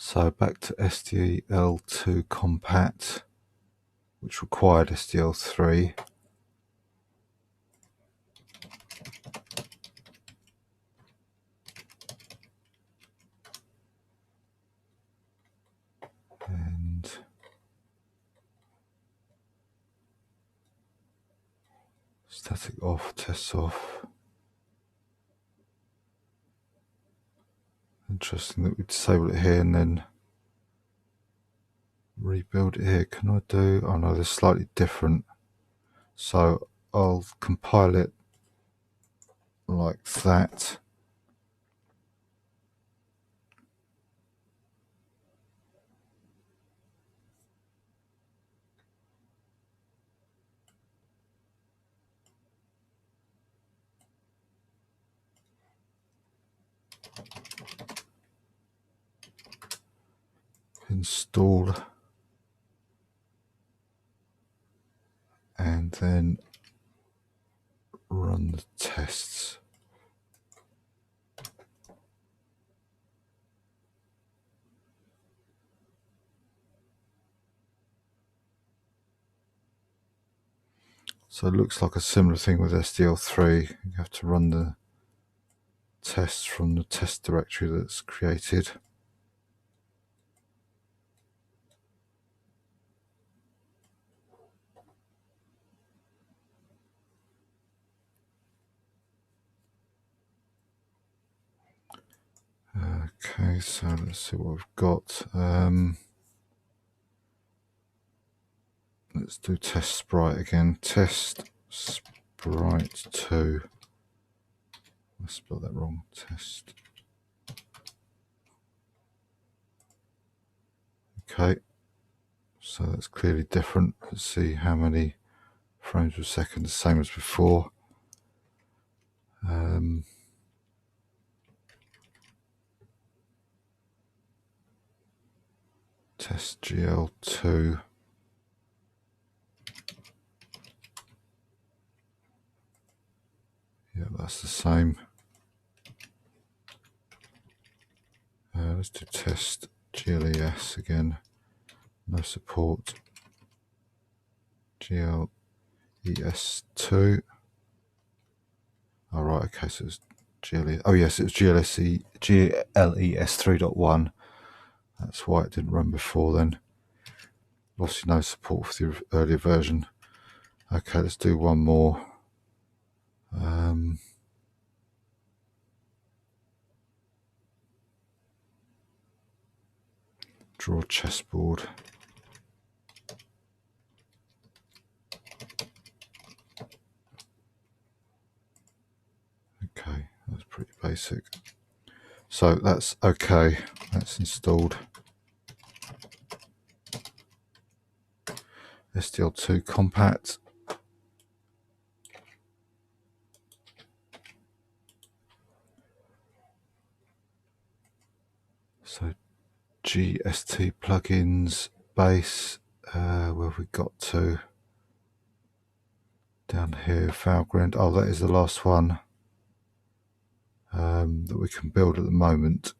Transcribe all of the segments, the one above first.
So back to SDL2 compat, which required SDL3. And static off, tests off. Interesting that we disable it here and then rebuild it here. Can I do? Oh no, they're slightly different. So I'll compile it like that. Install. And then run the tests. So it looks like a similar thing with SDL3. You have to run the tests from the test directory that's created. Okay, so let's see what we've got. Let's do test sprite again. Test sprite 2. I spelled that wrong. Test. Okay, so that's clearly different. Let's see how many frames per second, the same as before. Test GL2. Yeah, that's the same. Let's do test GLES again. No support. GLES2. All right, okay, so it's GLES. Oh yes, it was GLES 3.1. That's why it didn't run before then. Obviously no support for the earlier version. Okay, let's do one more. Draw chessboard. Okay, that's pretty basic. So that's okay. That's installed. SDL2 compat. So GST plugins base. Where have we got to? Down here, Valgrind. Oh, that is the last one that we can build at the moment.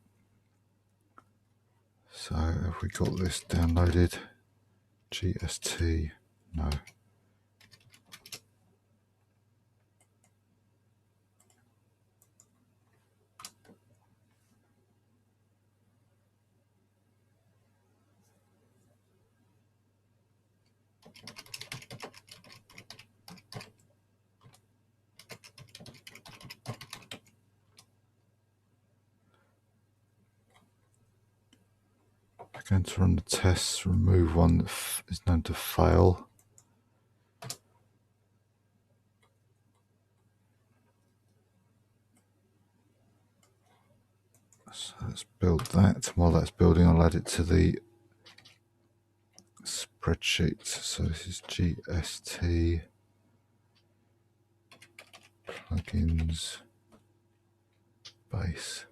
So have we got this downloaded? GST, no. We're going to run the tests, remove one that is known to fail. So let's build that. While that's building, I'll add it to the spreadsheet. So this is GST plugins base.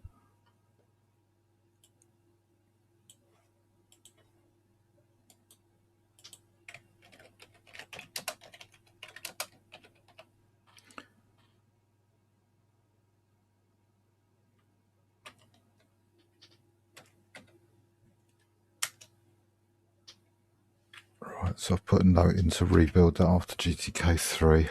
So I've put a note in to rebuild that after GTK3.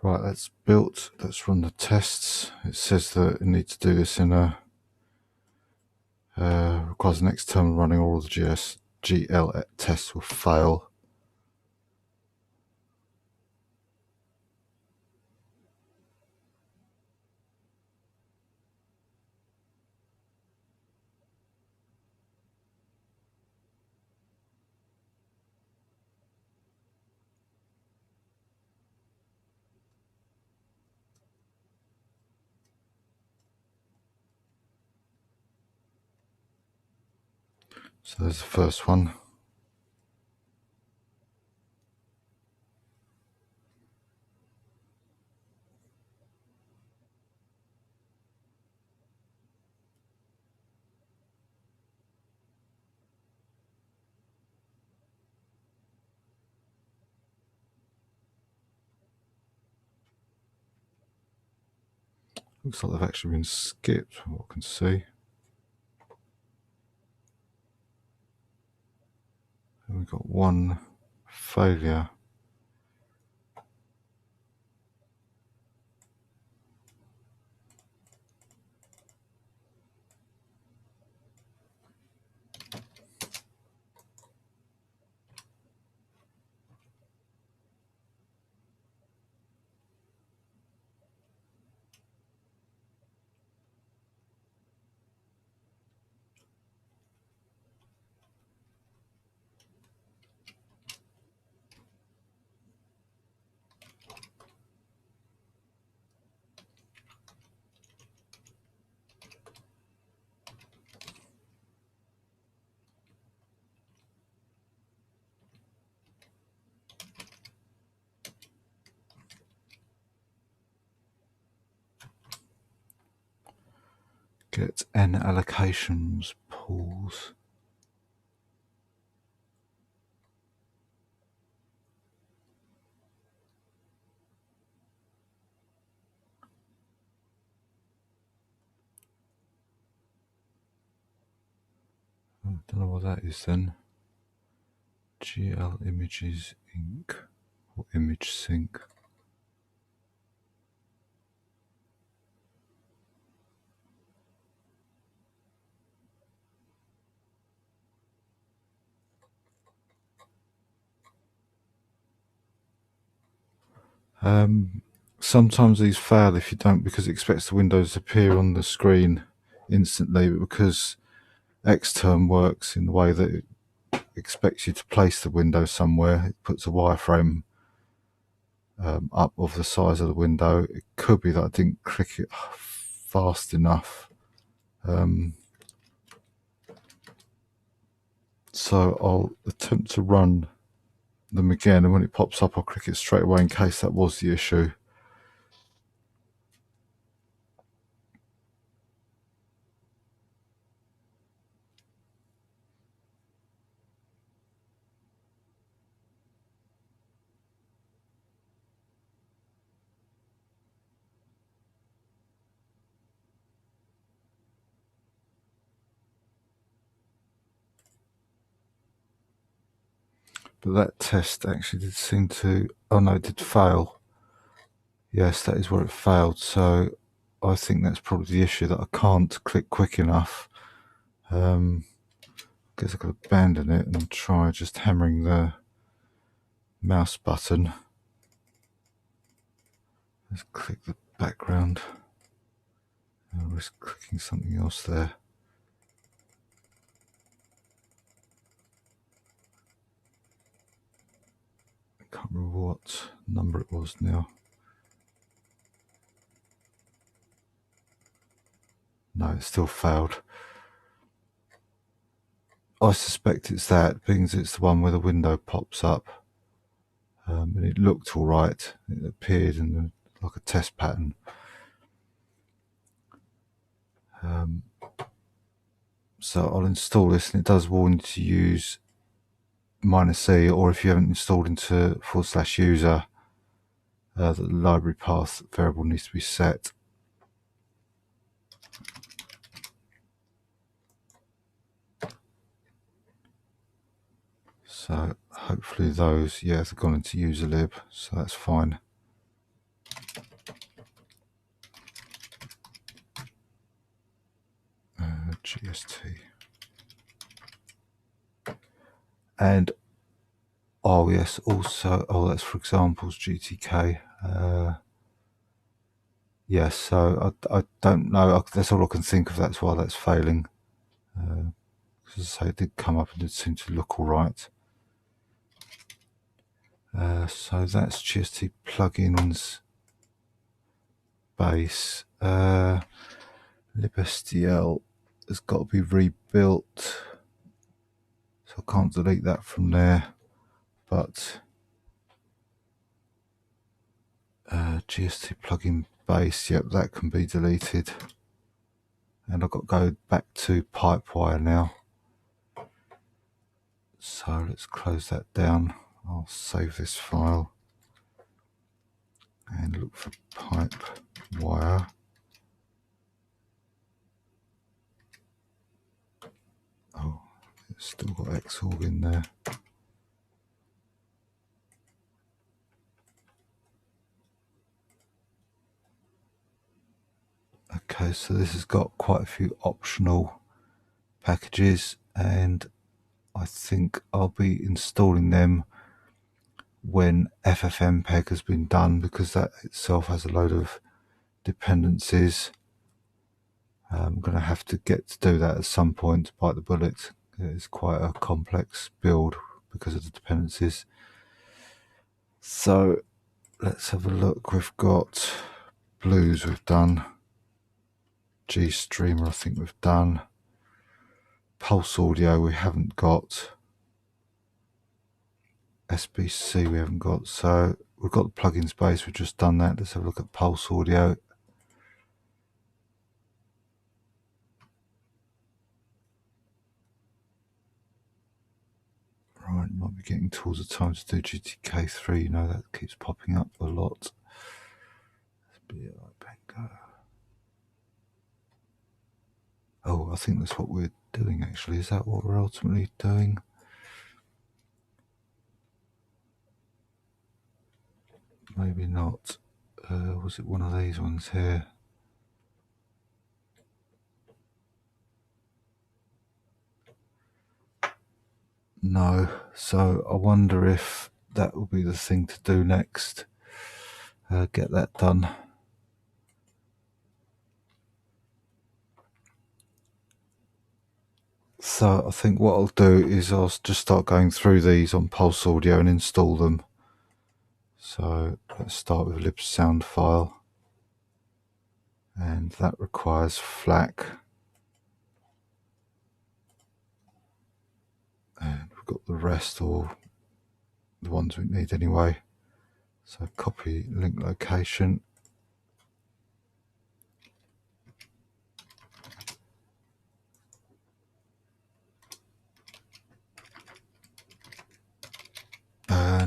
Right, that's built. Let's run the tests. It says that you need to do this in a requires an external running, or all the GL tests will fail. So there's the first one. Looks like they've actually been skipped, from what I can see. And we've got one failure. Get N allocations pools. I don't know what that is then. GL images inc, or image sync. Sometimes these fail if you don't, because it expects the windows to appear on the screen instantly, but because Xterm works in the way that it expects you to place the window somewhere, it puts a wireframe up of the size of the window. It could be that I didn't click it fast enough. So I'll attempt to run them again, and when it pops up I'll click it straight away in case that was the issue. But that test actually did seem to, oh no, it did fail. Yes, that is where it failed. So I think that's probably the issue, that I can't click quick enough. I guess I could abandon it and try just hammering the mouse button. Let's click the background. I was clicking something else there. I can't remember what number it was now. No, it still failed. I suspect it's that, being it's the one where the window pops up. And it looked all right. It appeared in like a test pattern. So I'll install this, and it does warn you to use -C, or if you haven't installed into /user, the library path variable needs to be set. So hopefully those, yeah, they've gone into user lib, so that's fine. GST. And oh yes, also, oh, that's for examples, GTK. Yes, so I don't know, that's all I can think of, that's why that's failing. As I say, it did come up and it seemed to look all right. So that's GST plugins base. libstl has got to be rebuilt, so I can't delete that from there, but GST plugin base, yep, that can be deleted. And I've got to go back to Pipewire now. So let's close that down. I'll save this file and look for Pipewire. Oh, it's still got Xorg in there. Okay, so this has got quite a few optional packages, and I think I'll be installing them when ffmpeg has been done, because that itself has a load of dependencies. I'm going to have to get to do that at some point, bite the bullet. It's quite a complex build because of the dependencies. So let's have a look. We've got blues, we've done. GStreamer, I think we've done. Pulse audio we haven't got. SBC we haven't got. So we've got the plugin space, we've just done that. Let's have a look at Pulse audio. Right, might be getting towards the time to do GTK3. You know, that keeps popping up a lot. Oh, I think that's what we're doing actually. Is that what we're ultimately doing? Maybe not. Was it one of these ones here? No. So I wonder if that will be the thing to do next. get that done. So I think what I'll do is I'll just start going through these on Pulse Audio and install them. So let's start with a lib sound file, and that requires FLAC, and we've got the rest, or the ones we need anyway. So copy link location,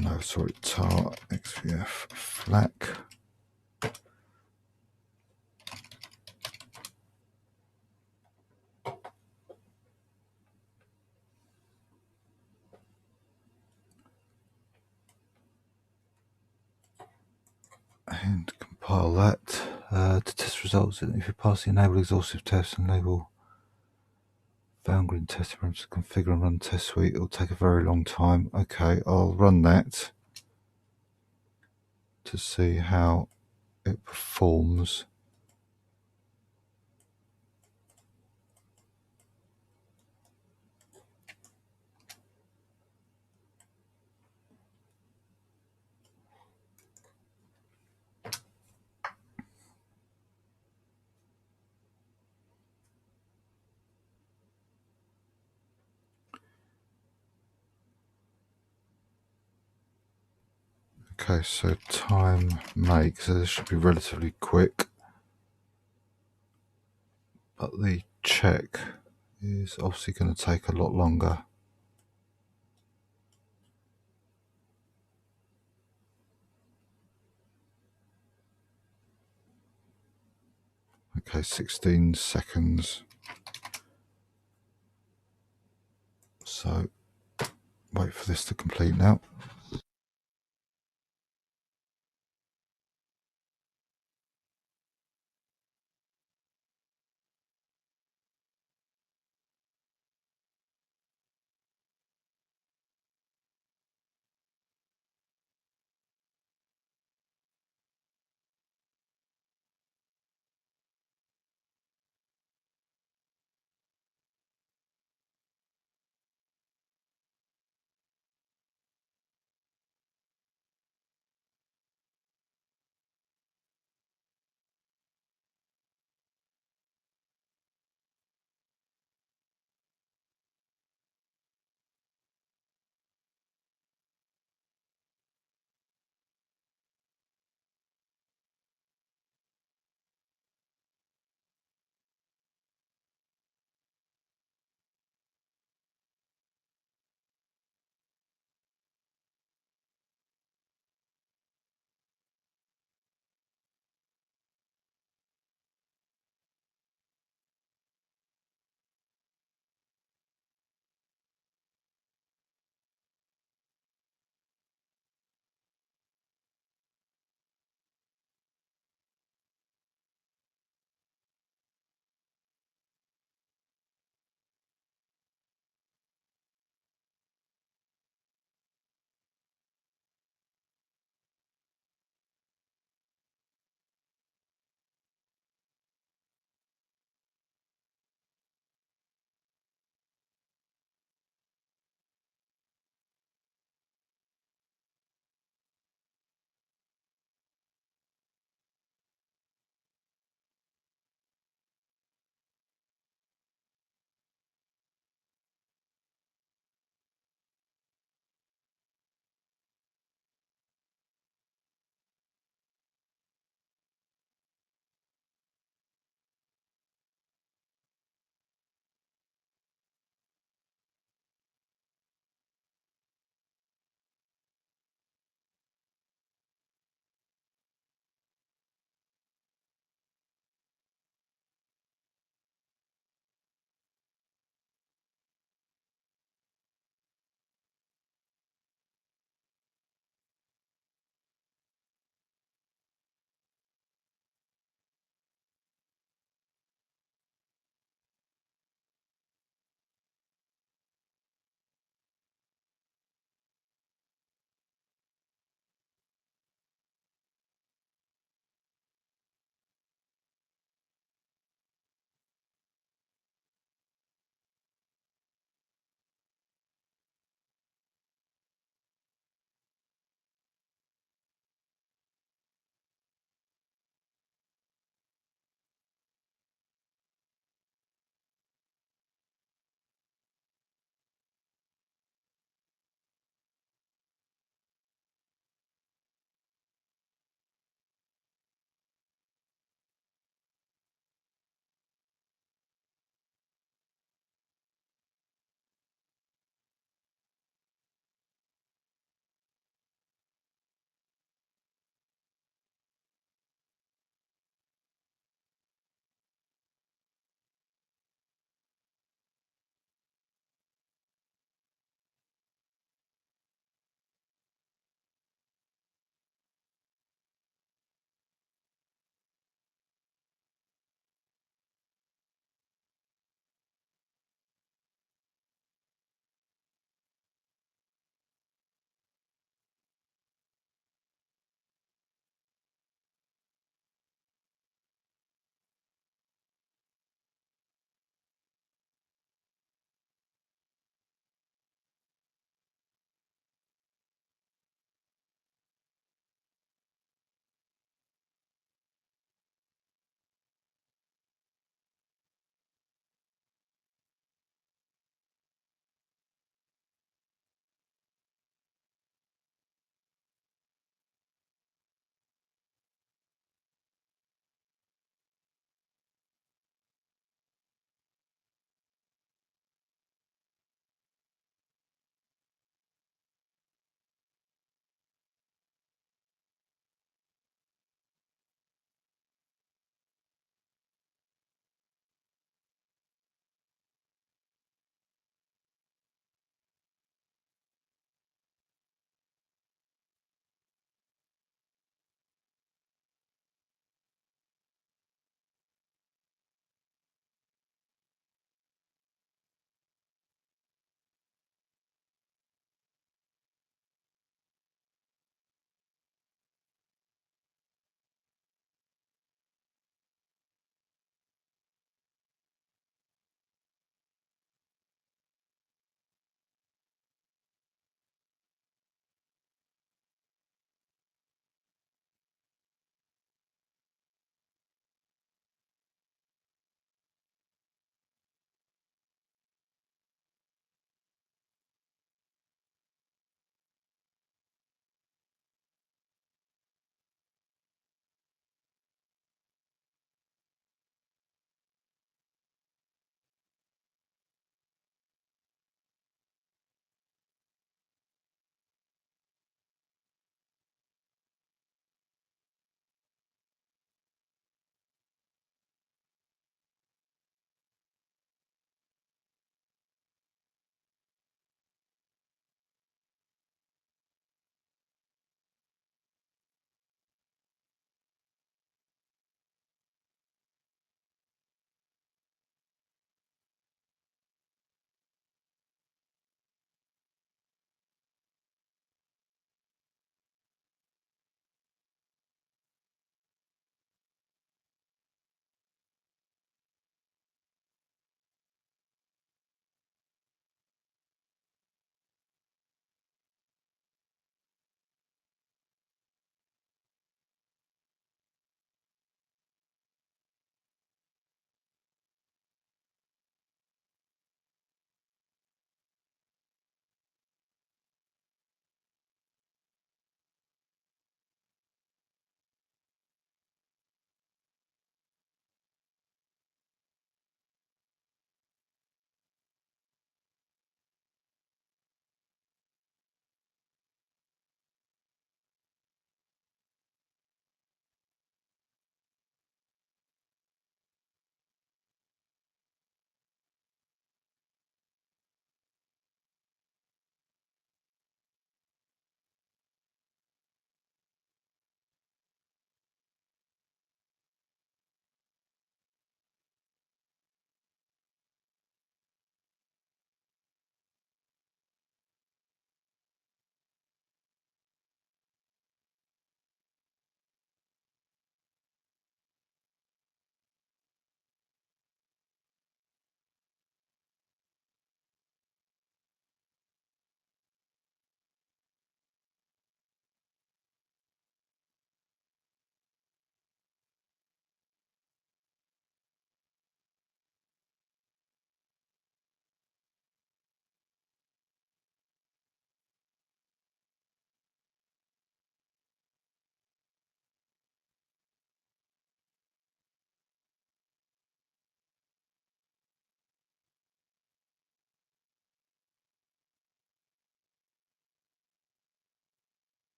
no, sorry, tar xvf FLAC. And compile that to test results. If you pass the enable exhaustive test and enable boundary testing rooms to configure and run test suite, it'll take a very long time. Okay, I'll run that to see how it performs. Okay, so time make, so this should be relatively quick, but the check is obviously going to take a lot longer. Okay, 16 seconds. So wait for this to complete now.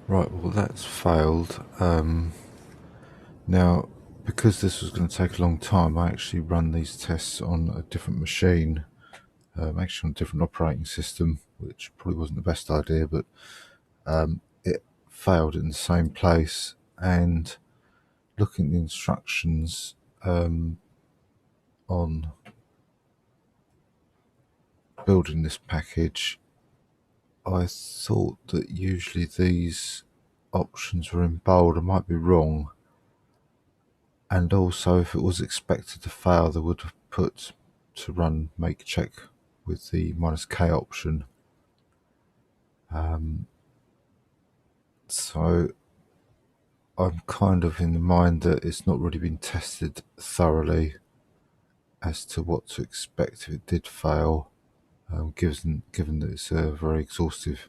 Right, well that's failed. Now, because this was going to take a long time, I actually run these tests on a different machine, actually on a different operating system, which probably wasn't the best idea, but it failed in the same place. And looking at the instructions on building this package, I thought that usually these options were in bold. I might be wrong. And also, if it was expected to fail, they would have put to run make check with the -k option. So I'm kind of in the mind that it's not really been tested thoroughly as to what to expect if it did fail, given that it's a very exhaustive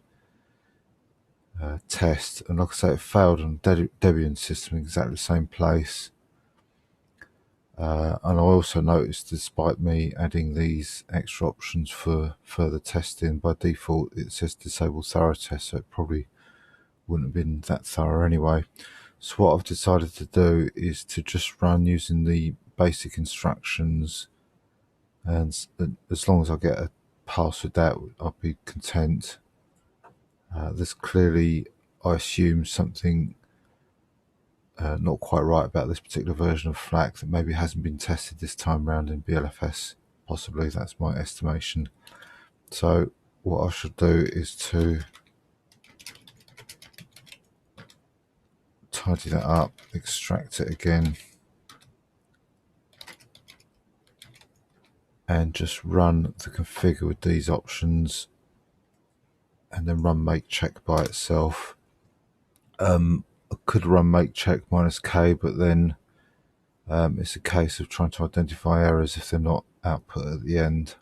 test. And like I say, it failed on Debian system in exactly the same place. And I also noticed, despite me adding these extra options for further testing, by default it says disable thorough test, so it probably wouldn't have been that thorough anyway. So what I've decided to do is to just run using the basic instructions, and as long as I get a pass with that, I'll be content. There's clearly, I assume, something not quite right about this particular version of FLAC that maybe hasn't been tested this time around in BLFS. Possibly, that's my estimation. So what I should do is to tidy that up, extract it again, and just run the configure with these options, and then run make check by itself. I could run make check -k, but then it's a case of trying to identify errors if they're not output at the end.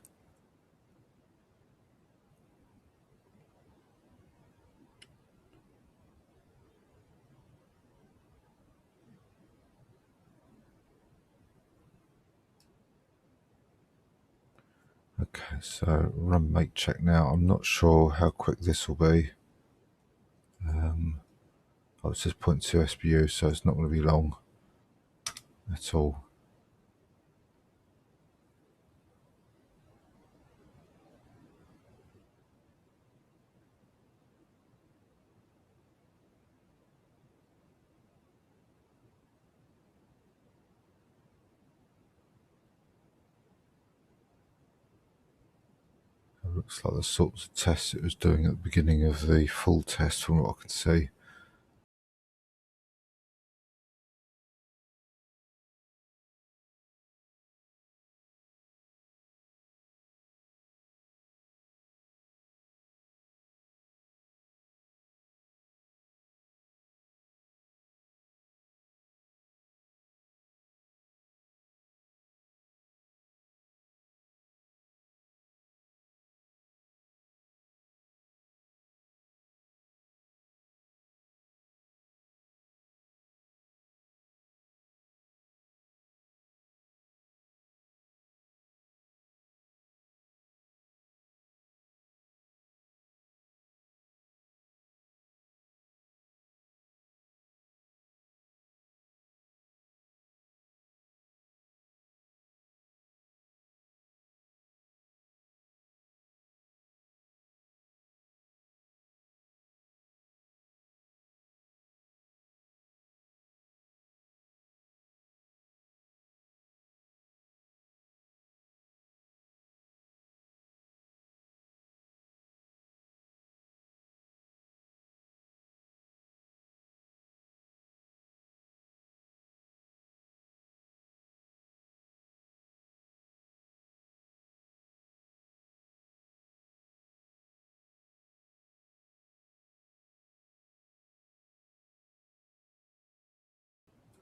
Okay, so run make check now. I'm not sure how quick this will be. Oh, it says 0.2 SBU, so it's not going to be long at all. It looks like the sorts of tests it was doing at the beginning of the full test from what I can see.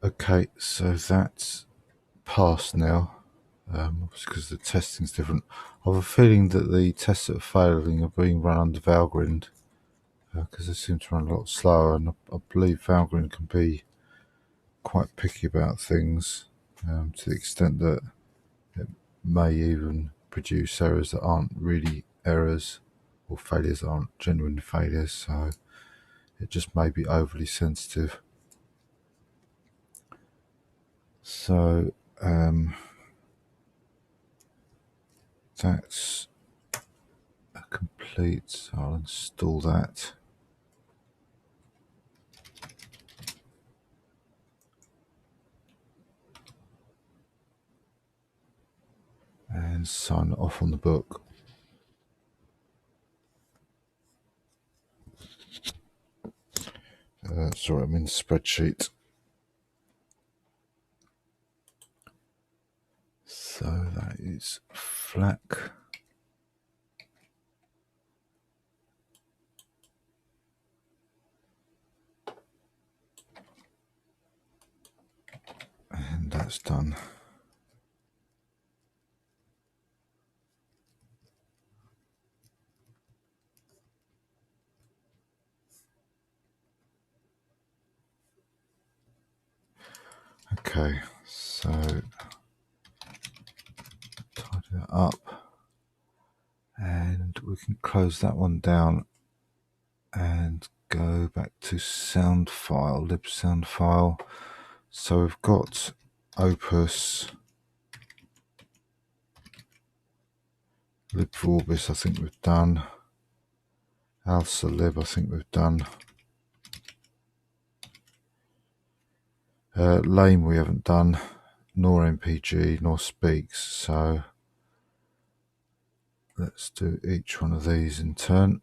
Okay, so that's passed now, because the testing's different. I have a feeling that the tests that are failing are being run under Valgrind, because they seem to run a lot slower, and I believe Valgrind can be quite picky about things, to the extent that it may even produce errors that aren't really errors, or failures that aren't genuine failures. So It just may be overly sensitive. So that's complete, so I'll install that. And sign it off on the book. Sorry, I'm in the spreadsheet. So that is FLAC. And that's done. Okay, so tidy that up, and we can close that one down and go back to sound file, lib sound file. So we've got opus, lib vorbis I think we've done, alsa lib I think we've done, lame we haven't done, nor mpg nor speaks, so let's do each one of these in turn.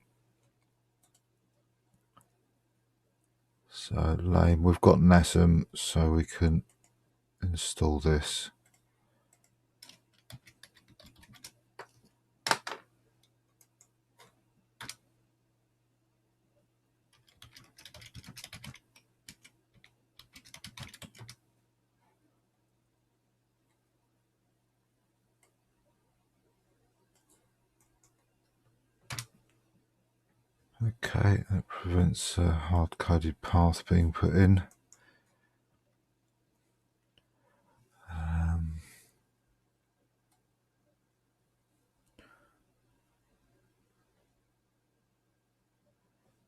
So lame, we've got NASM, so we can install this. Okay, that prevents a hard-coded path being put in.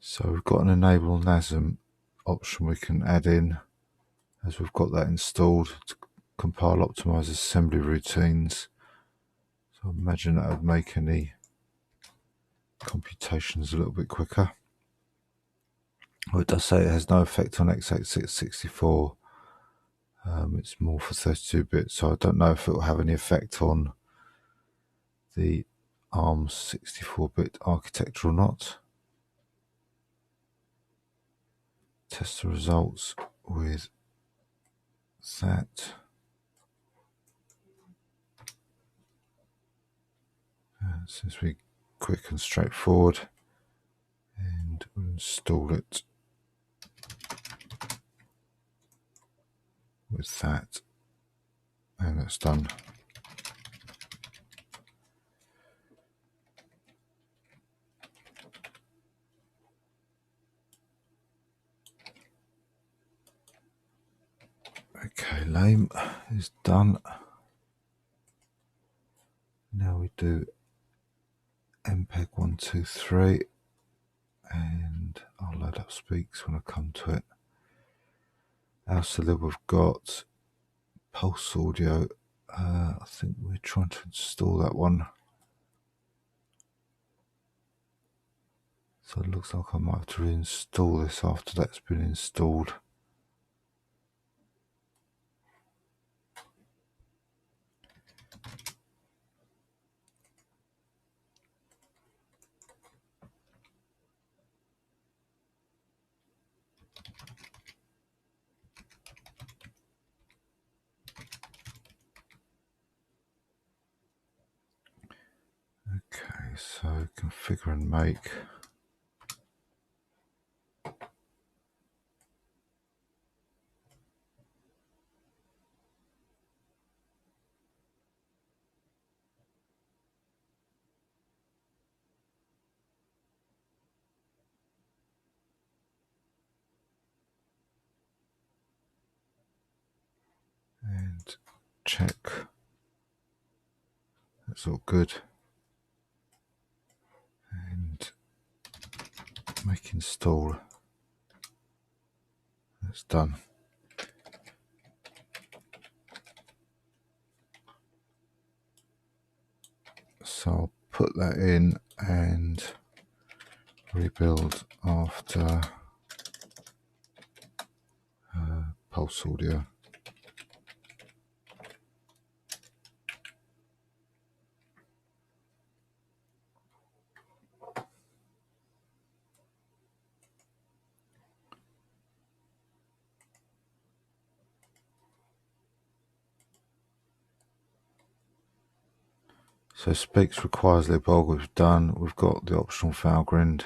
So we've got an enable NASM option we can add in, as we've got that installed to compile optimize assembly routines. So I imagine that would make any computations a little bit quicker. Well, it does say it has no effect on x86-64. It's more for 32-bit, so I don't know if it will have any effect on the ARM 64-bit architecture or not. Test the results with that. Seems to be quick and straightforward, and we'll install it with that, and that's done. Okay, lame is done. Now we do MPEG 123, and I'll load up speaks when I come to it. Also, we've got Pulse Audio. I think we're trying to install that one. So it looks like I might have to reinstall this after that's been installed. Okay, so configure and make. And check. That's all good. And make install. It's done. So I'll put that in and rebuild after pulse audio. So speaks requires libog we've done. We've got the optional Valgrind.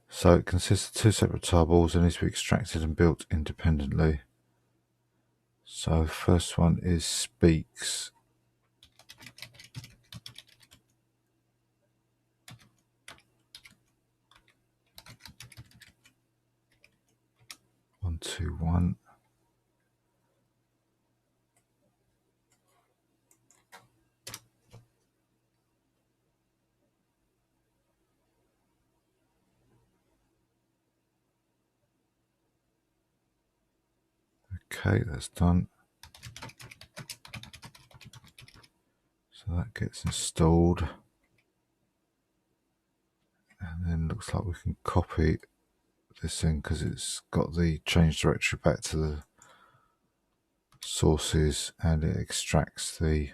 So it consists of two separate tarballs and needs to be extracted and built independently. So first one is speaks. One, two, one. Okay, that's done. So that gets installed. And then looks like we can copy this in because it's got the change directory back to the sources and it extracts the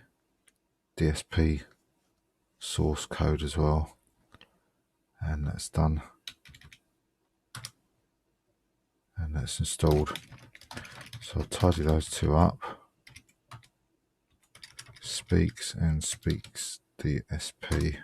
DSP source code as well. And that's done. And that's installed. So I'll tidy those two up. Speaks and speaks DSP.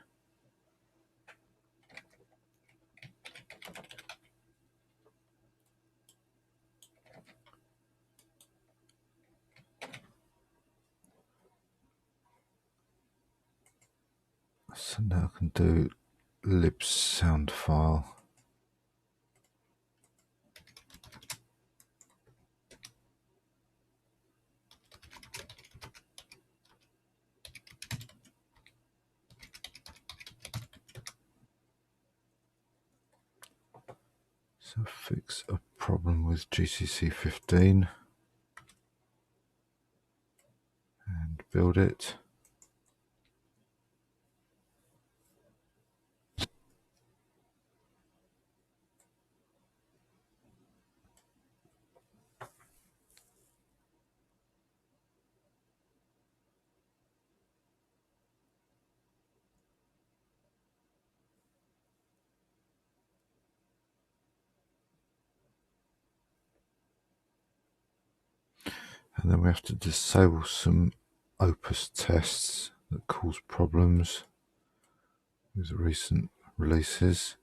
So now I can do lib sound file. So fix a problem with GCC 15 and build it. And then we have to disable some Opus tests that cause problems with the recent releases.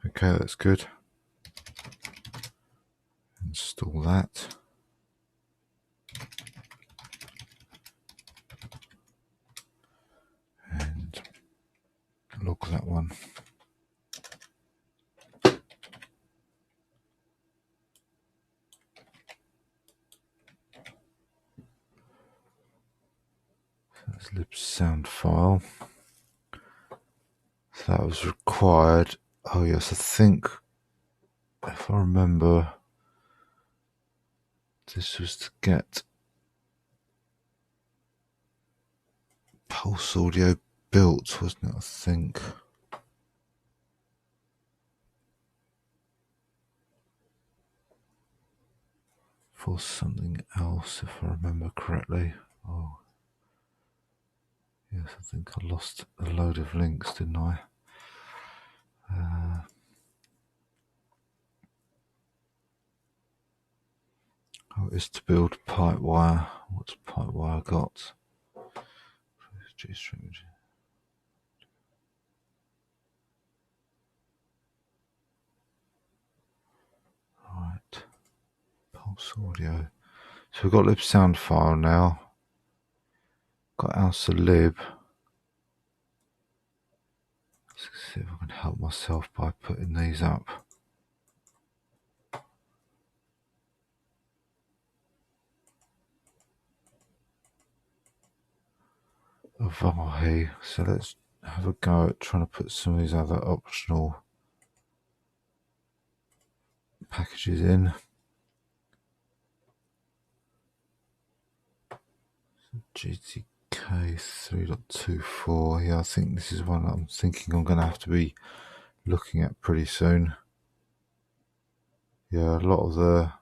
Okay, that's good. Install that. And log that one. That's lib sound file. So that was required. Oh yes, I think if I remember, this was to get pulse audio built, wasn't it? I think. For something else, if I remember correctly. Oh, yes, I think I lost a load of links, didn't I? Oh, it's to build pipe wire. What's pipe wire got? Right. Pulse audio. So we've got lib sound file now. Got alsa lib. Let's see if I can help myself by putting these up. Avahi. So let's have a go at trying to put some of these other optional packages in. GTK 3.24. Yeah, I think this is one I'm thinking I'm going to have to be looking at pretty soon. Yeah, a lot of the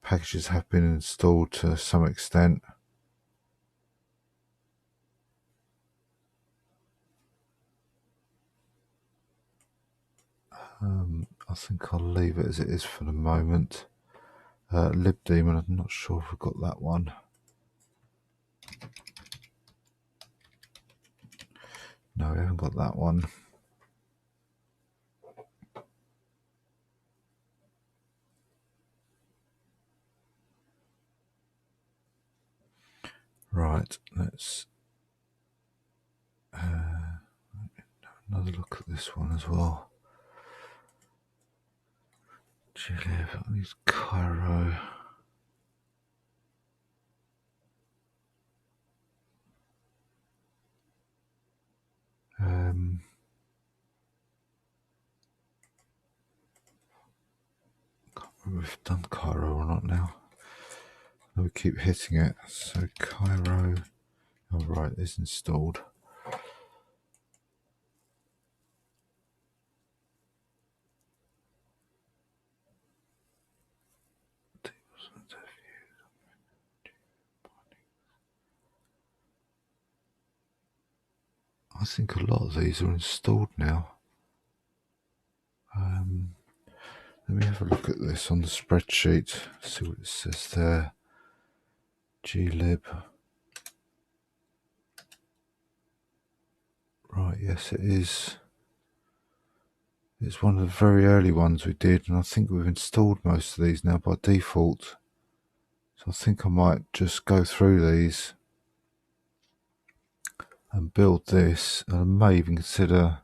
packages have been installed to some extent. I think I'll leave it as it is for the moment. libdaemon, I'm not sure if we've got that one. No, we haven't got that one. Right, let's another look at this one as well. GLF, these Cairo. Can't remember if we've done Cairo or not now. We keep hitting it. So Cairo, oh right, it's installed. I think a lot of these are installed now. Let me have a look at this on the spreadsheet, see what it says there. glib. Right, yes it is. It's one of the very early ones we did, and I think we've installed most of these now by default. So I think I might just go through these and build this, and I may even consider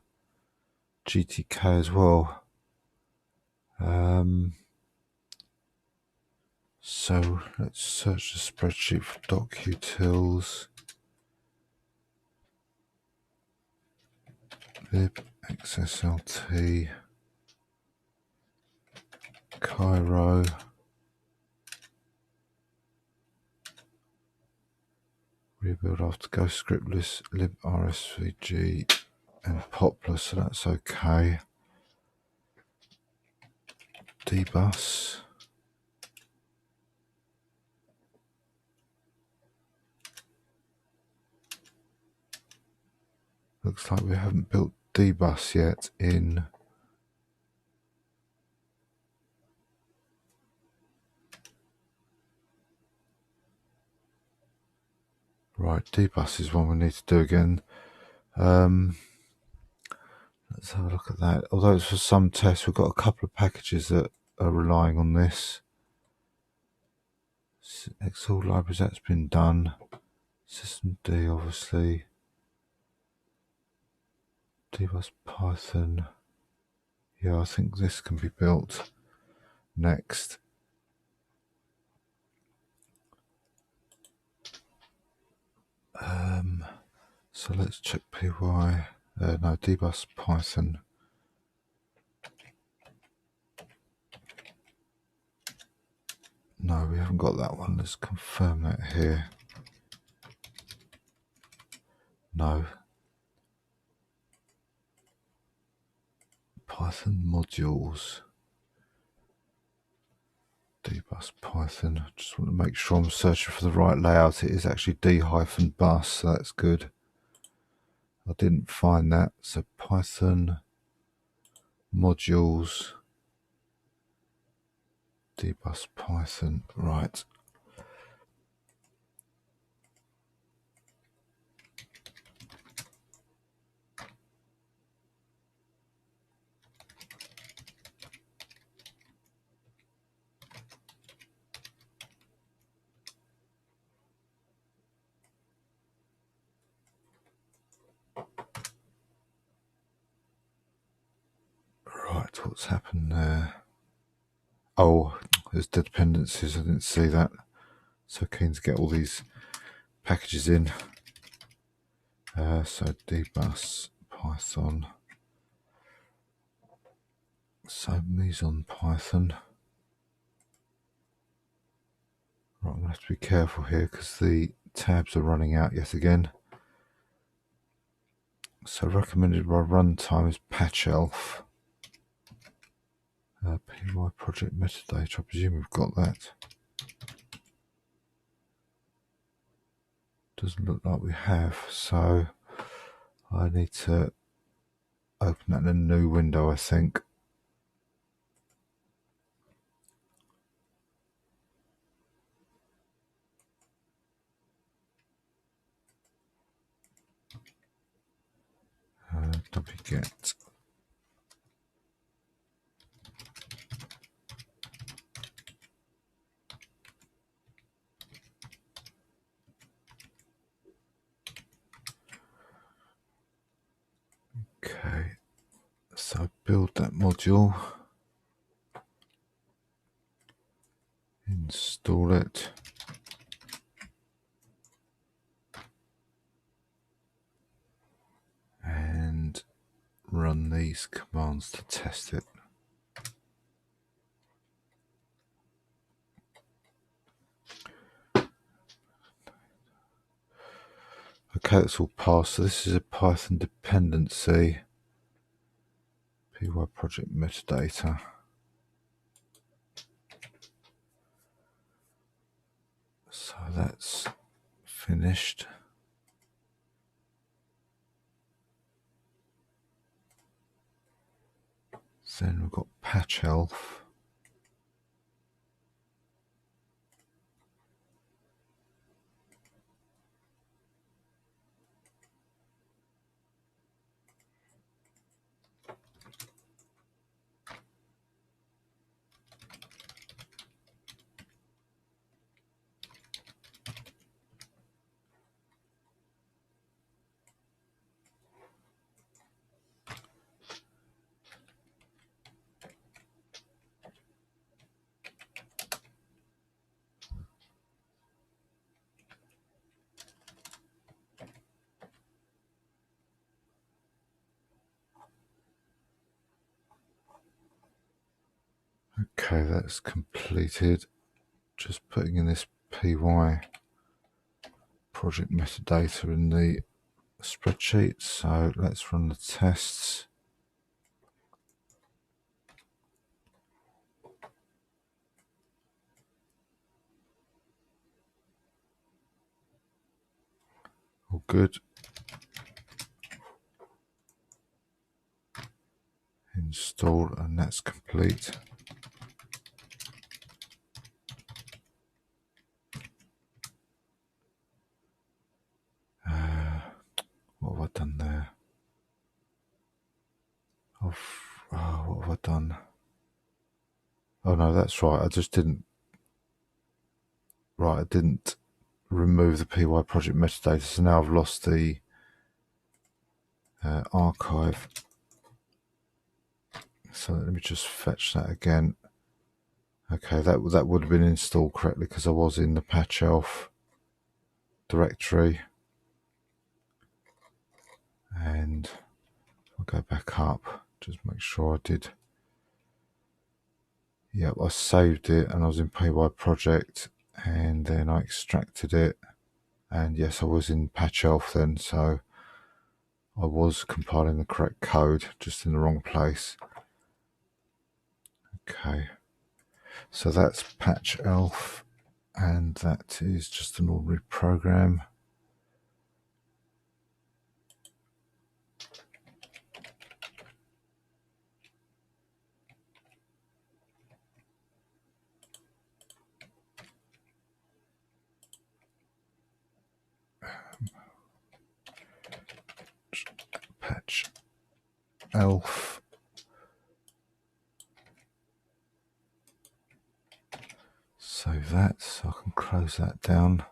GTK as well. So let's search the spreadsheet for docutils. lib xslt Cairo. Rebuild after go scriptless lib rsvg and poplar, so that's okay. Dbus. Looks like we haven't built dbus yet in right. Dbus is one we need to do again. Let's have a look at that. Although it's for some tests, we've got a couple of packages that are relying on this. Excel libraries, that's been done. System D, obviously. Dbus Python. Yeah, I think this can be built next. So let's check PY. No, Dbus Python. No, we haven't got that one. Let's confirm that here. No. Python modules. Dbus Python. I just want to make sure I'm searching for the right layout. It is actually D-bus, so that's good. I didn't find that. So Python modules. dbus Python, right. Right, what's happened there? Oh, there's dependencies, I didn't see that. So keen to get all these packages in. So dbus Python. So meson Python. Right, I'm going to have to be careful here because the tabs are running out yet again. So recommended by runtime is patchelf. PY project metadata, I presume we've got that. Doesn't look like we have, so I need to open that in a new window, I think. wget. Okay, so build that module, install it, and run these commands to test it. Okay, that's all passed. So this is a Python dependency. PY project metadata. So that's finished. Then we've got patchelf. Okay, that's completed. Just putting in this PY project metadata in the spreadsheet. So let's run the tests. All good. Install, and that's complete. What have I done there? What have I done? Oh no, that's right. I just didn't. Right, I didn't remove the PY project metadata, so now I've lost the archive. So let me just fetch that again. Okay, that would have been installed correctly because I was in the patchelf directory. And I'll go back up, just make sure I did. Yep, I saved it and I was in PY project and then I extracted it. And yes, I was in patchelf then, so I was compiling the correct code, just in the wrong place. Okay, so that's patchelf, and that is just an ordinary program. elf. Save that so I can close that down.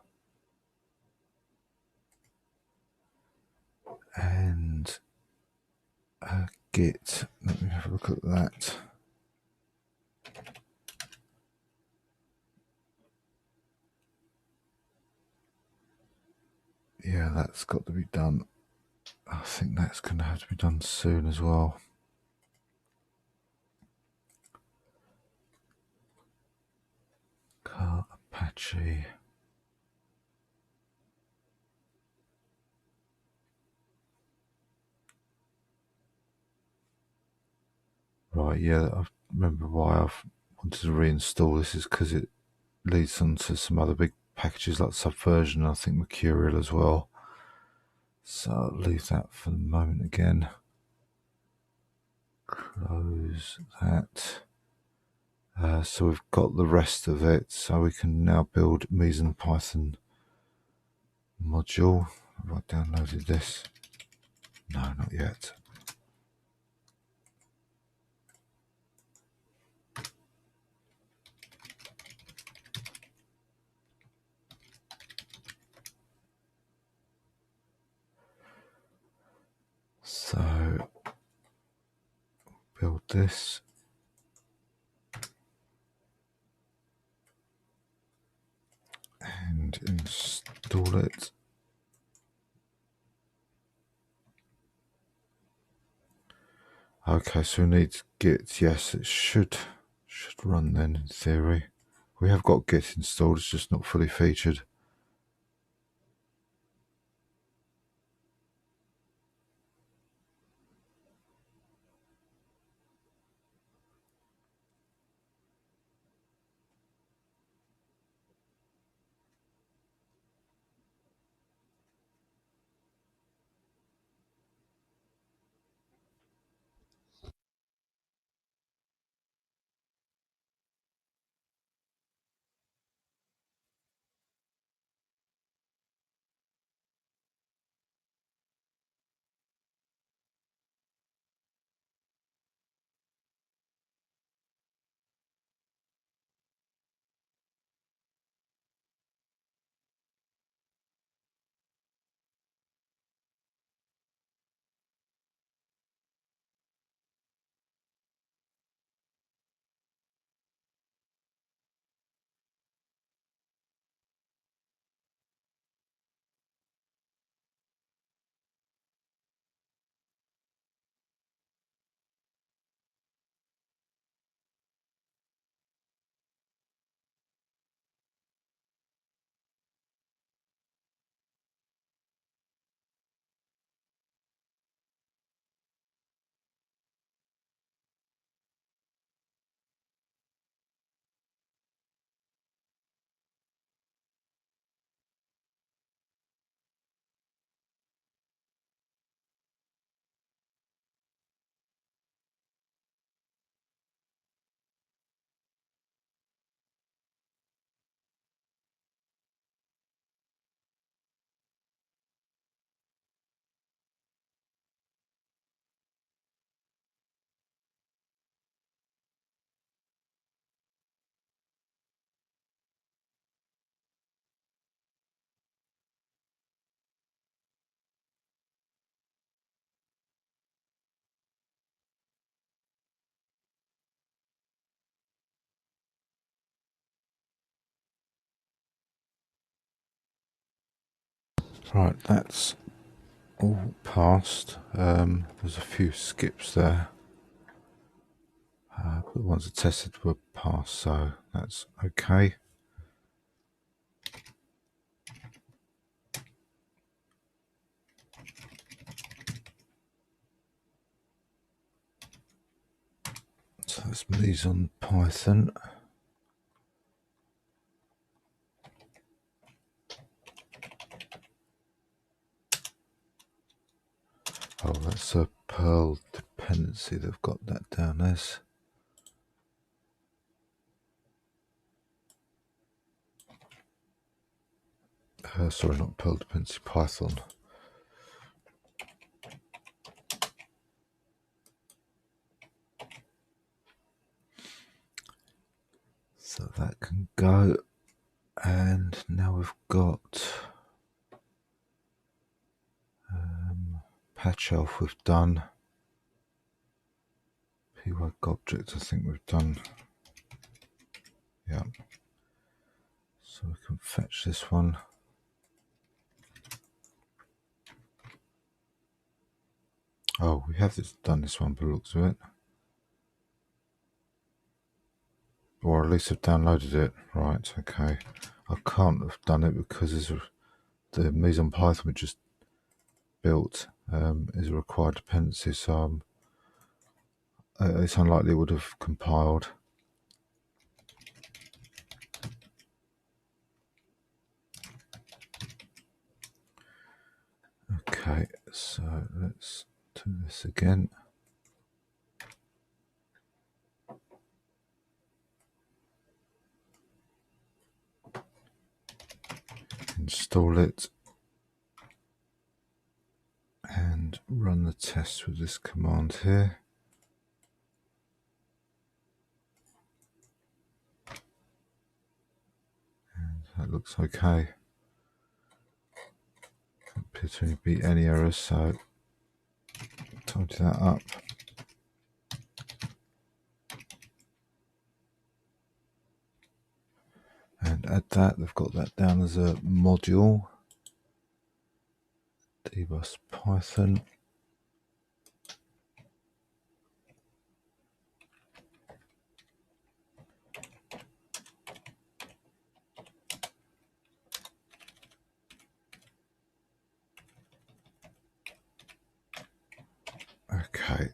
And Git, let me have a look at that. Yeah, that's got to be done. I think that's going to have to be done soon as well. Car Apache. Right, yeah, I remember why I've wanted to reinstall this is because it leads on to some other big packages like Subversion, I think Mercurial as well. So I'll leave that for the moment again. Close that. So we've got the rest of it, so we can now build Meson Python module. Have I downloaded this? No, not yet. So build this. And install it. Okay, so we need Git. Yes, it should run then in theory. We have got Git installed, it's just not fully featured. Right, that's all passed. There's a few skips there. But the ones that tested were passed, so that's okay. So that's Meson Python. Oh, that's a Perl dependency. They've got that down as. Sorry, not Perl dependency, Python. So that can go. And now we've got patch elf we've done. PY object I think we've done. Yeah. So we can fetch this one. Oh, we have done this one by the looks of it. Or at least I've downloaded it. Right, okay. I can't have done it because the Meson Python we just built is a required dependency, so it's unlikely it would have compiled. Okay, so let's do this again. Install it and run the test with this command here. And that looks okay. Doesn't appear to be any errors, so tidy that up. And add that, they've got that down as a module. Dbus Python. Okay.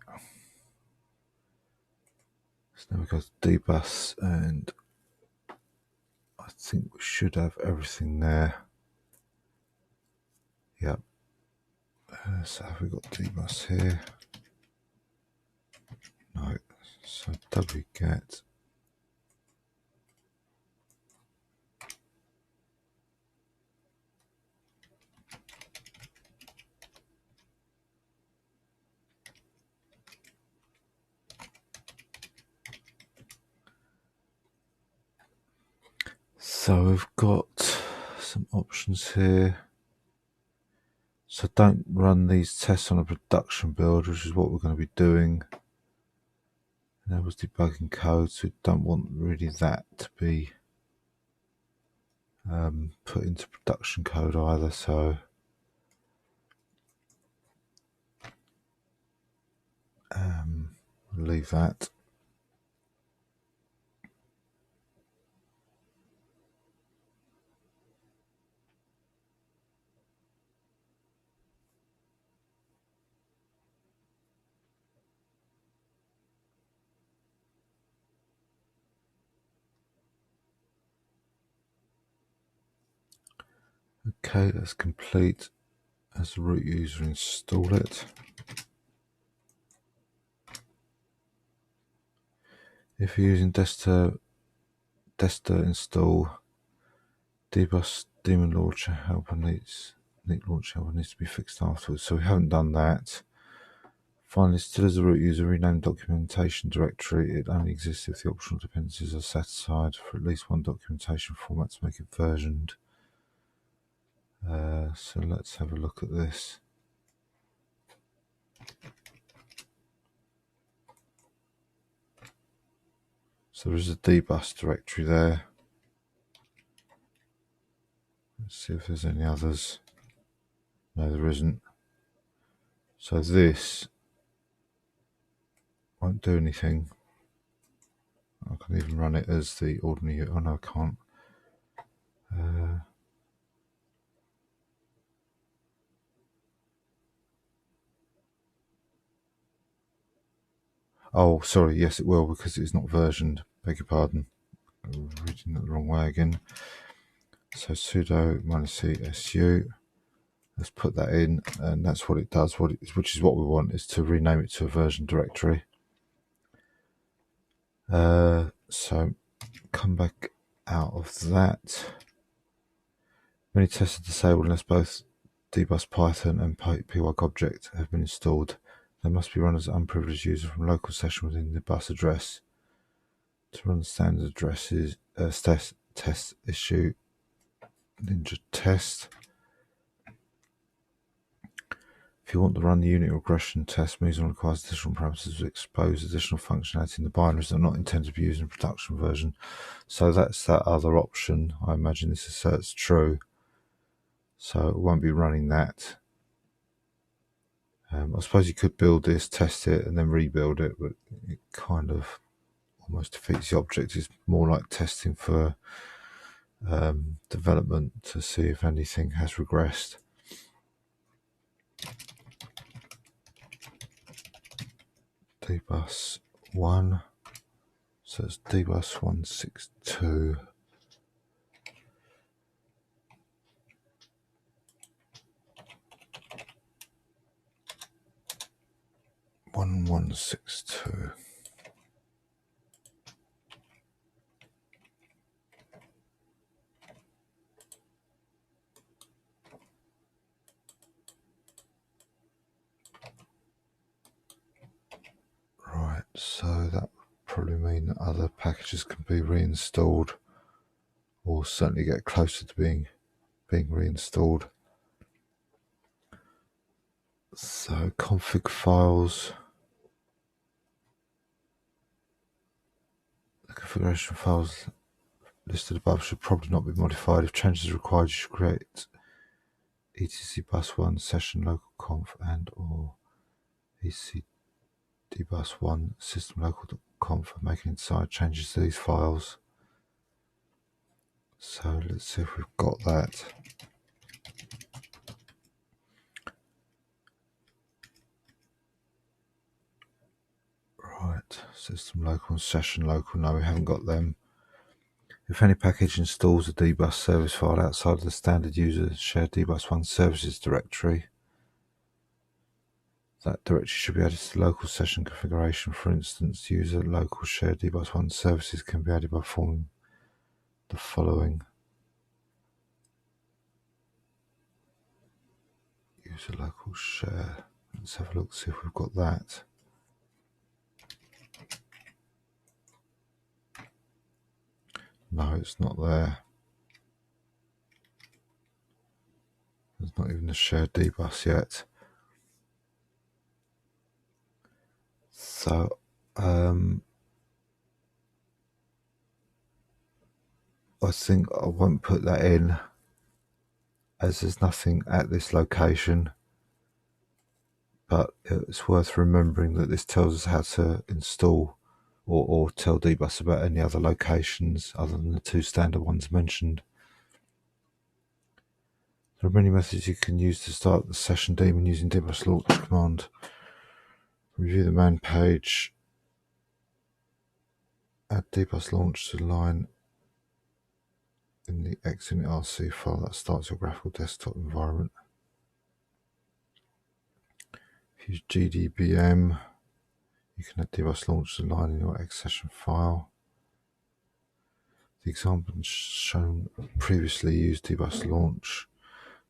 So now we go to dbus, and I think we should have everything there. Yep. So have we got dbus here? No. So wget. So we've got some options here. So don't run these tests on a production build, which is what we're going to be doing. Enables debugging code, so we don't want really that to be put into production code either, so leave that. Okay, that's complete. As the root user, install it. If you're using Desta install, dbus daemon launcher helper needs to be fixed afterwards. So we haven't done that. Finally, still as a root user, rename documentation directory. It only exists if the optional dependencies are set aside for at least one documentation format to make it versioned. So let's have a look at this. So there's a dbus directory there. Let's see if there's any others. No, there isn't. So this won't do anything. I can even run it as the ordinary. Oh no, I can't. Oh, sorry. Yes, it will because it's not versioned. Beg your pardon. I'm reading it the wrong way again. So sudo -csu. Let's put that in, and that's what it does. Which is what we want, is to rename it to a version directory. So come back out of that. Many tests are disabled unless both dbus Python and py object have been installed. They must be run as an unprivileged user from local session within the bus address. To run standard addresses, test issue ninja test. If you want to run the unit regression test, means requires additional parameters to expose additional functionality in the binaries that are not intended to be used in the production version. So that's that other option. I imagine this asserts true. So it won't be running that. I suppose you could build this, test it, and then rebuild it, but it kind of almost defeats the object. It's more like testing for development to see if anything has regressed. Dbus 1, so it's dbus 162. One 62. Right, so that would probably mean that other packages can be reinstalled, or certainly get closer to being reinstalled. So config files. The configuration files listed above should probably not be modified. If changes are required, you should create etc bus 1 session local conf and or etc dbus 1 system local conf for making inside changes to these files. So let's see if we've got that. Right, system local and session local. No, we haven't got them. If any package installs a dbus service file outside of the standard user shared dbus 1 services directory, that directory should be added to the local session configuration. For instance, user local shared dbus 1 services can be added by forming the following. User local share. Let's have a look, see if we've got that. No, it's not there. There's not even a shared dbus yet. So, I think I won't put that in, as there's nothing at this location. But it's worth remembering that this tells us how to install or tell dbus about any other locations other than the two standard ones mentioned. There are many methods you can use to start the session daemon using dbus launch command. Review the man page. Add dbus launch to the line in the xunit rc file that starts your graphical desktop environment. If you use gdbm, you can add dbus launch to the line in your x session file. The example shown previously used dbus launch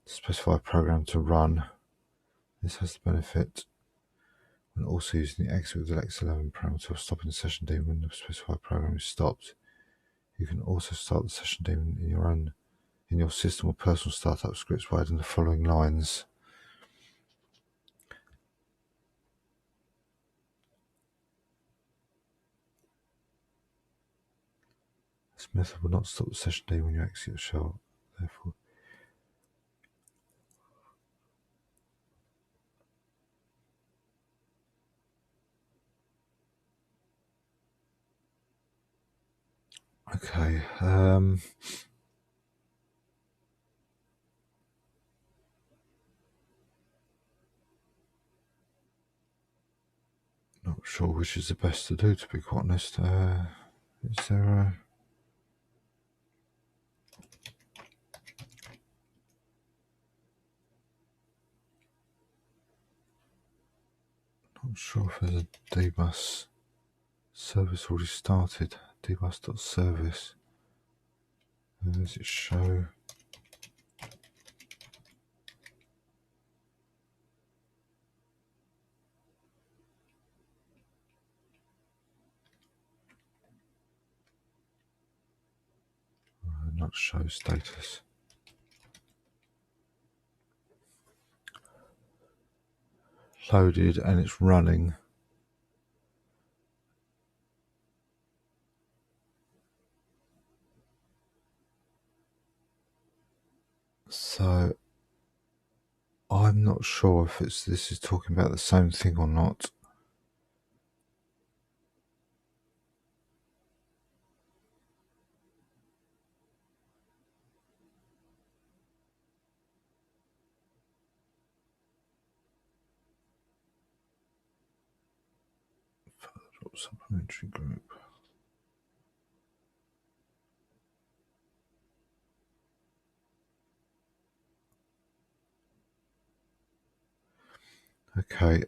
to specify a program to run. This has the benefit when also using the exit with the x11 parameter of stopping the session daemon when the specified program is stopped. You can also start the session daemon in your system or personal startup scripts by adding the following lines. This method will not stop the session daemon when you exit your shell, therefore. Okay, not sure which is the best to do, to be quite honest. Is there a... Not sure if there's a dbus service already started. dbus.service. Where does it show? show status. Loaded and it's running. So I'm not sure if this is talking about the same thing or not. Supplementary group. Okay,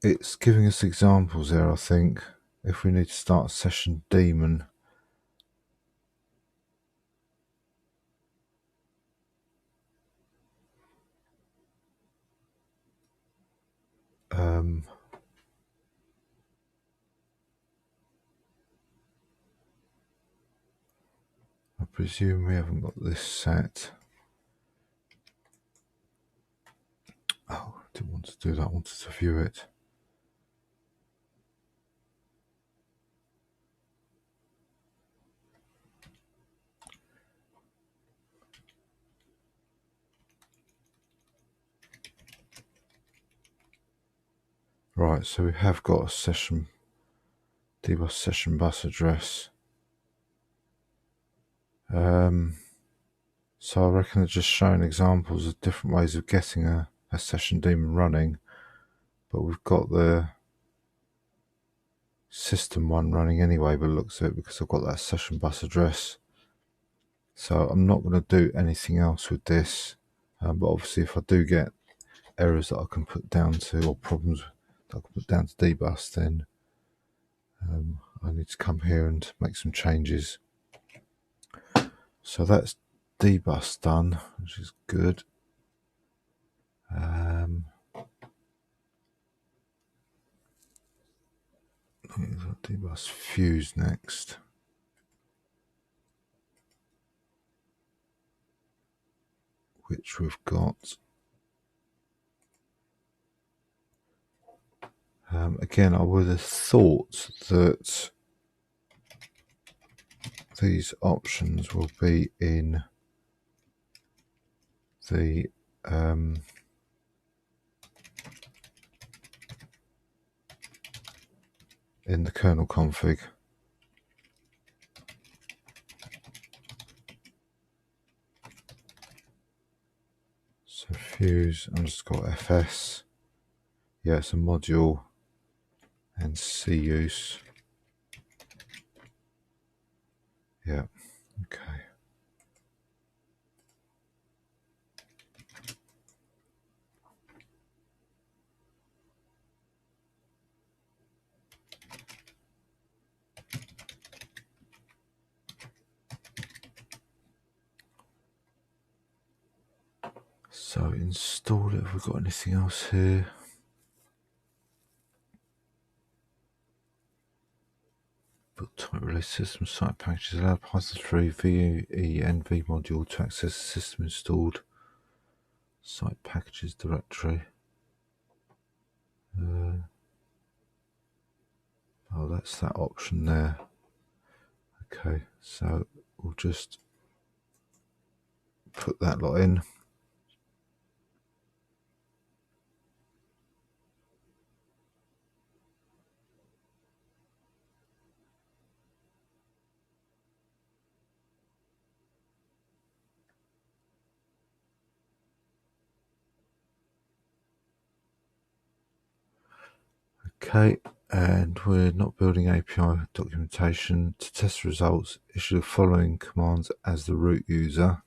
it's giving us examples there, I think. If we need to start a session daemon, I presume we haven't got this set. Oh, I didn't want to do that, I wanted to view it. Right, so we have got a session, dbus session bus address. So I reckon they're just showing examples of different ways of getting a session daemon running, but we've got the system one running anyway by the looks of it because I've got that session bus address. So I'm not going to do anything else with this, but obviously if I do get errors that I can put down to, or problems that I can put down to dbus, then I need to come here and make some changes. So that's dbus done, which is good. Dbus fuse next. Which we've got. Again, I would have thought that these options will be in the kernel config. So fuse underscore fs. Yeah, it's a module and C use. Yeah, okay. So install it. Have we got anything else here? Book type release system site packages allow Python 3 VUE module to access the system installed site packages directory. Oh, that's that option there. Okay, so we'll just put that lot in. Okay, and we're not building API documentation. To test results, issue the following commands as the root user.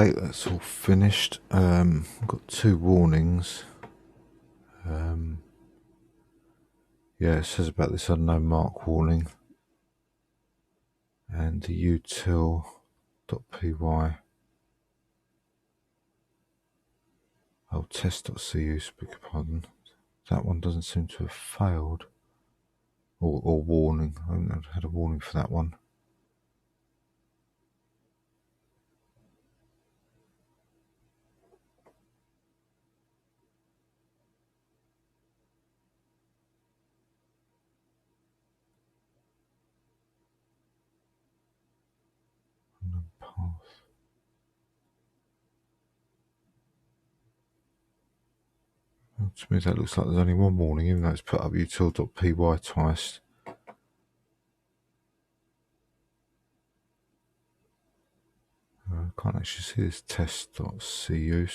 Okay, that's all finished. I've got 2 warnings. Yeah, it says about this unknown mark warning. And the util.py. Oh, test.cu, beg your pardon. That one doesn't seem to have failed. Or warning. I haven't had a warning for that one. Path. Well, to me that looks like there's only one warning, even though it's put up util.py twice. I can't actually see this test.cu.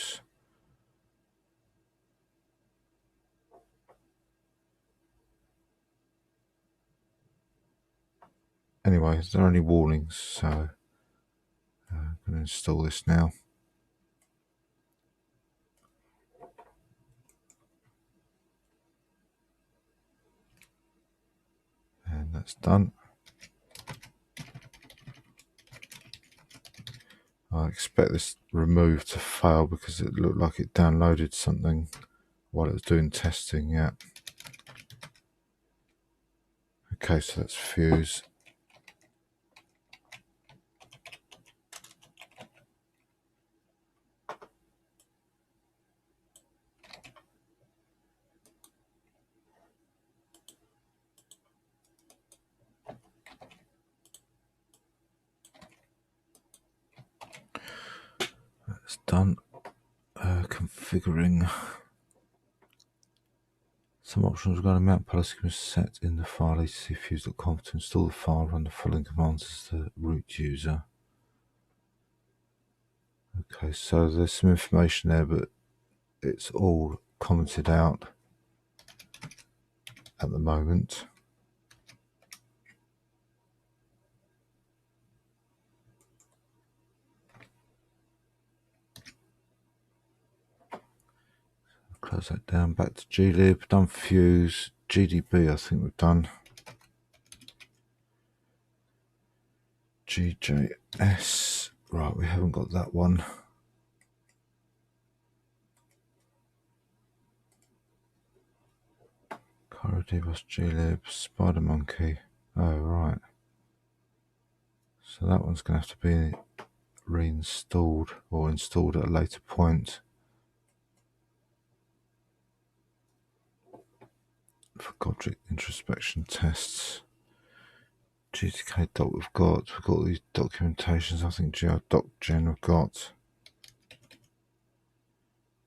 Anyway, there are only warnings, so I'm going to install this now. And that's done. I expect this remove to fail because it looked like it downloaded something while it was doing testing. Yeah. Okay, so that's fuse. That's done. Configuring. Some options regarding mount policy can be set in the file atcfuse.conf to install the file, run the following commands as the root user. Okay, so there's some information there, but it's all commented out at the moment. Close that down, back to glib, done fuse, GDB I think we've done. GJS, right, we haven't got that one. Cairo glib, spider monkey, oh right. So that one's going to have to be reinstalled or installed at a later point. For Godric introspection tests. GTK doc we've got these documentations. I think GRDocGen we've got.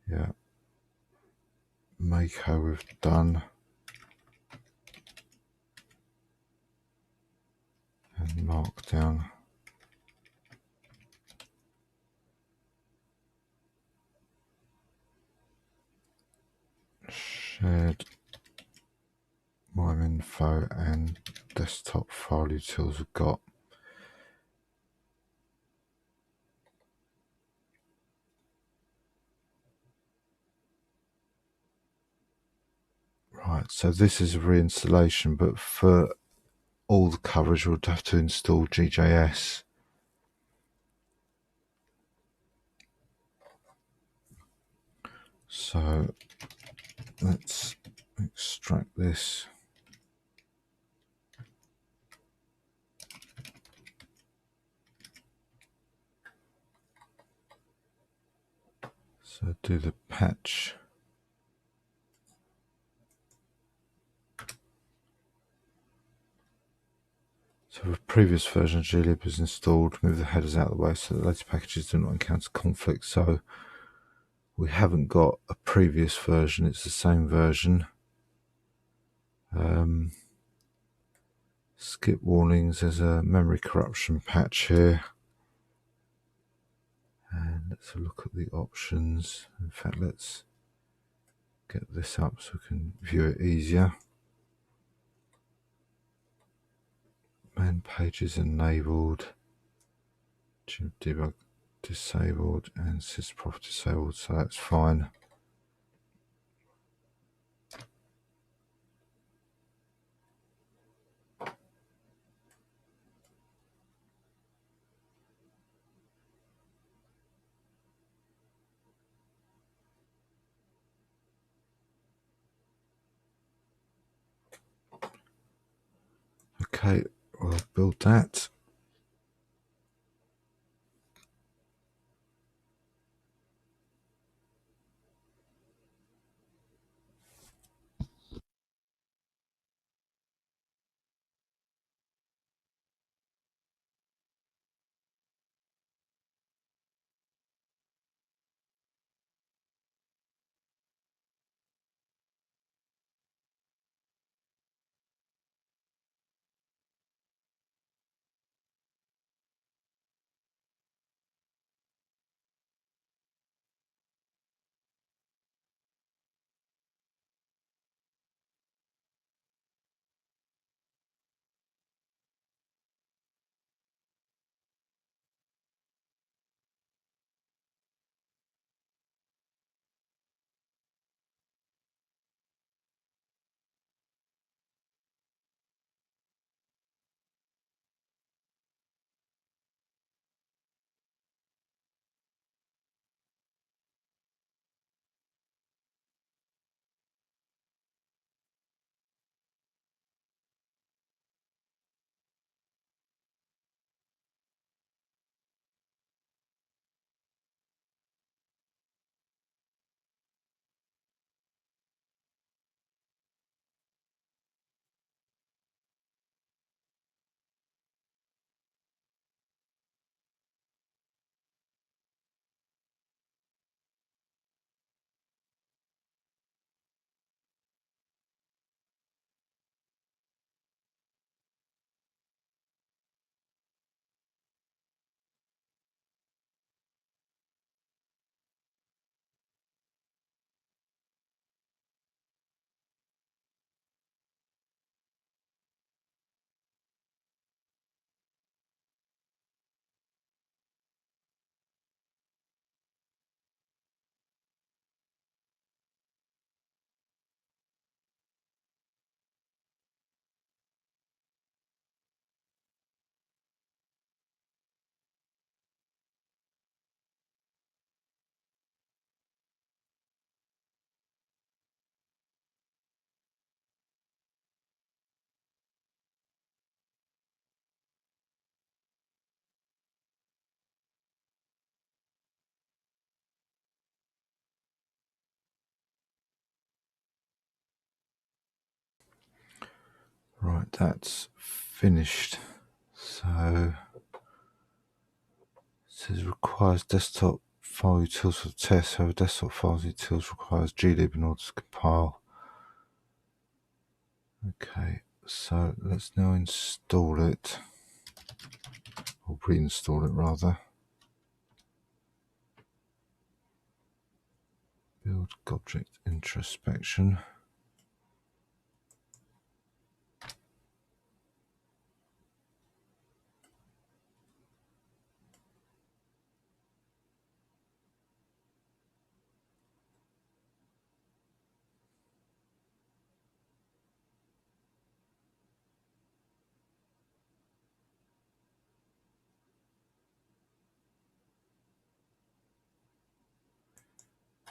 Yeah. Mako we've done. And Markdown. Shared MIME info and desktop file utils we've got. Right, so this is a reinstallation, but for all the coverage we'll have to install GJS. So let's extract this. So do the patch. So for previous version, glib is installed, move the headers out of the way so that later packages do not encounter conflict. So we haven't got a previous version, it's the same version. Skip warnings, there's a memory corruption patch here. And let's have a look at the options. In fact, let's get this up so we can view it easier. Main page is enabled. Debug disabled and sysprof disabled, so that's fine. Okay, we'll build that. Right, that's finished. So it says requires desktop file utils for the test. However, desktop files utils requires glib in order to compile. Okay, so let's now install it, or reinstall it rather. Build object introspection.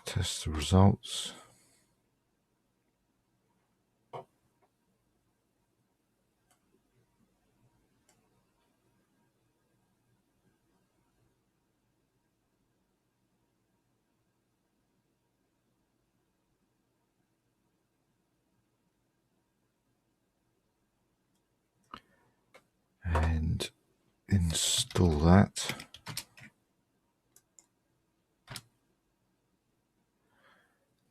Test the results. And install that.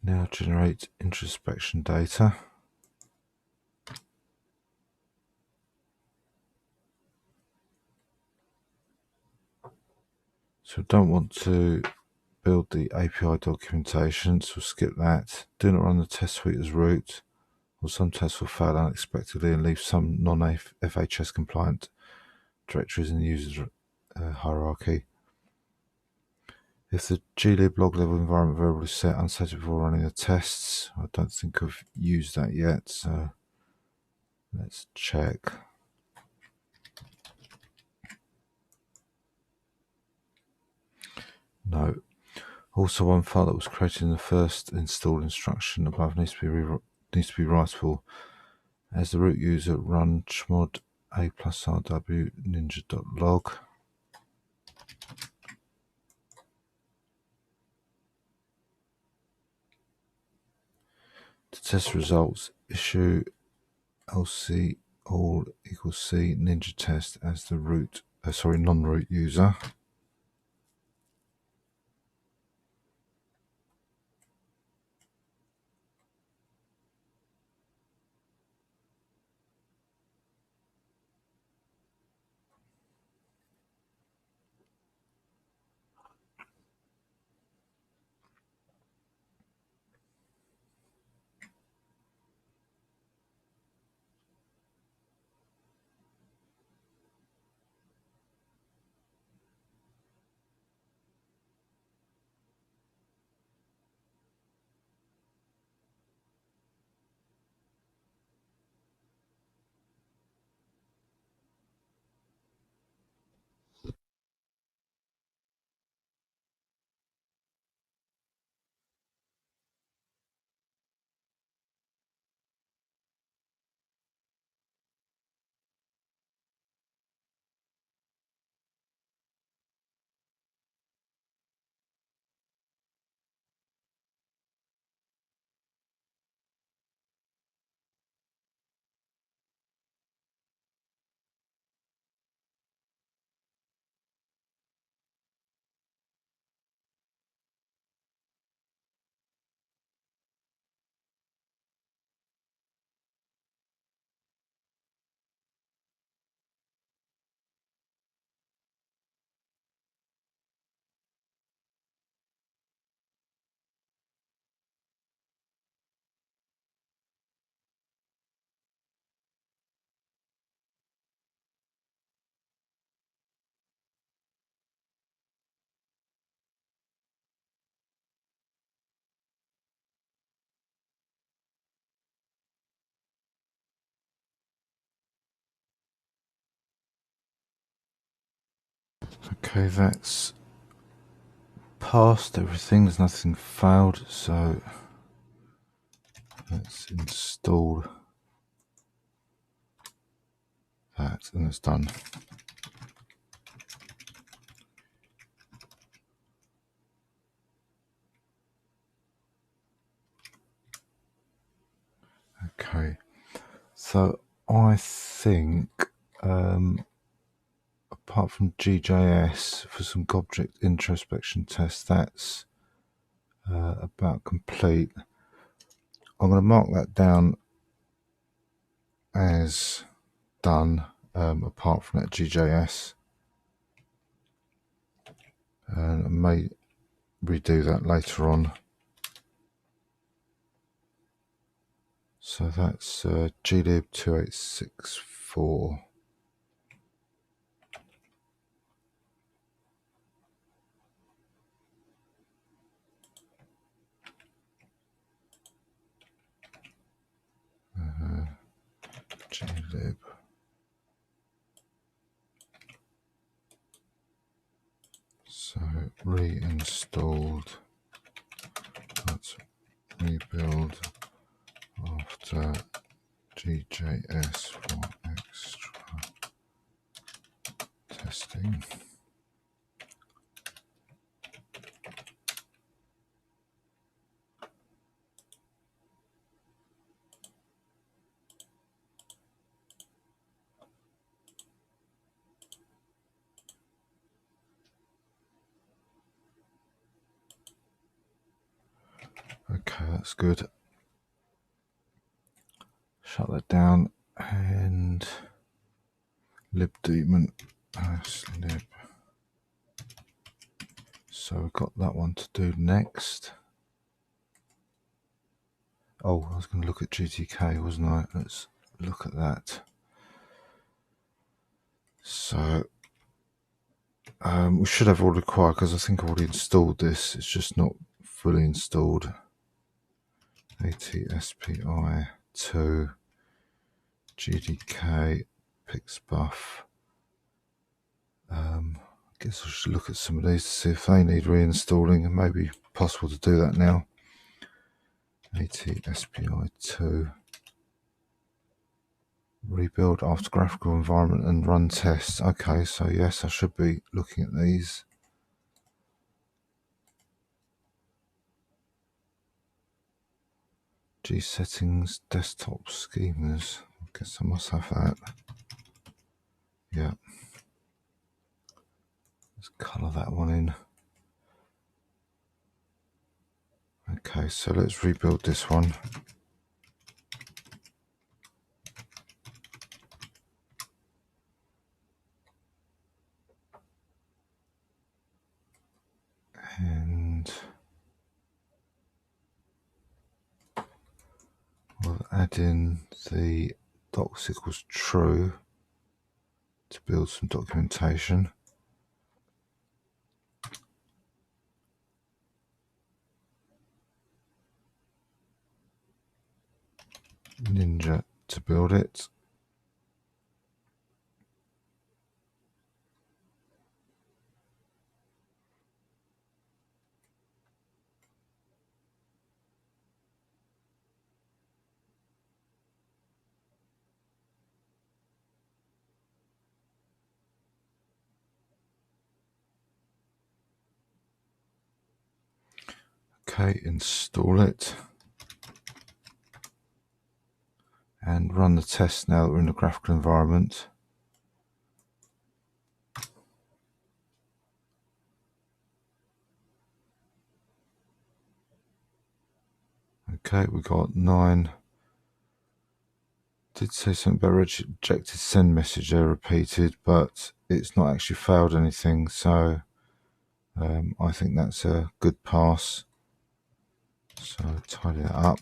Now generate introspection data. So I don't want to build the API documentation, so skip that. Do not run the test suite as root, or some tests will fail unexpectedly and leave some non-FHS compliant directories in the user's hierarchy. If the glib log level environment variable is set unsatisfied before running the tests, I don't think I've used that yet, so let's check. No. Also, one file that was created in the first install instruction above needs to be writable. As the root user, run chmod a+rw ninja.log. To test results, issue lc all equals c ninja test as the root, non-root user. Okay, that's passed everything, there's nothing failed, so let's install that and it's done. Okay, so I think apart from GJS for some object introspection tests, that's about complete. I'm going to mark that down as done, apart from that GJS, and I may redo that later on. So that's glib 2864. Glib. So reinstalled. Let's rebuild after GJS for extra testing. Okay, that's good. Shut that down and libdaemon lib. So we've got that one to do next. Oh, I was going to look at GTK, wasn't I? Let's look at that. So We should have all required because I think I've already installed this. It's just not fully installed. ATSPI2 GDK Pixbuff. I guess I should look at some of these to see if they need reinstalling, and maybe possible to do that now. ATSPI2 rebuild after graphical environment and run tests. Okay, so yes, I should be looking at these. G settings, desktop schemas. I guess I must have that. Yeah. Let's colour that one in. Okay, so let's rebuild this one. And we'll add in the docs equals true to build some documentation. Ninja to build it. Okay, install it. And run the test now that we're in the graphical environment. Okay, we got 9. Did say something about rejected send message there repeated, but it's not actually failed anything, so I think that's a good pass. So tidy that up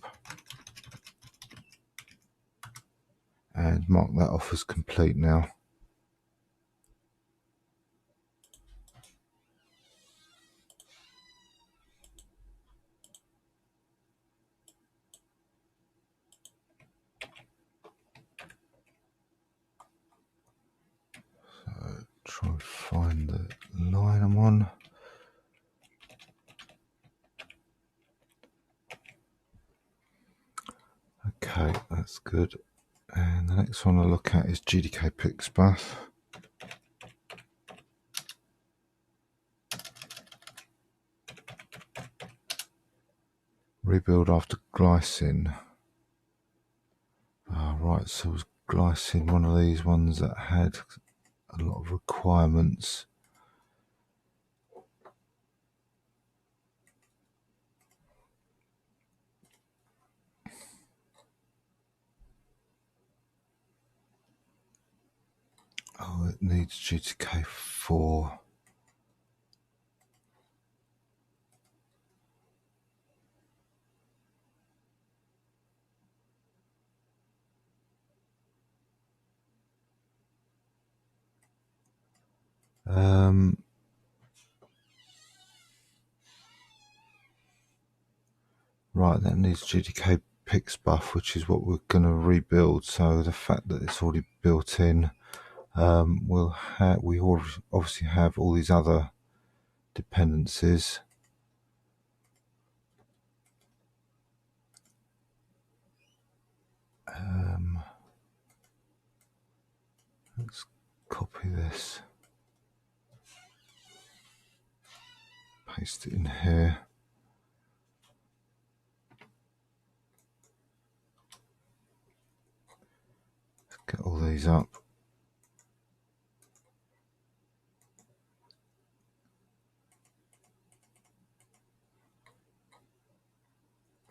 and mark that off as complete now. So try and find the line I'm on. Okay, that's good. And the next one I'll look at is GDK Pixbuff. Rebuild after glycine. Right, so was glycine one of these ones that had a lot of requirements? Oh, it needs GTK4. Right, that needs GDK Pixbuff, which is what we're going to rebuild. So the fact that it's already built in, we obviously have all these other dependencies. Let's copy this, paste it in here. Let's get all these up.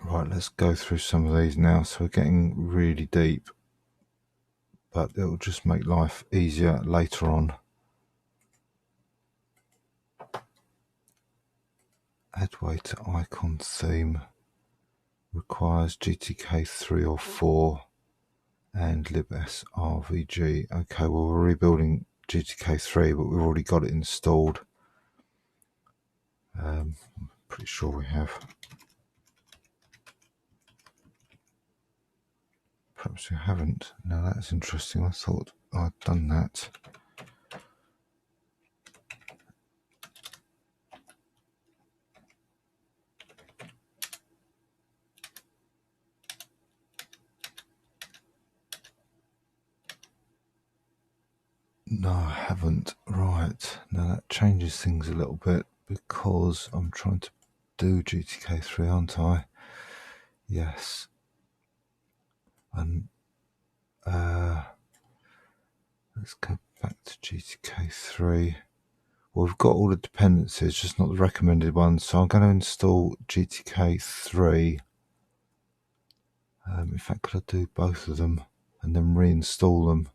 Right, let's go through some of these now. So we're getting really deep, but it'll just make life easier later on. Add way to icon theme requires GTK 3 or 4 and libsrvg. Okay, well we're rebuilding GTK 3, but we've already got it installed. I'm pretty sure we have. Perhaps we haven't. Now that's interesting. I thought I'd done that. No, I haven't. Right. Now that changes things a little bit because I'm trying to do GTK3, aren't I? Yes. And let's go back to GTK3. Well, we've got all the dependencies, just not the recommended ones. So I'm going to install GTK3. In fact, could I do both of them and then reinstall them?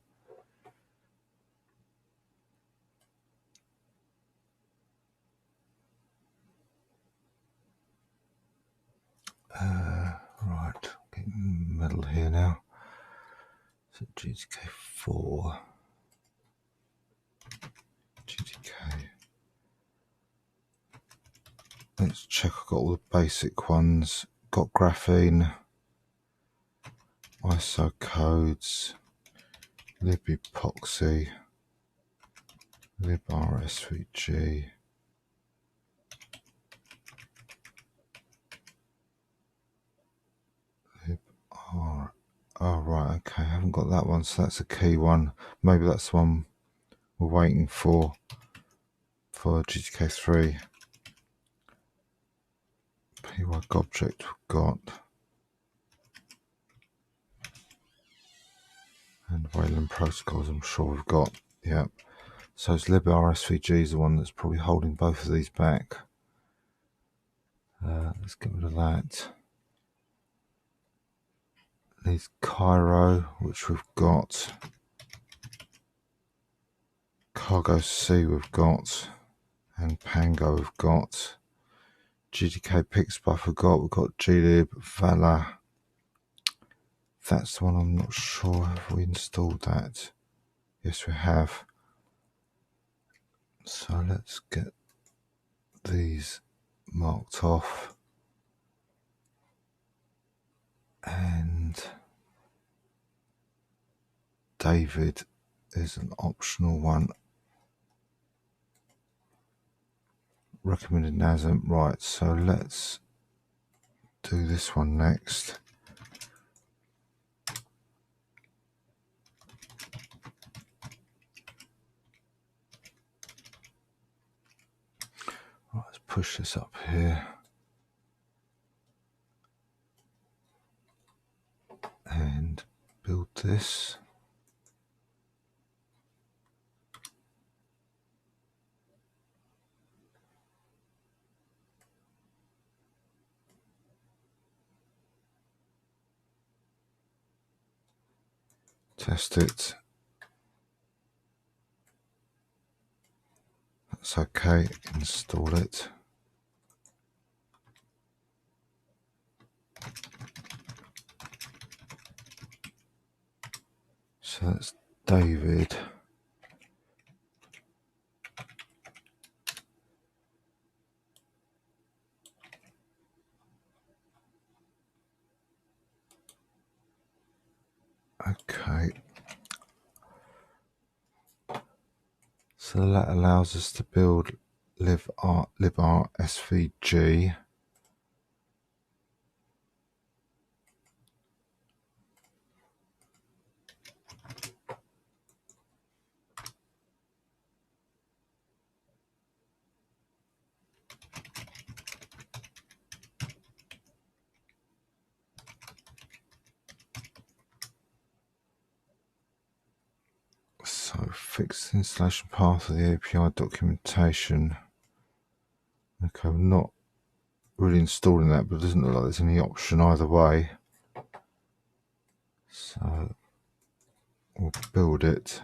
Right, getting metal here now. So GTK4, GTK. Let's check I've got all the basic ones. Got graphene, ISO codes, libepoxy, librsvg. Oh, right, okay, I haven't got that one, so that's a key one. Maybe that's the one we're waiting for GTK3. PY object we've got. And Wayland protocols I'm sure we've got. Yeah. So it's librsvg is the one that's probably holding both of these back. Let's get rid of that. There's Cairo, which we've got. Cargo C we've got. And Pango we've got. GTK Pixbuff we've got glib, Vala. That's the one I'm not sure. Have we installed that? Yes, we have. So let's get these marked off. And David is an optional one. Recommended NASM. Right, so let's do this one next. Right, let's push this up here. And build this. Test it. That's okay. Install it. So that's David. Okay. So that allows us to build librsvg. So fix the installation path of the API documentation. Okay, I'm not really installing that, but it doesn't look like there's any option either way. So we'll build it.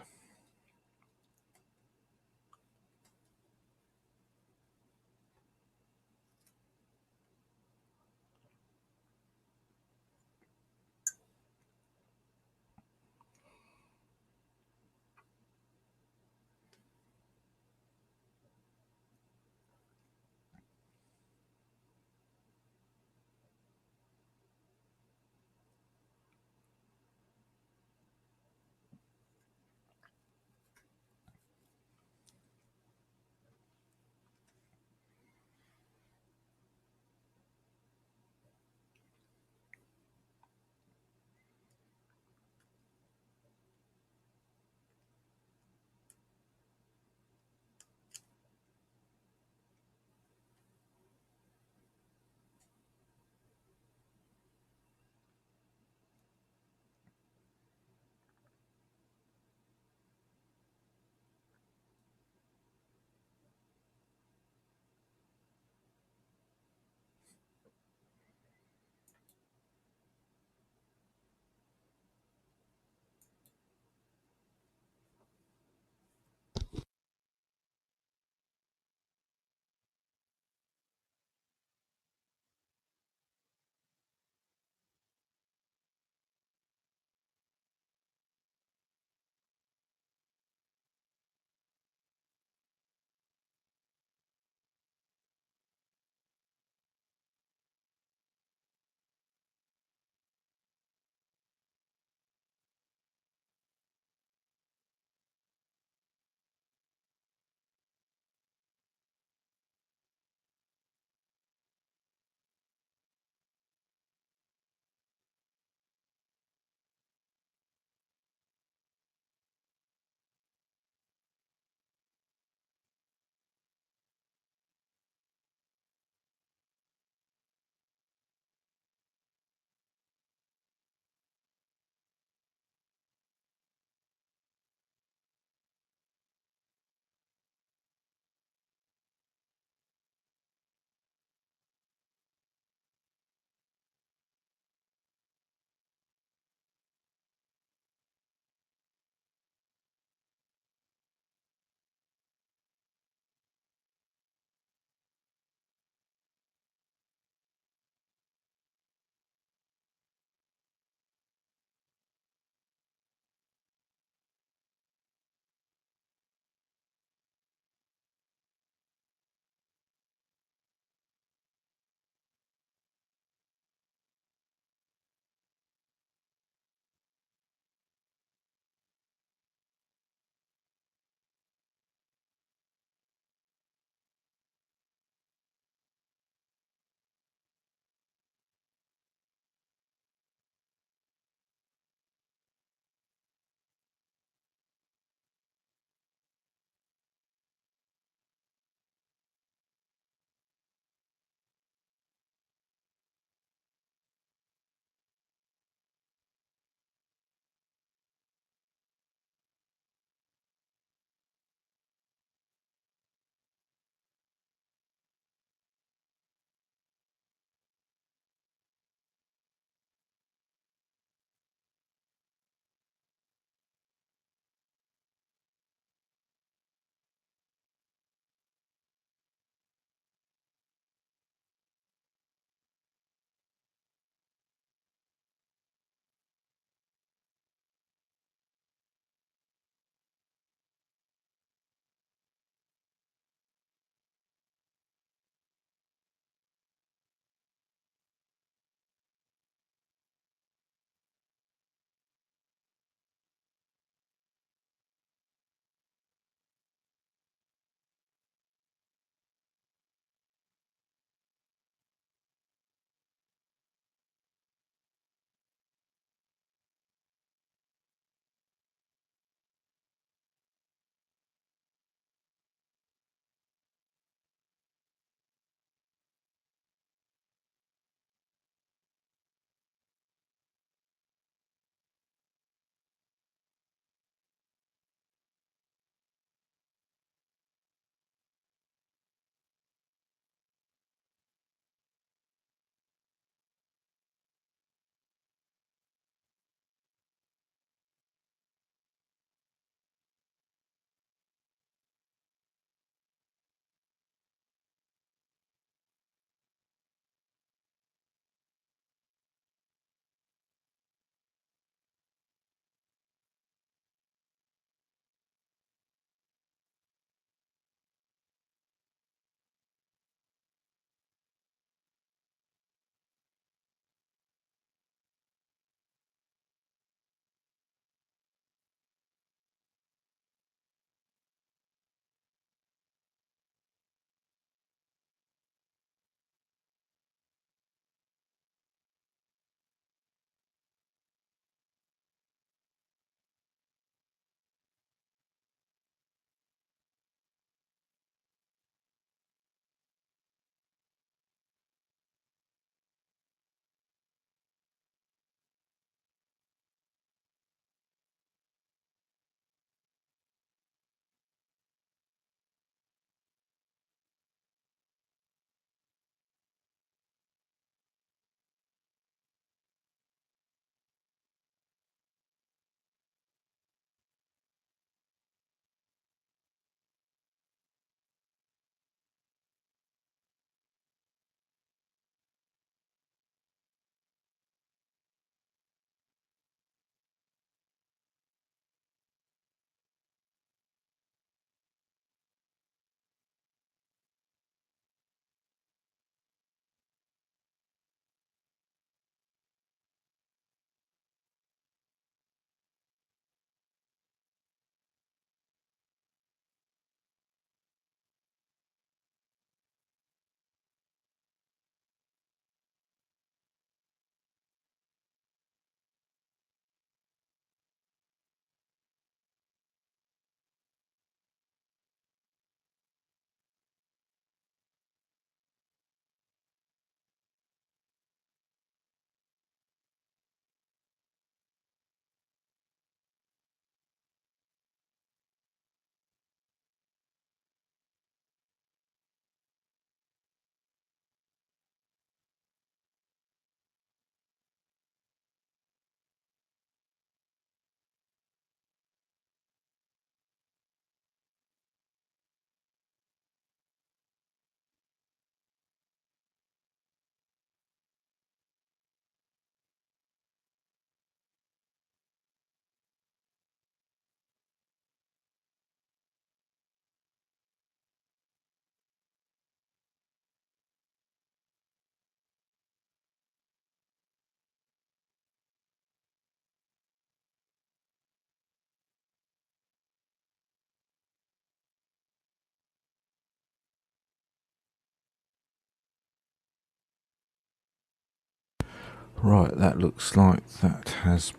Right, that looks like that has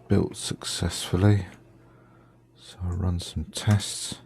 built successfully. So I'll run some tests.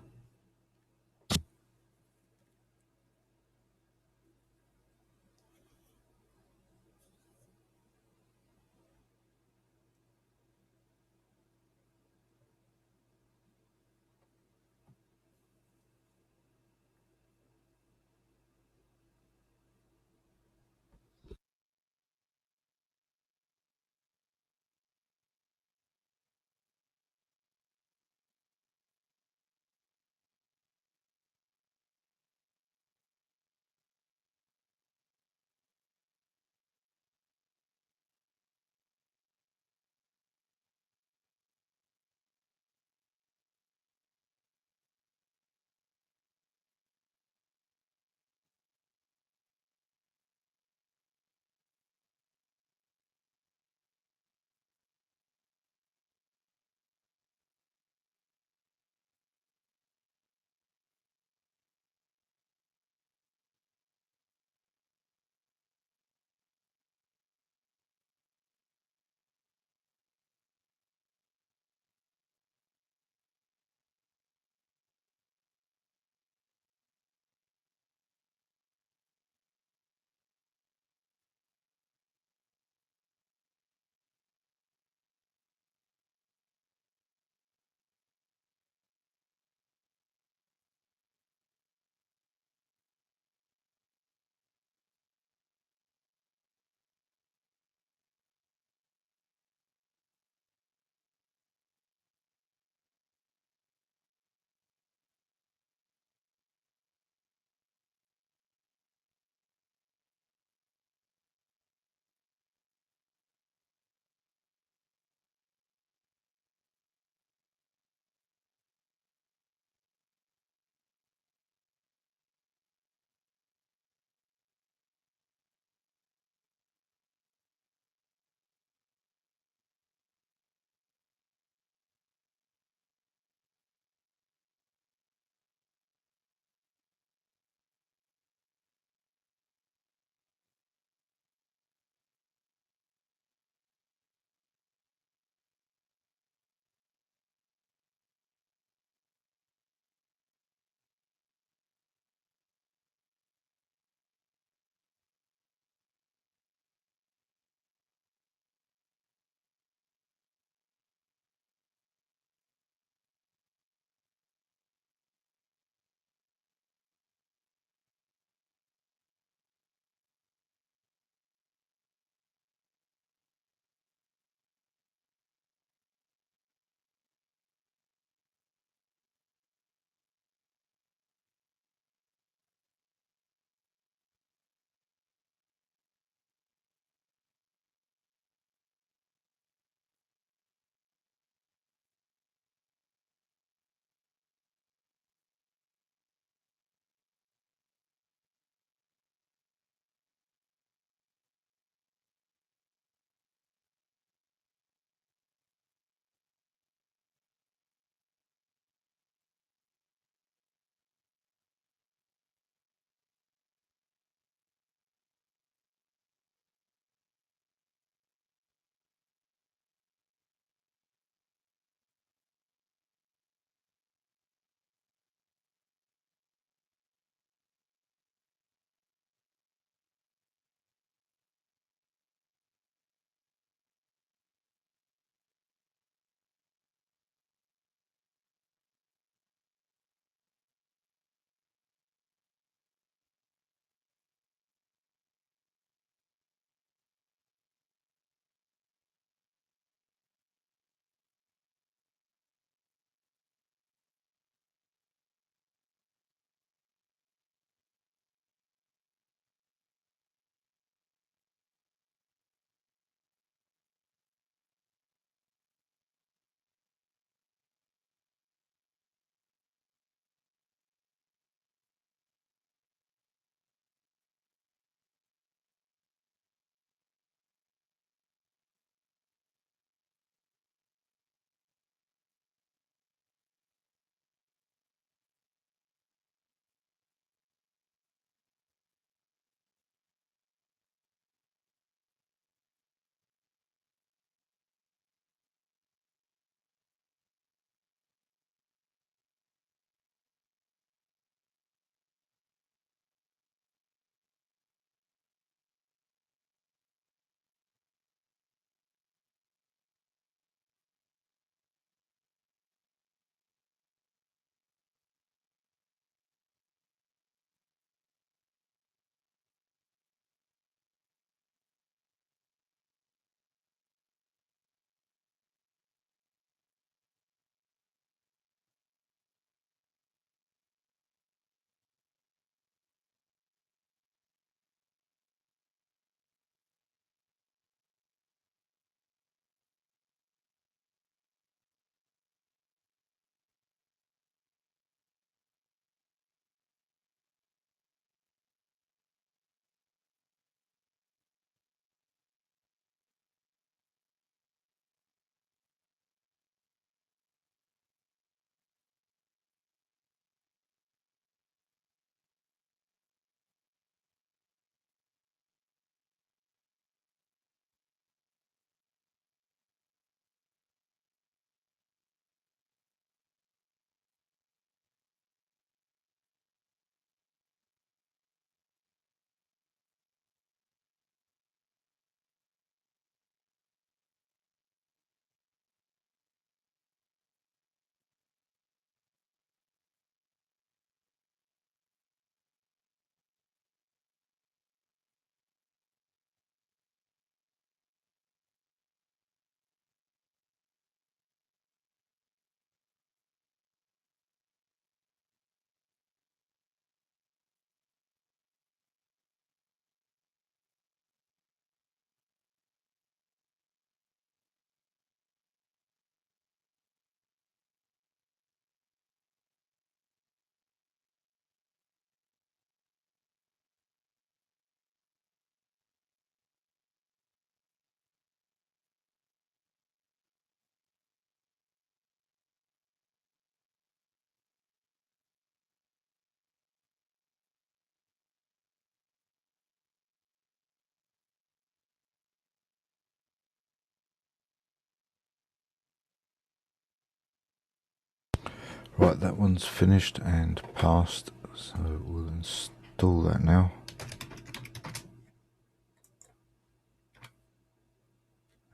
Right, that one's finished and passed, so we'll install that now.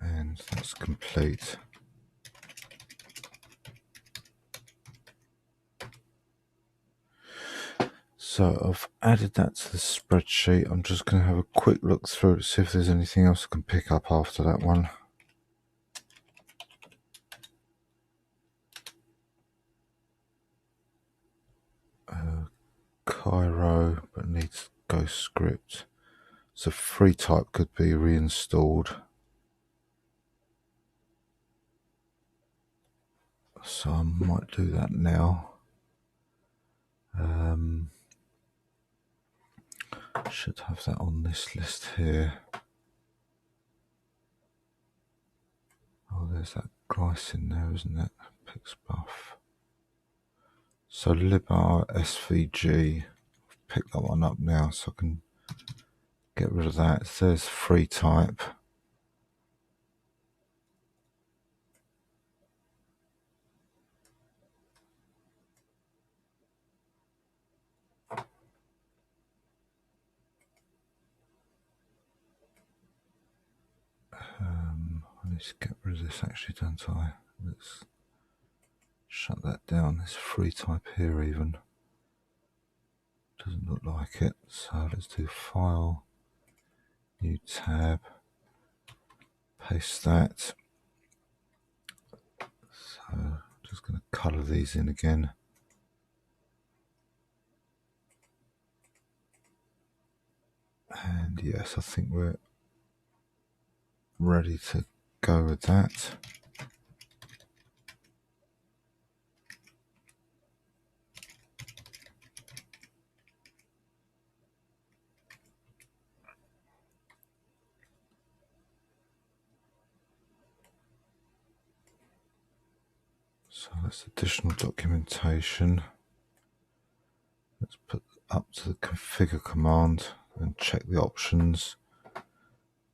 And that's complete. So I've added that to the spreadsheet. I'm just going to have a quick look through to see if there's anything else I can pick up after that one. Cairo, but needs Ghost script. So free type could be reinstalled. So I might do that now. Should have that on this list here. Oh, there's that Grice in there, isn't it? Pix buff. So libar svg. Pick that one up now so I can get rid of that. There's free type. I need to get rid of this actually, don't I? Let's shut that down. There's free type here even. Doesn't look like it. So let's do file, new tab, paste that. So just going to colour these in again. And yes, I think we're ready to go with that. So that's additional documentation. Let's put up to the configure command and check the options.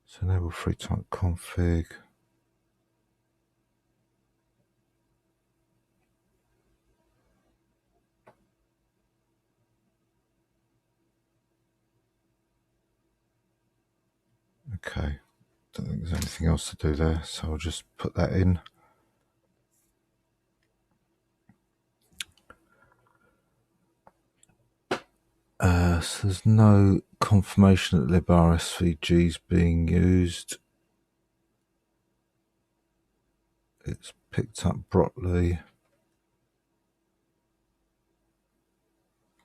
So enable free type config. Okay, don't think there's anything else to do there, so I'll just put that in. So there's no confirmation that libar svg is being used. It's picked up Brotley.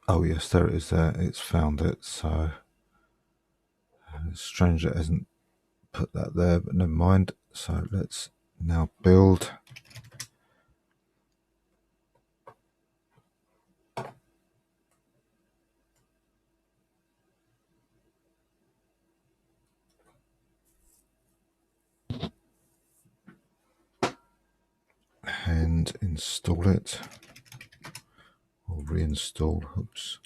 Oh yes, there it is there. It's found it, so it's strange it hasn't put that there, but never mind. So let's now build. And install it, or reinstall. Oops.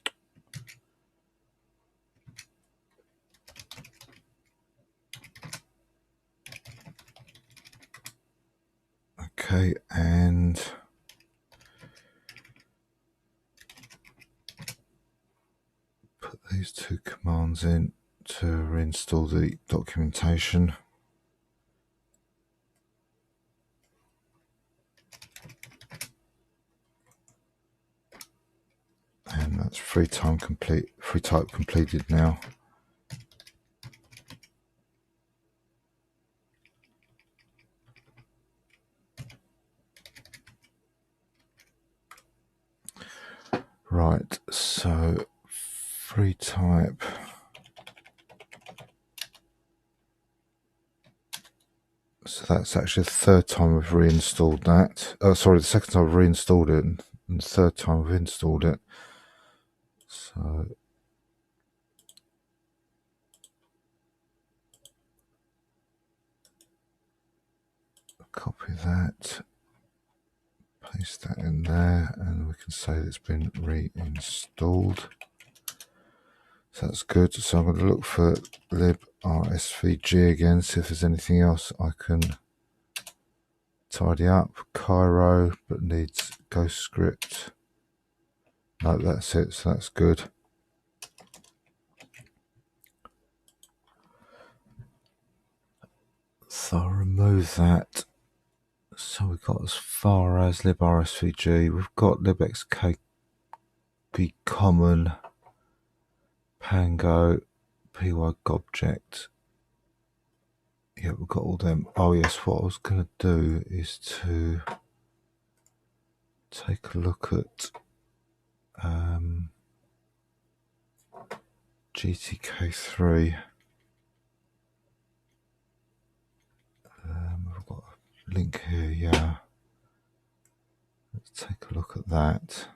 Okay, and put these two commands in to reinstall the documentation. And that's free type completed now. Right, so free type. So that's actually the third time we've reinstalled that. Oh, sorry, the second time I've reinstalled it, and the third time we've installed it. So copy that, paste that in there, and we can say it's been reinstalled. So that's good. So I'm going to look for lib rsvg again, see if there's anything else I can tidy up. Cairo, but needs Ghost script. No, that's it, so that's good. So I'll remove that. So we've got as far as librsvg, we've got libxkb common, pango, pygobject. Yeah, we've got all them. Oh yes, what I was going to do is to take a look at GTK3. I've got a link here, yeah. Let's take a look at that.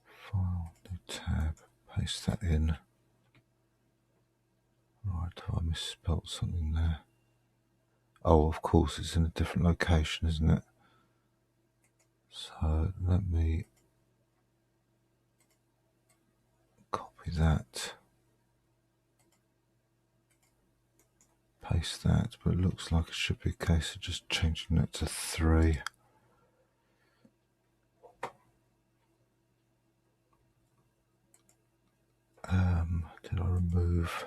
File, new tab, paste that in. Right, have I misspelt something there? Oh, of course, it's in a different location, isn't it? So let me copy that, paste that, but it looks like it should be a case of just changing that to 3. Did I remove?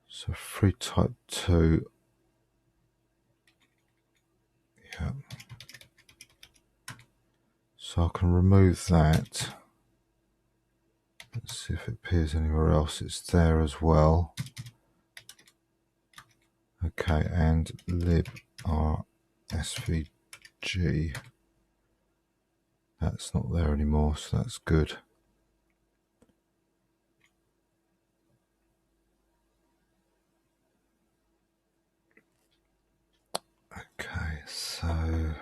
So free type 2. Yeah. So I can remove that. Let's see if it appears anywhere else. It's there as well. Okay, and librsvg. That's not there anymore, so that's good. Okay, so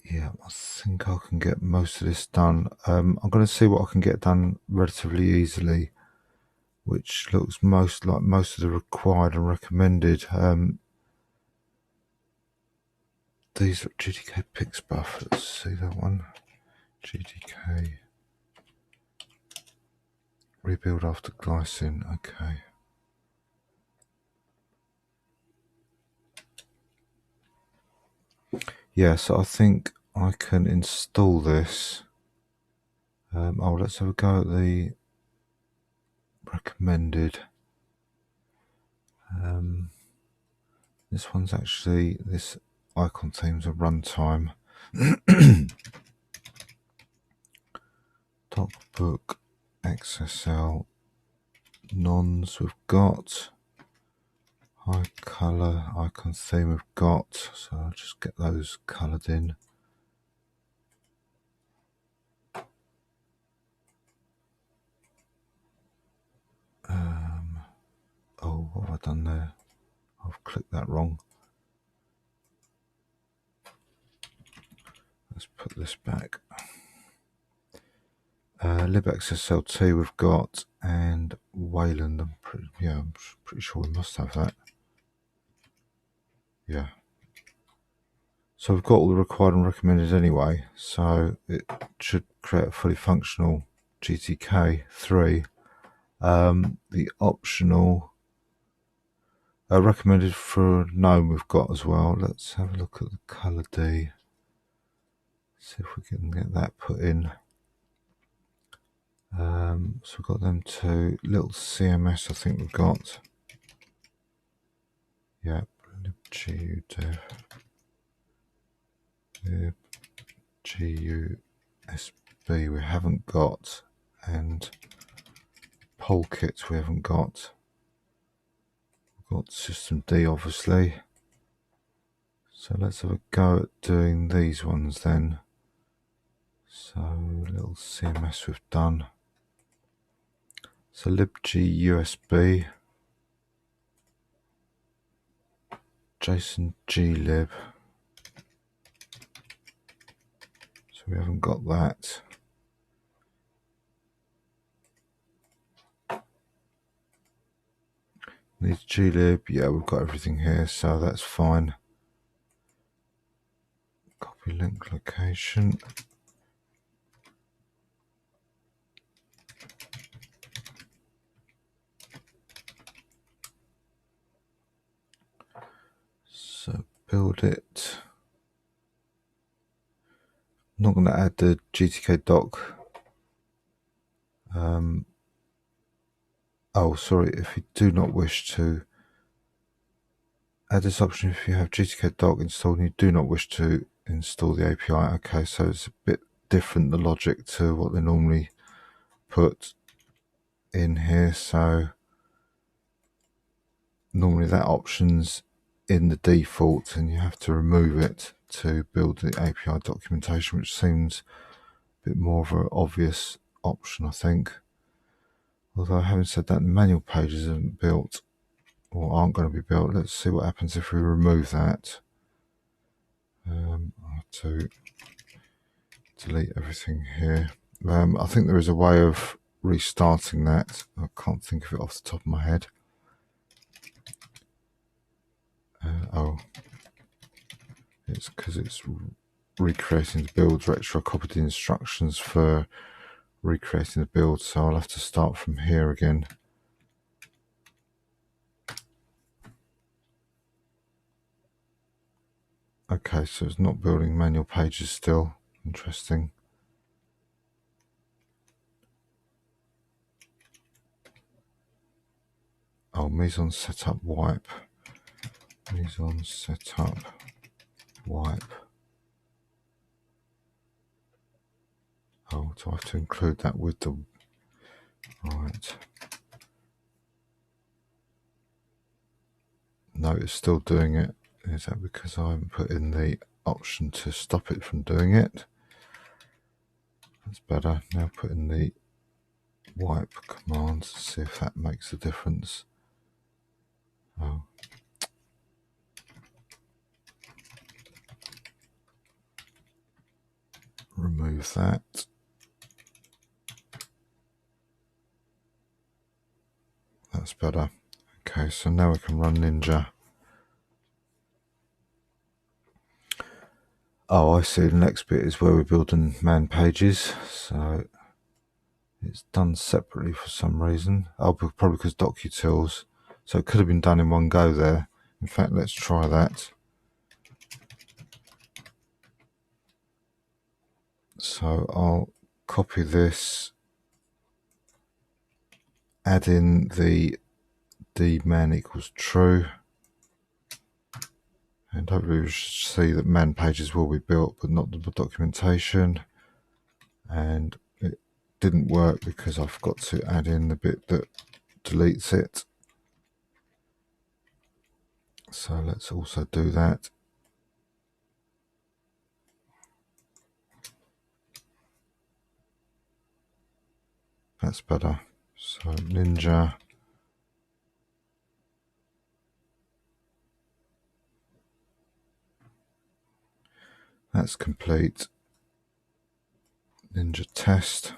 yeah, I think I can get most of this done. I'm going to see what I can get done relatively easily, which looks most like most of the required and recommended. These are GTK pix buff. Let's see that one. GTK rebuild after glycine. Okay. Yeah, so I think I can install this. Oh, let's have a go at the recommended. This one's actually, this icon theme's a runtime. Top book, XSL, nons we've got. High colour, icon theme we've got. So I'll just get those coloured in. Oh, what have I done there? I've clicked that wrong. Let's put this back. libxslt we've got, and Wayland. I'm pretty sure we must have that. Yeah. So we've got all the required and recommended anyway. So it should create a fully functional GTK3. The optional recommended for GNOME we've got as well. Let's have a look at the color D. See if we can get that put in. So we've got them two. Little CMS I think we've got. Yep, libgusb, libgusb we haven't got, and Polkit we haven't got. We've got system D obviously. So let's have a go at doing these ones then. So little CMS we've done. So libgusb, JSON glib. So we haven't got that. Needs glib. Yeah, we've got everything here, so that's fine. Copy link location. So build it. I'm not going to add the GTK doc. Oh, sorry, if you do not wish to add this option, if you have GTK doc installed and you do not wish to install the API. Okay, so it's a bit different, the logic, to what they normally put in here. So normally that option's in the default and you have to remove it to build the API documentation, which seems a bit more of an obvious option, I think. Although having said that, the manual pages isn't built or aren't going to be built. Let's see what happens if we remove that. I have to delete everything here. I think there is a way of restarting that. I can't think of it off the top of my head. It's because it's recreating the build directory. I copied the instructions for recreating the build, so I'll have to start from here again. Okay, so it's not building manual pages still. Interesting. Oh, meson setup wipe. Meson setup wipe. Oh, do I have to include that with the... Right. No, it's still doing it. Is that because I haven't put in the option to stop it from doing it? That's better. Now put in the wipe command to see if that makes a difference. Oh. Remove that. That's better. Okay, so now we can run Ninja. Oh, I see. The next bit is where we're building man pages. So it's done separately for some reason. Oh, probably because docutils. So it could have been done in one go there. In fact, let's try that. So I'll copy this, add in the dman equals true, and hopefully we should see that man pages will be built, but not the documentation. And it didn't work because I forgot to add in the bit that deletes it. So let's also do that. That's better. So Ninja. That's complete. Ninja test.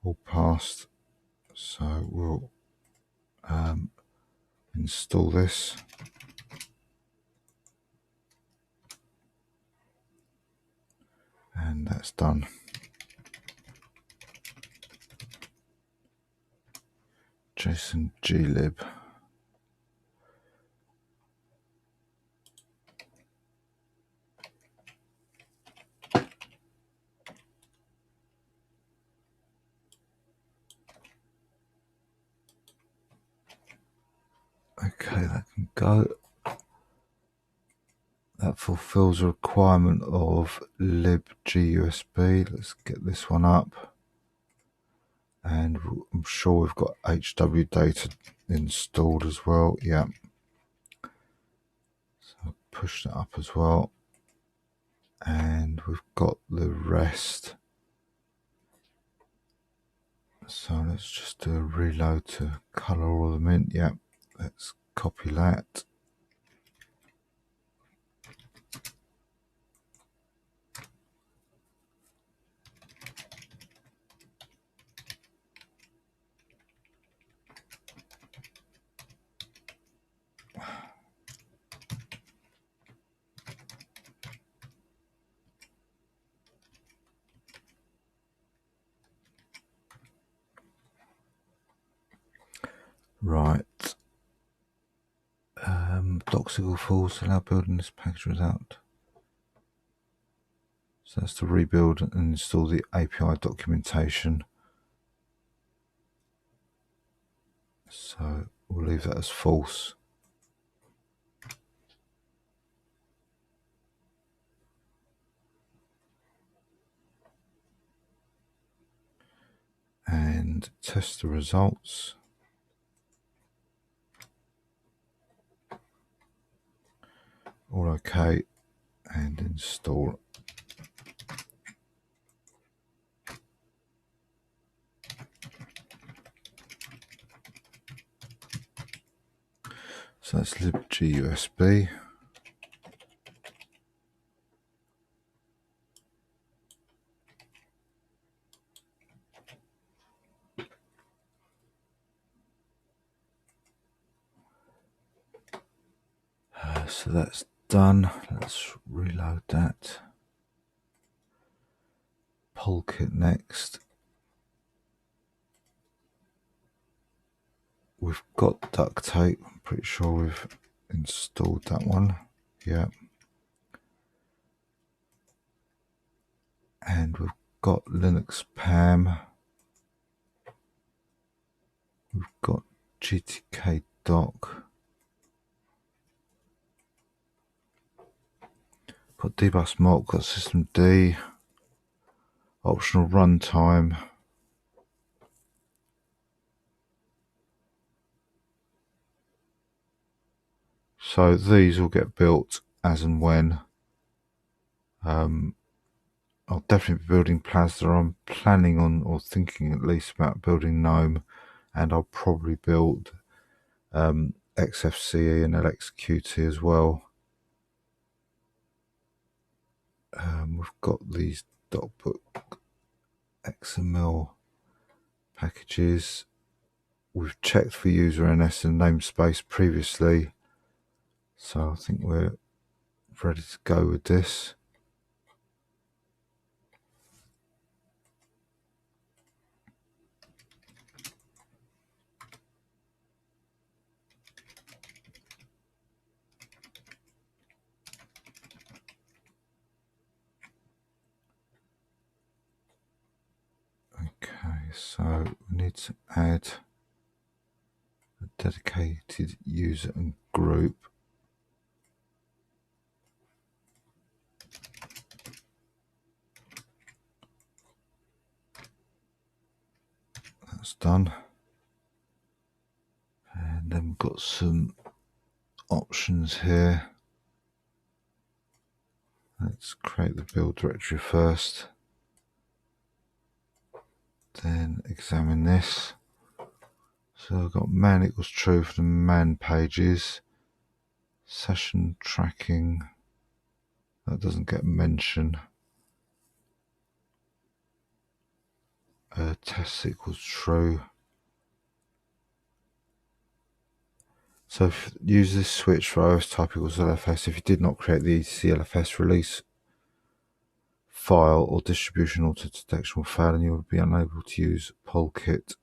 All passed. So we'll install this. And that's done. JSON glib. Okay, that can go. That fulfills a requirement of libgusb. Let's get this one up. And I'm sure we've got HW data installed as well. Yeah. So push that up as well. And we've got the rest. So let's just do a reload to color all of them in. Yeah. Let's copy that. Right. Docs equal false, allow building this package without. So that's to rebuild and install the API documentation. So we'll leave that as false. And test the results. All okay, and install. So that's libgusb. So that's done. Let's reload that. Polkit next. We've got duct tape. I'm pretty sure we've installed that one. Yeah. And we've got Linux PAM. We've got GTK doc. Got dbus mock, got system D. Optional runtime. So these will get built as and when. I'll definitely be building Plasma. I'm planning on, or thinking at least about building GNOME, and I'll probably build XFCE and LXQT as well. We've got these .book XML packages. We've checked for user NS and namespace previously, so I think we're ready to go with this. Okay, so we need to add a dedicated user and group. That's done. And then we've got some options here. Let's create the build directory first. Then examine this. So I've got man equals true for the man pages. Session tracking, that doesn't get mentioned. Test equals true. So use this switch for OS type equals LFS. If you did not create the CLFS release file or distribution auto detection will fail and you will be unable to use Polkit.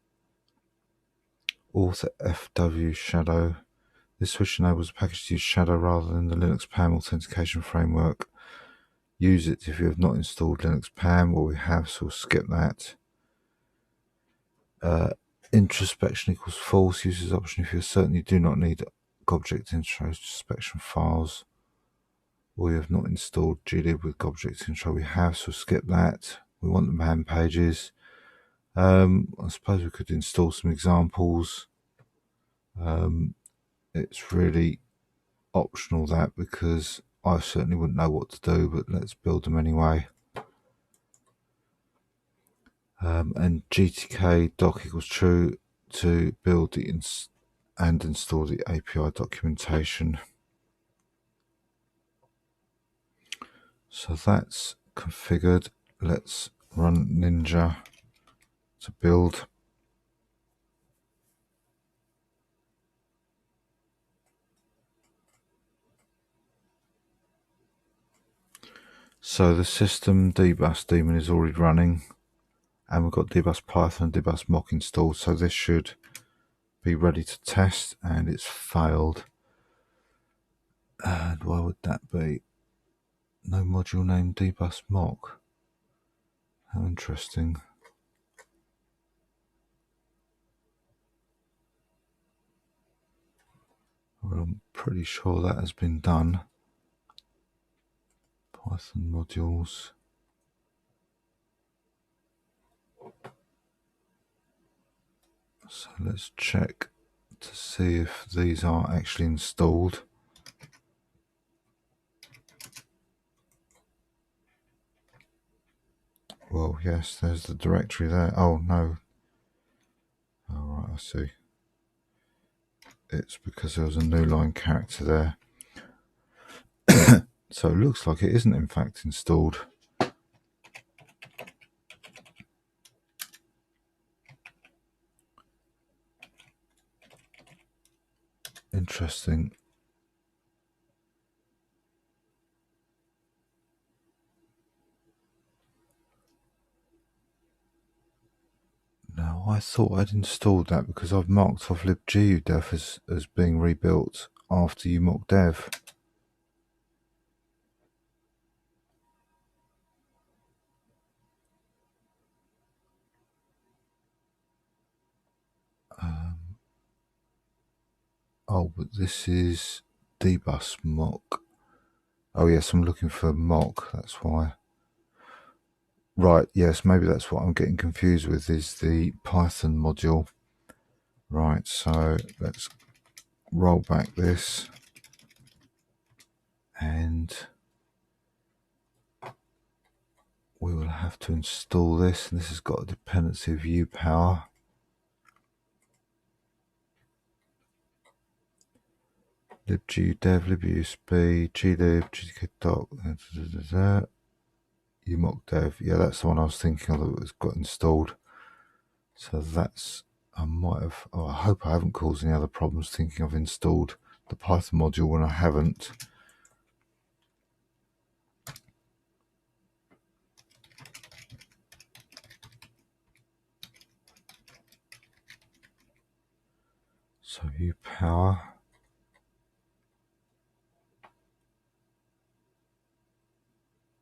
Author FW Shadow. This switch enables the package to use Shadow rather than the Linux PAM authentication framework. Use it if you have not installed Linux PAM. Well, we have, so we'll skip that. Introspection equals false. Use this option if you're certain you do not need object introspection files, or you have not installed glib with object intro. We have, so skip that. We want the man pages. I suppose we could install some examples. It's really optional that, because I certainly wouldn't know what to do, but let's build them anyway. And GTK doc equals true to build the and install the API documentation. So that's configured. Let's run Ninja to build. So the system dbus daemon is already running, and we've got dbus python and dbus mock installed, so this should be ready to test, and it's failed. And why would that be? No module named dbus mock. How interesting. Well, I'm pretty sure that has been done. Python modules. So let's check to see if these are actually installed. Well, yes, there's the directory there. Oh, no. All right, I see. It's because there was a new line character there. So it looks like it isn't in fact installed. Interesting. Now, I thought I'd installed that because I've marked off libgudef as being rebuilt after umocdev. Oh, but this is dbus mock. Oh yes, I'm looking for mock, that's why. Right, yes, maybe that's what I'm getting confused with, is the Python module. Right, so let's roll back this, and we will have to install this, and this has got a dependency of upower. libgdev, libusb, glib, gdkdoc, umocdev. Yeah, that's the one I was thinking of that was got installed. So that's, I might have, oh, I hope I haven't caused any other problems thinking I've installed the Python module when I haven't. So upower.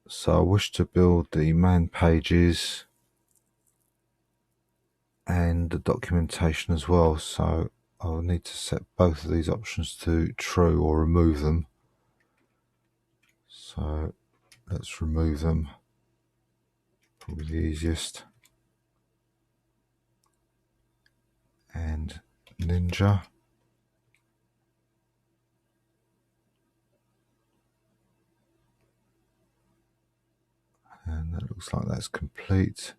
So I wish to build the man pages and the documentation as well. So I'll need to set both of these options to true or remove them. So let's remove them. Probably the easiest. And Ninja. And that looks like that's complete.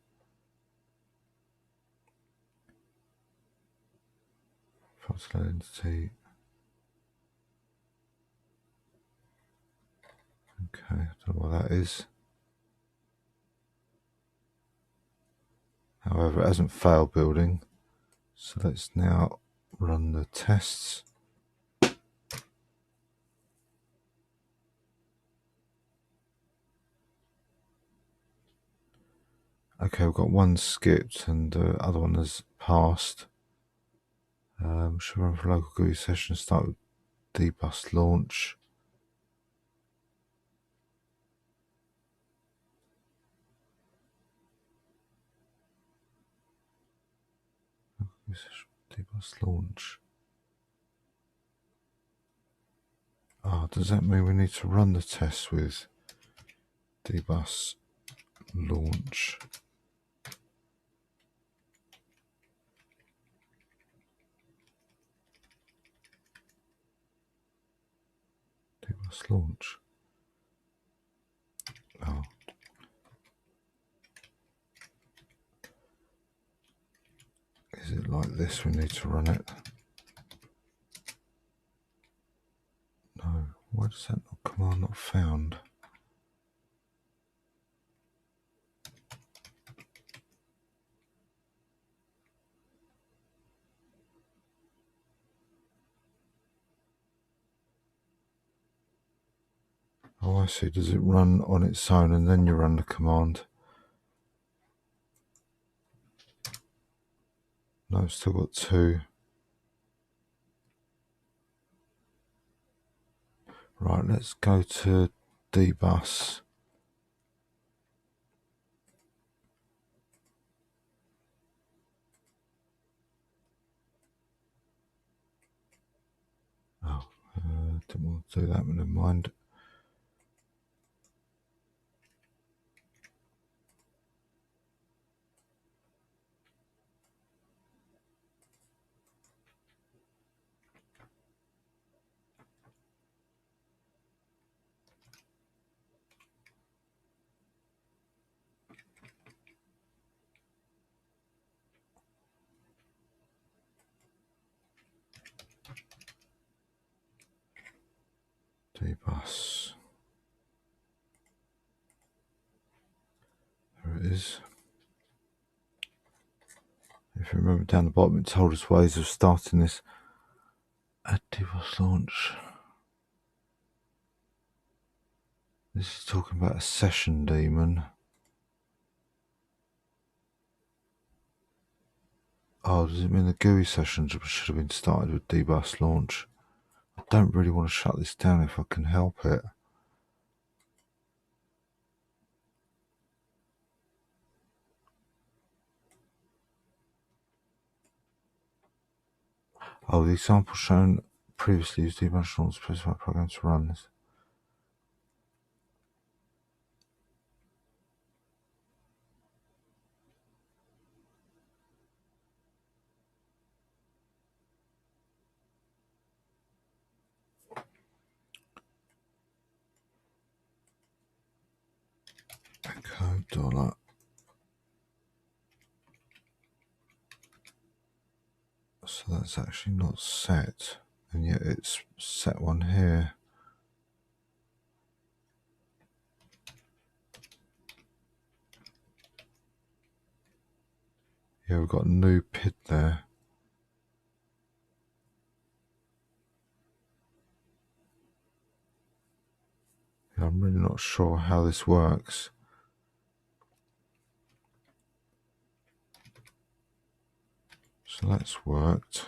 Functional entity. Okay, I don't know what that is. However, it hasn't failed building. So let's now run the tests. Okay, we've got one skipped and the other one has passed. Should run for local GUI session, start with dbus launch. Dbus launch. Oh, does that mean we need to run the test with dbus launch? Dbus launch. Oh. Is it like this we need to run it? No. Why does that command not found? Oh, I see. Does it run on its own and then you run the command? No, it's still got two. Right, let's go to dbus. Oh, didn't want to do that, but never mind. Dbus. There it is. If you remember down the bottom, it told us ways of starting this. Add dbus launch. This is talking about a session daemon. Oh, does it mean the GUI sessions should have been started with dbus launch? I don't really want to shut this down if I can help it. Oh, the example shown previously used dbus launch to specify programs to run this. Echo dollar. So that's actually not set, and yet it's set one here. Yeah, we've got a new PID there. Yeah, I'm really not sure how this works. So that's worked.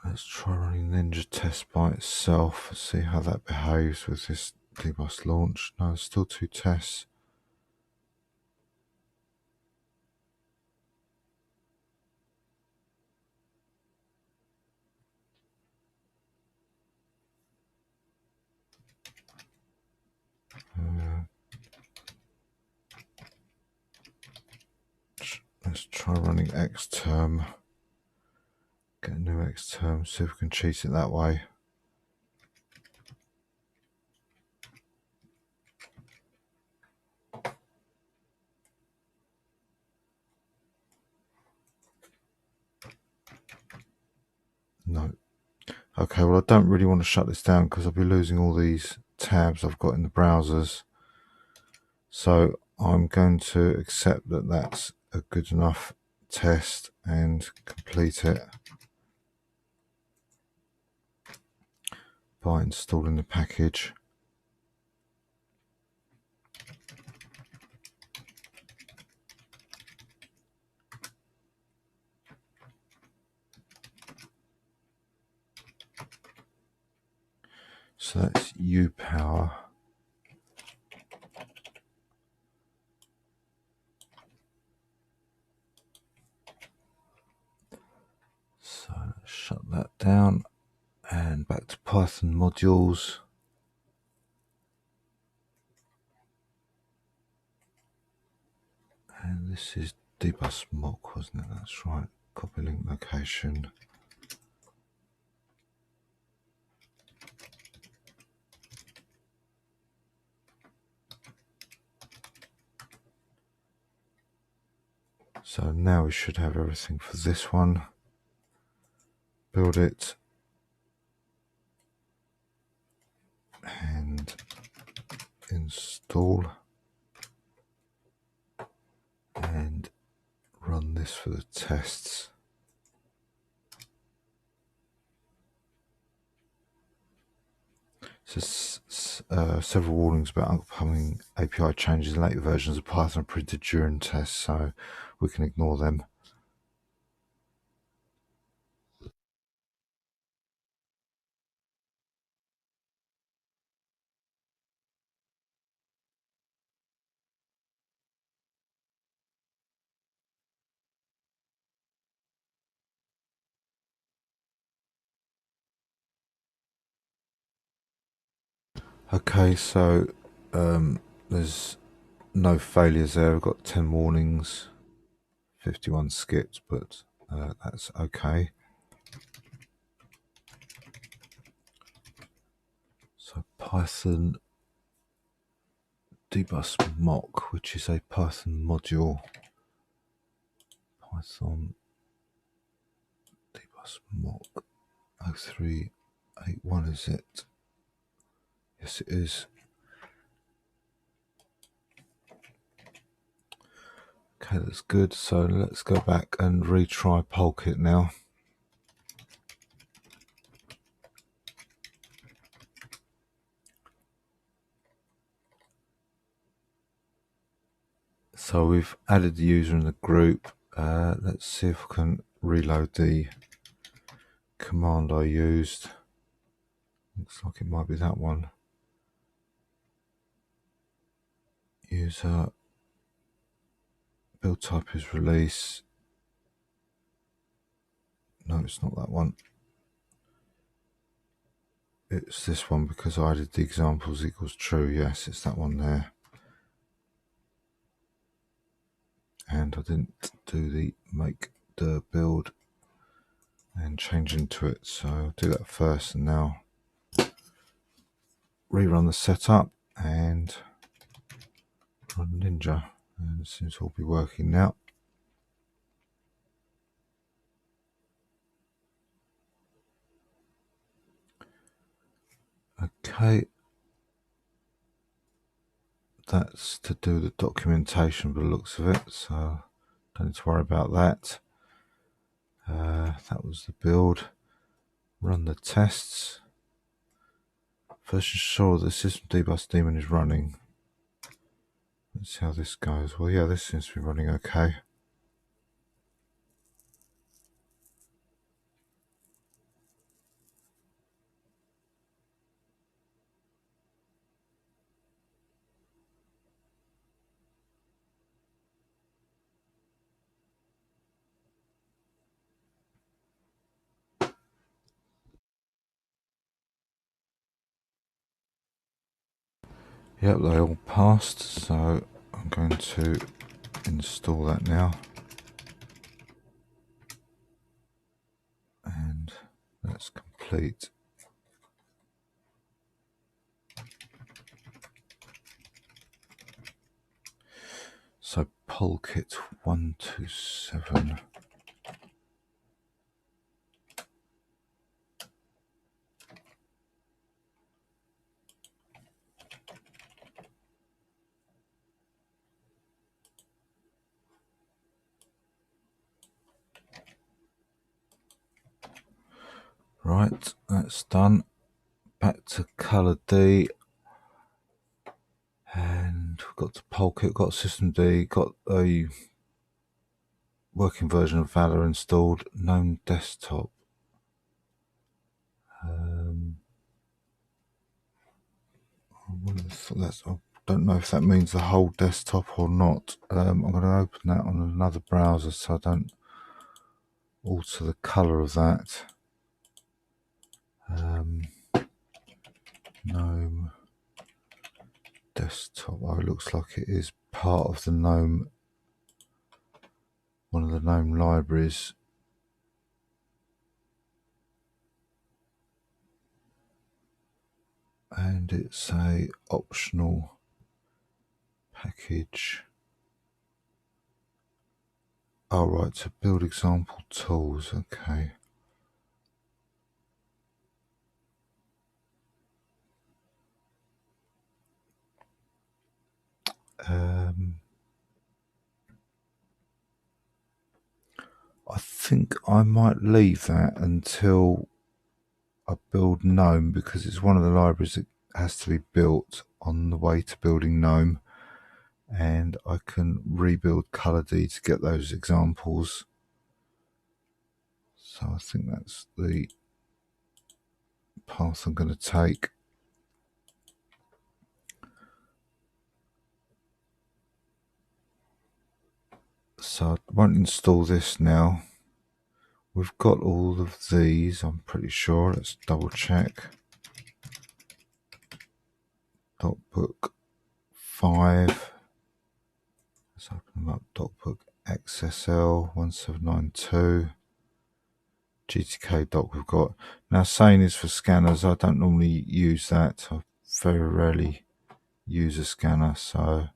Let's try running Ninja test by itself, see how that behaves with this dbus launch. No, still 2 tests. Let's try running xterm. Get a new xterm, see if we can cheat it that way. No. Okay, well I don't really want to shut this down because I'll be losing all these tabs I've got in the browsers. So I'm going to accept that that's a good enough test and complete it by installing the package. So that's upower. So let's shut that down and back to Python modules. And this is dbus mock, wasn't it? That's right. Copy link location. So now we should have everything for this one. Build it and install and run this for the tests. So several warnings about upcoming API changes in later versions of Python printed during tests, so we can ignore them. Okay, so there's no failures there. We've got 10 warnings, 51 skipped, but that's okay. So Python debus mock, which is a Python module. Python debus mock 0381, is it? Yes, it is. Okay, that's good. So let's go back and retry Polkit now. So we've added the user in the group. Let's see if we can reload the command I used. Looks like it might be that one. User build type is release. No, it's not that one. It's this one because I added the examples equals true. Yes, it's that one there. And I didn't do the make the build and change into it. So I'll do that first and now rerun the setup and run Ninja. And it seems to all be working now. Okay. That's to do the documentation by the looks of it, so don't need to worry about that. That was the build. Run the tests. First ensure the system debus daemon is running. Let's see how this goes. Well, yeah, this seems to be running okay. Yep, they all passed, so I'm going to install that now. And that's complete. So Polkit 127. Right, that's done. Back to color D. And we've got the Polkit, got system D, got a working version of Valor installed, GNOME desktop. I don't know if that means the whole desktop or not. I'm going to open that on another browser so I don't alter the color of that. GNOME desktop. Oh, it looks like it is part of the GNOME, one of the GNOME libraries. And it's a optional package. Oh, right, to build example tools, okay. I think I might leave that until I build GNOME because it's one of the libraries that has to be built on the way to building GNOME, and I can rebuild ColorD to get those examples. So I think that's the path I'm going to take. So I won't install this now. We've got all of these, I'm pretty sure. Let's double check. DocBook 5. Let's open them up. DocBook XSL 1792. GTK dock we've got. Now Sane is for scanners. I don't normally use that. I very rarely use a scanner, so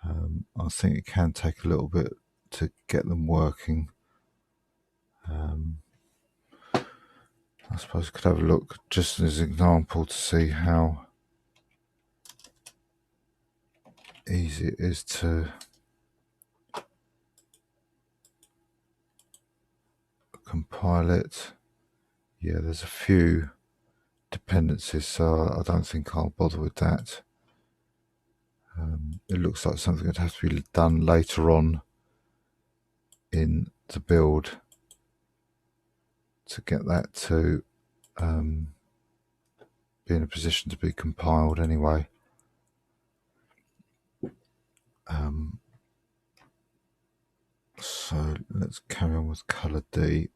I think it can take a little bit to get them working. I suppose I could have a look just as an example to see how easy it is to compile it. Yeah, there's a few dependencies, so I don't think I'll bother with that. It looks like something that has to be done later on in the build to get that to be in a position to be compiled anyway. So let's carry on with color D.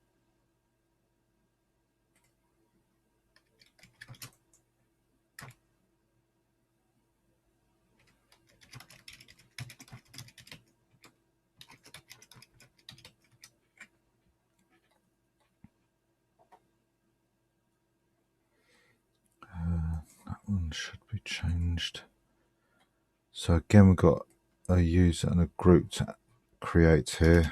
That one should be changed. So again, we've got a user and a group to create here.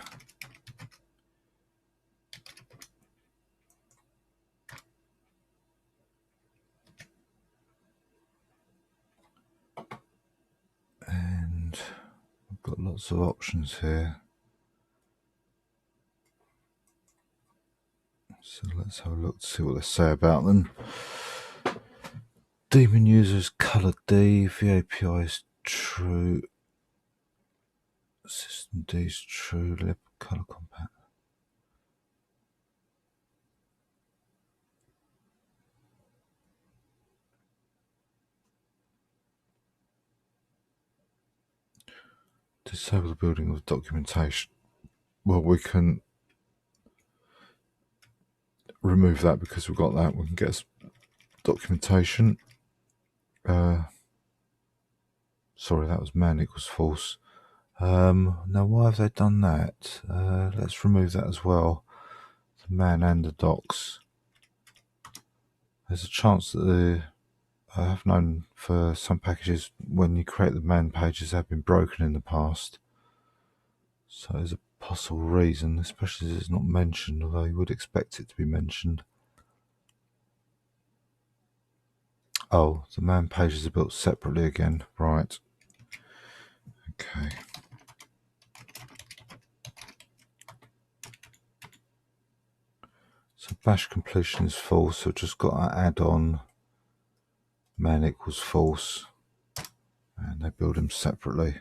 And we've got lots of options here. So let's have a look to see what they say about them. Daemon users color D, VAPI is true, system D is true, lib color compact. Disable the building of documentation. Well, we can remove that because we've got that. We can get documentation. Sorry, that was man equals false. Now, why have they done that? Let's remove that as well. The man and the docs. There's a chance that I have known for some packages when you create the man pages have been broken in the past. So there's a possible reason, especially as it's not mentioned, although you would expect it to be mentioned. Oh, the man pages are built separately again, right. Okay. So bash completion is false, so just got to add on man equals false, and they build them separately.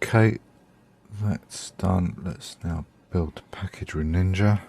Okay, that's done. Let's now build the package with Ninja.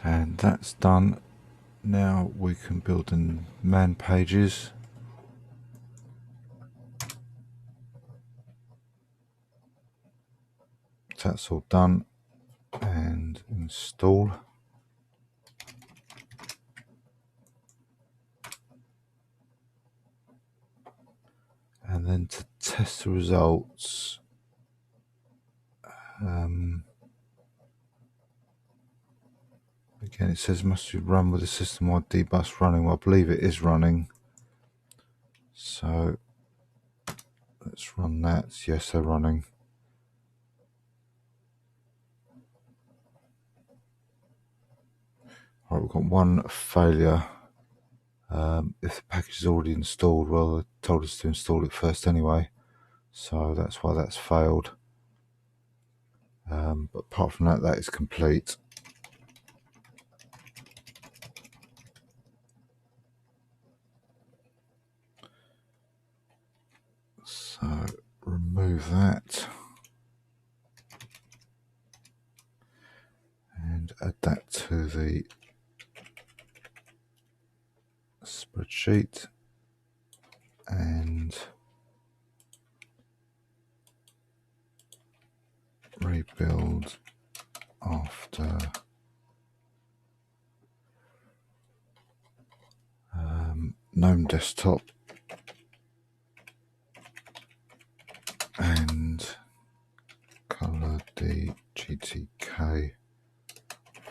And that's done. Now we can build in man pages. Once that's all done, and install. And then to test the results, again it says must be run with the system-wide dbus running. Well, I believe it is running. So let's run that. Yes, they're running. Right, we've got one failure. If the package is already installed, well, they told us to install it first anyway, so that's why that's failed. But apart from that, that is complete. So remove that and add that to the spreadsheet, and rebuild after GNOME desktop and color the GTK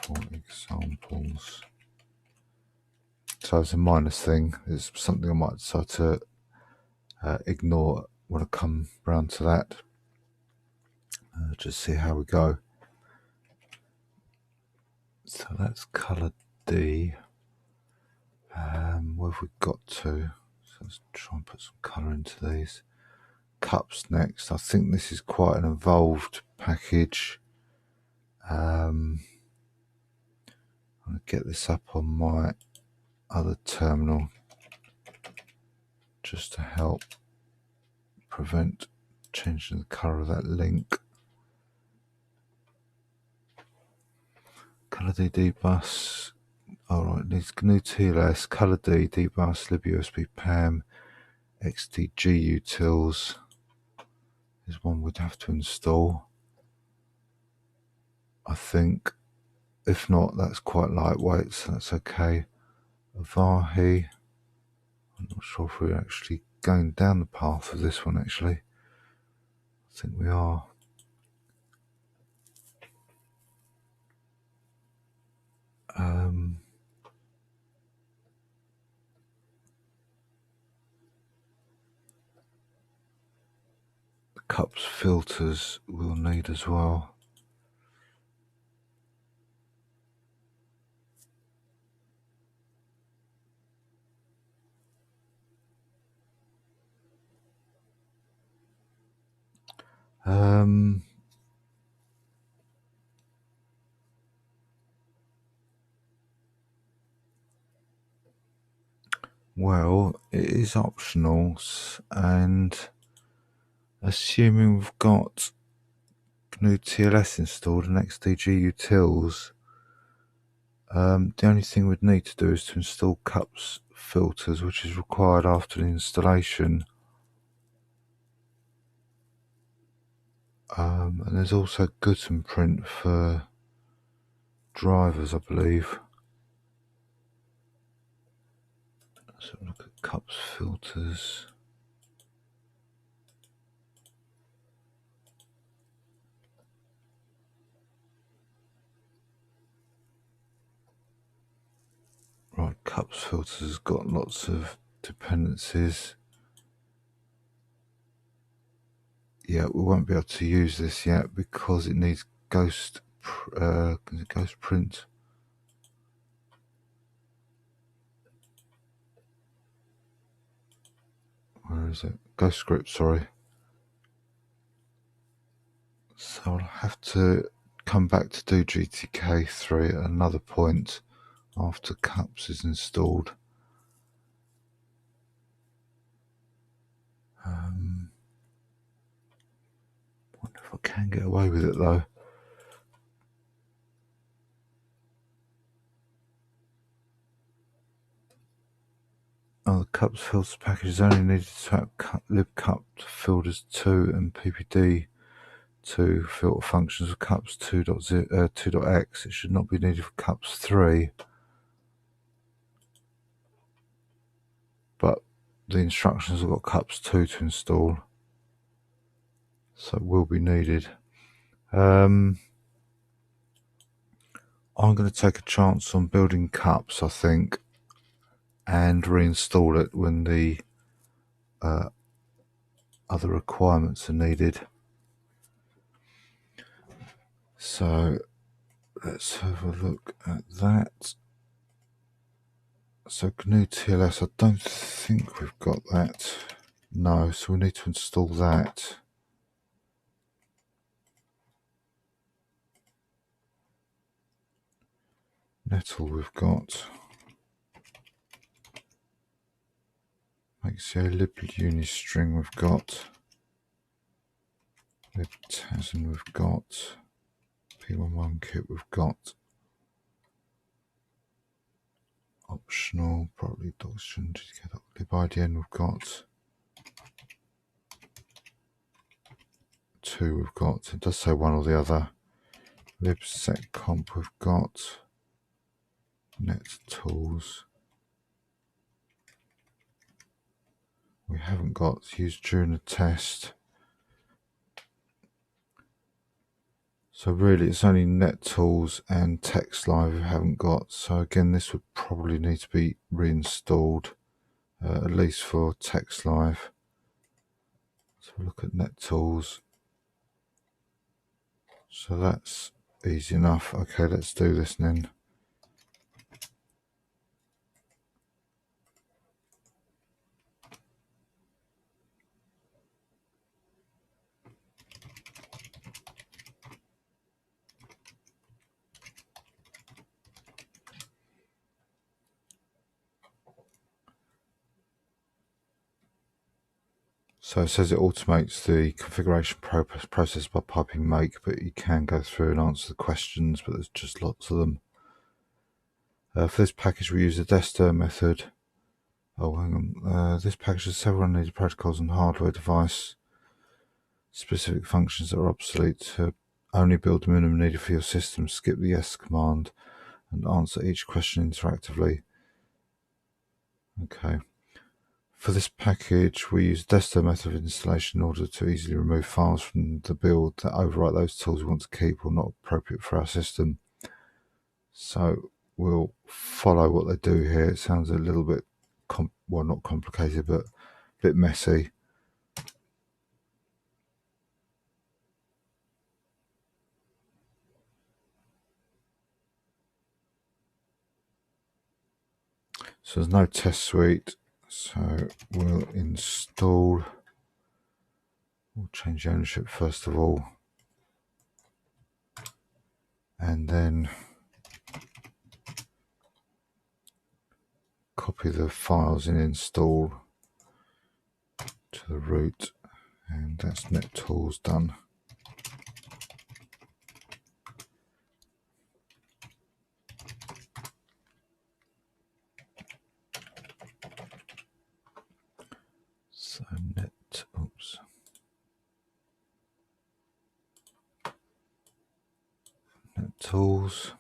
for examples. So it's a minus thing. It's something I might decide to ignore when I come round to that. Just see how we go. So that's color D. Where have we got to? So let's try and put some colour into these. Cups next. I think this is quite an involved package. I'm going to get this up on my other terminal just to help prevent changing the colour of that link. Color D dbus. Alright, needs GNU TLS, Color D, dbus, libUSB PAM, XDG utils is one we'd have to install, I think. If not, that's quite lightweight, so that's okay. Avahi, I'm not sure if we're actually going down the path of this one actually. I think we are. The cups filters we'll need as well. Well, it is optional, and assuming we've got GNU TLS installed and XDG utils, the only thing we'd need to do is to install cups filters, which is required after the installation. And there's also Gutenprint for drivers, I believe. Let's have a look at cups filters. Right, cups filters has got lots of dependencies. Yeah, we won't be able to use this yet because it needs ghost print. Where is it? Ghost script, sorry. So I'll have to come back to do GTK3 at another point after cups is installed. Wonder if I can get away with it though. Oh, the cups filters package is only needed to have libcup filters 2 and ppd 2 filter functions of cups 2.x. It should not be needed for cups 3. But the instructions have got cups 2 to install, so it will be needed. I'm going to take a chance on building cups, I think, and reinstall it when the other requirements are needed. So let's have a look at that. So GNU TLS, I don't think we've got that. No, so we need to install that. Nettle we've got. Makes libunistring we've got. libtasm we've got. P11 kit we've got. Optional, probably doctrine to get up. libidn we've got. 2 we've got. It does say one or the other. libseccomp we've got. Net tools. We haven't got used during the test. So really it's only NetTools and TextLive we haven't got. So again, this would probably need to be reinstalled, at least for TextLive. So look at NetTools. So that's easy enough. Okay, let's do this then. So it says it automates the configuration process by piping make, but you can go through and answer the questions, but there's just lots of them. For this package, we use the Dester method. Oh, hang on. This package has several unneeded protocols and hardware device specific functions that are obsolete. To only build the minimum needed for your system, skip the yes command and answer each question interactively. Okay. For this package, we use Dester method of installation in order to easily remove files from the build that overwrite those tools we want to keep or not appropriate for our system. So we'll follow what they do here. It sounds a little bit, well, not complicated, but a bit messy. So there's no test suite. So we'll install, we'll change the ownership first of all, and then copy the files in install to the root, and that's NetTools done. So NetTools,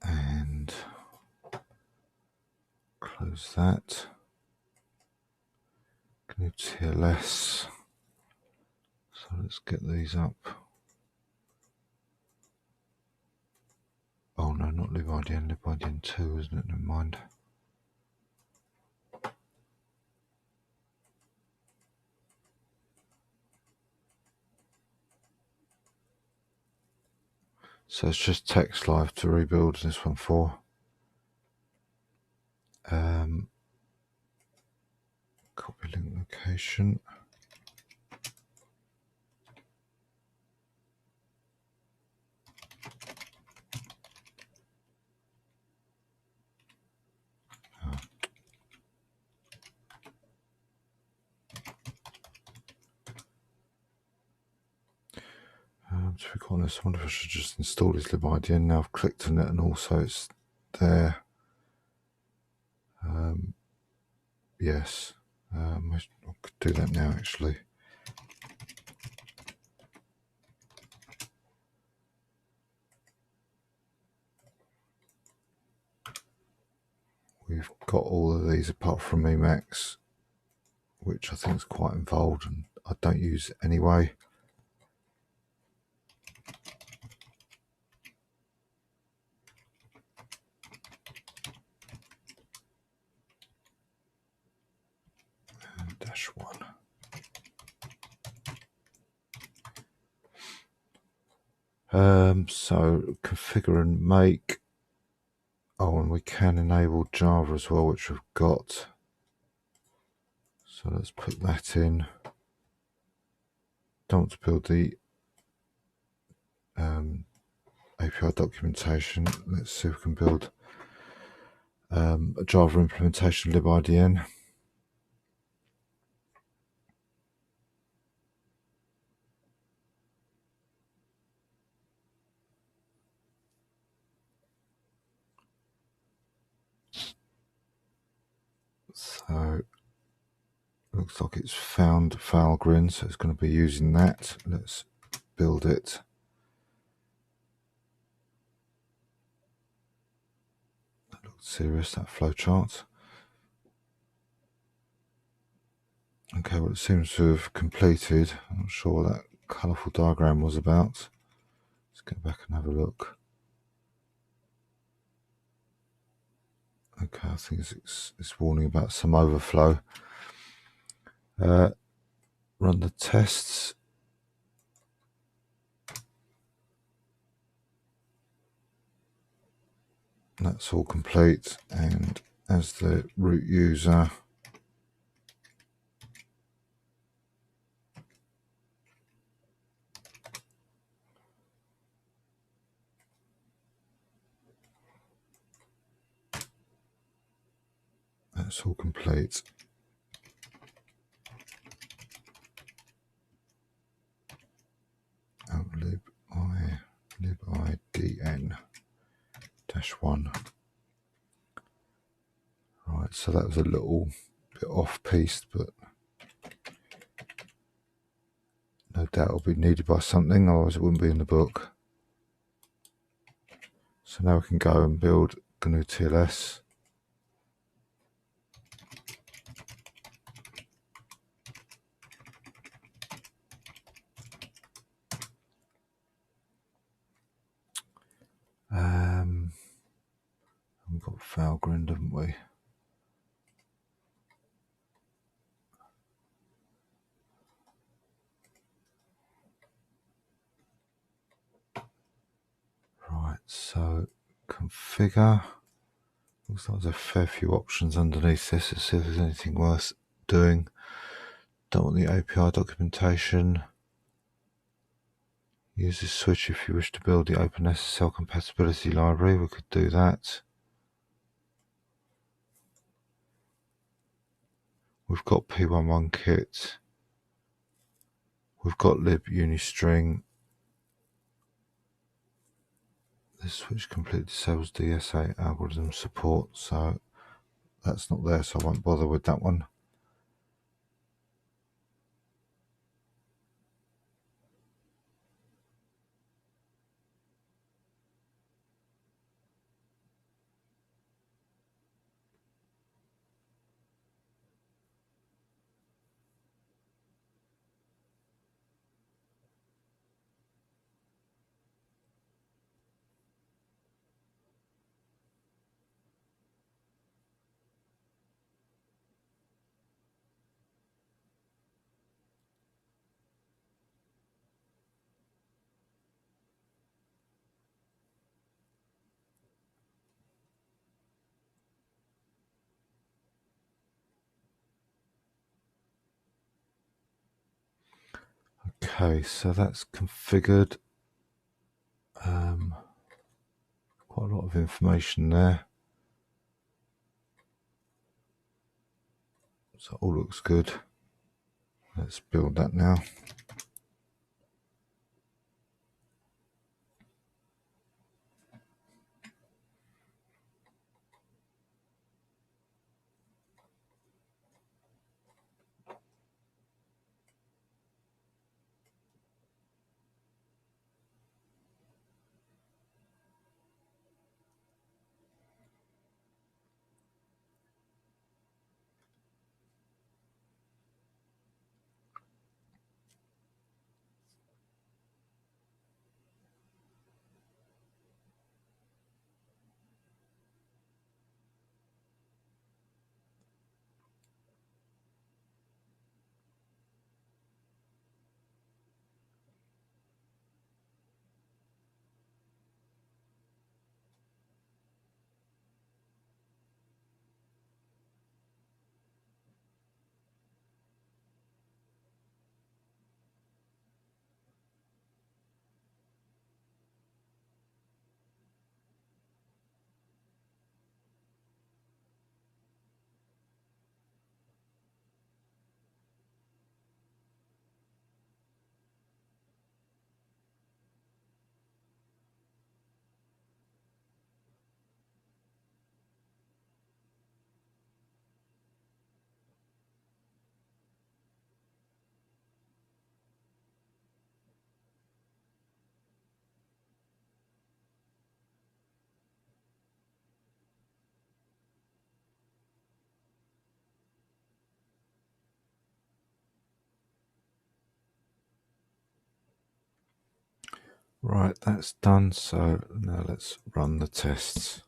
and close that. GNU TLS. So let's get these up. Oh no, not libidn, libidn 2, isn't it? Never mind. So it's just TextLive to rebuild this one for. Copy link location. To be honest, I wonder if I should just install this libidn. Now I've clicked on it and also it's there. Yes. I could do that now actually. We've got all of these apart from Emacs, which I think is quite involved and I don't use anyway. And -1. So configure and make. Oh, and we can enable Java as well, which we've got. So let's put that in. Don't want to build the API documentation. Let's see if we can build a Java implementation libIDN. So looks like it's found Valgrind, so it's going to be using that. Let's build it. That looks serious, that flowchart. Okay, well it seems to have completed. I'm not sure what that colourful diagram was about. Let's go back and have a look. Okay, I think it's warning about some overflow. Run the tests. That's all complete, and as the root user, that's all complete. libidn -1. Right, so that was a little bit off-piste, but no doubt it'll be needed by something, otherwise it wouldn't be in the book. So now we can go and build GNU TLS. We've got Valgrind, haven't we? Right, so configure. Looks like there's a fair few options underneath this. Let's see if there's anything worth doing. Don't want the API documentation. Use this switch if you wish to build the OpenSSL compatibility library. We could do that. We've got P11 kit. We've got libunistring. This switch completely disables DSA algorithm support, so that's not there, so I won't bother with that one. Okay, so that's configured. Quite a lot of information there. So all looks good. Let's build that now. Right, that's done. So now let's run the tests.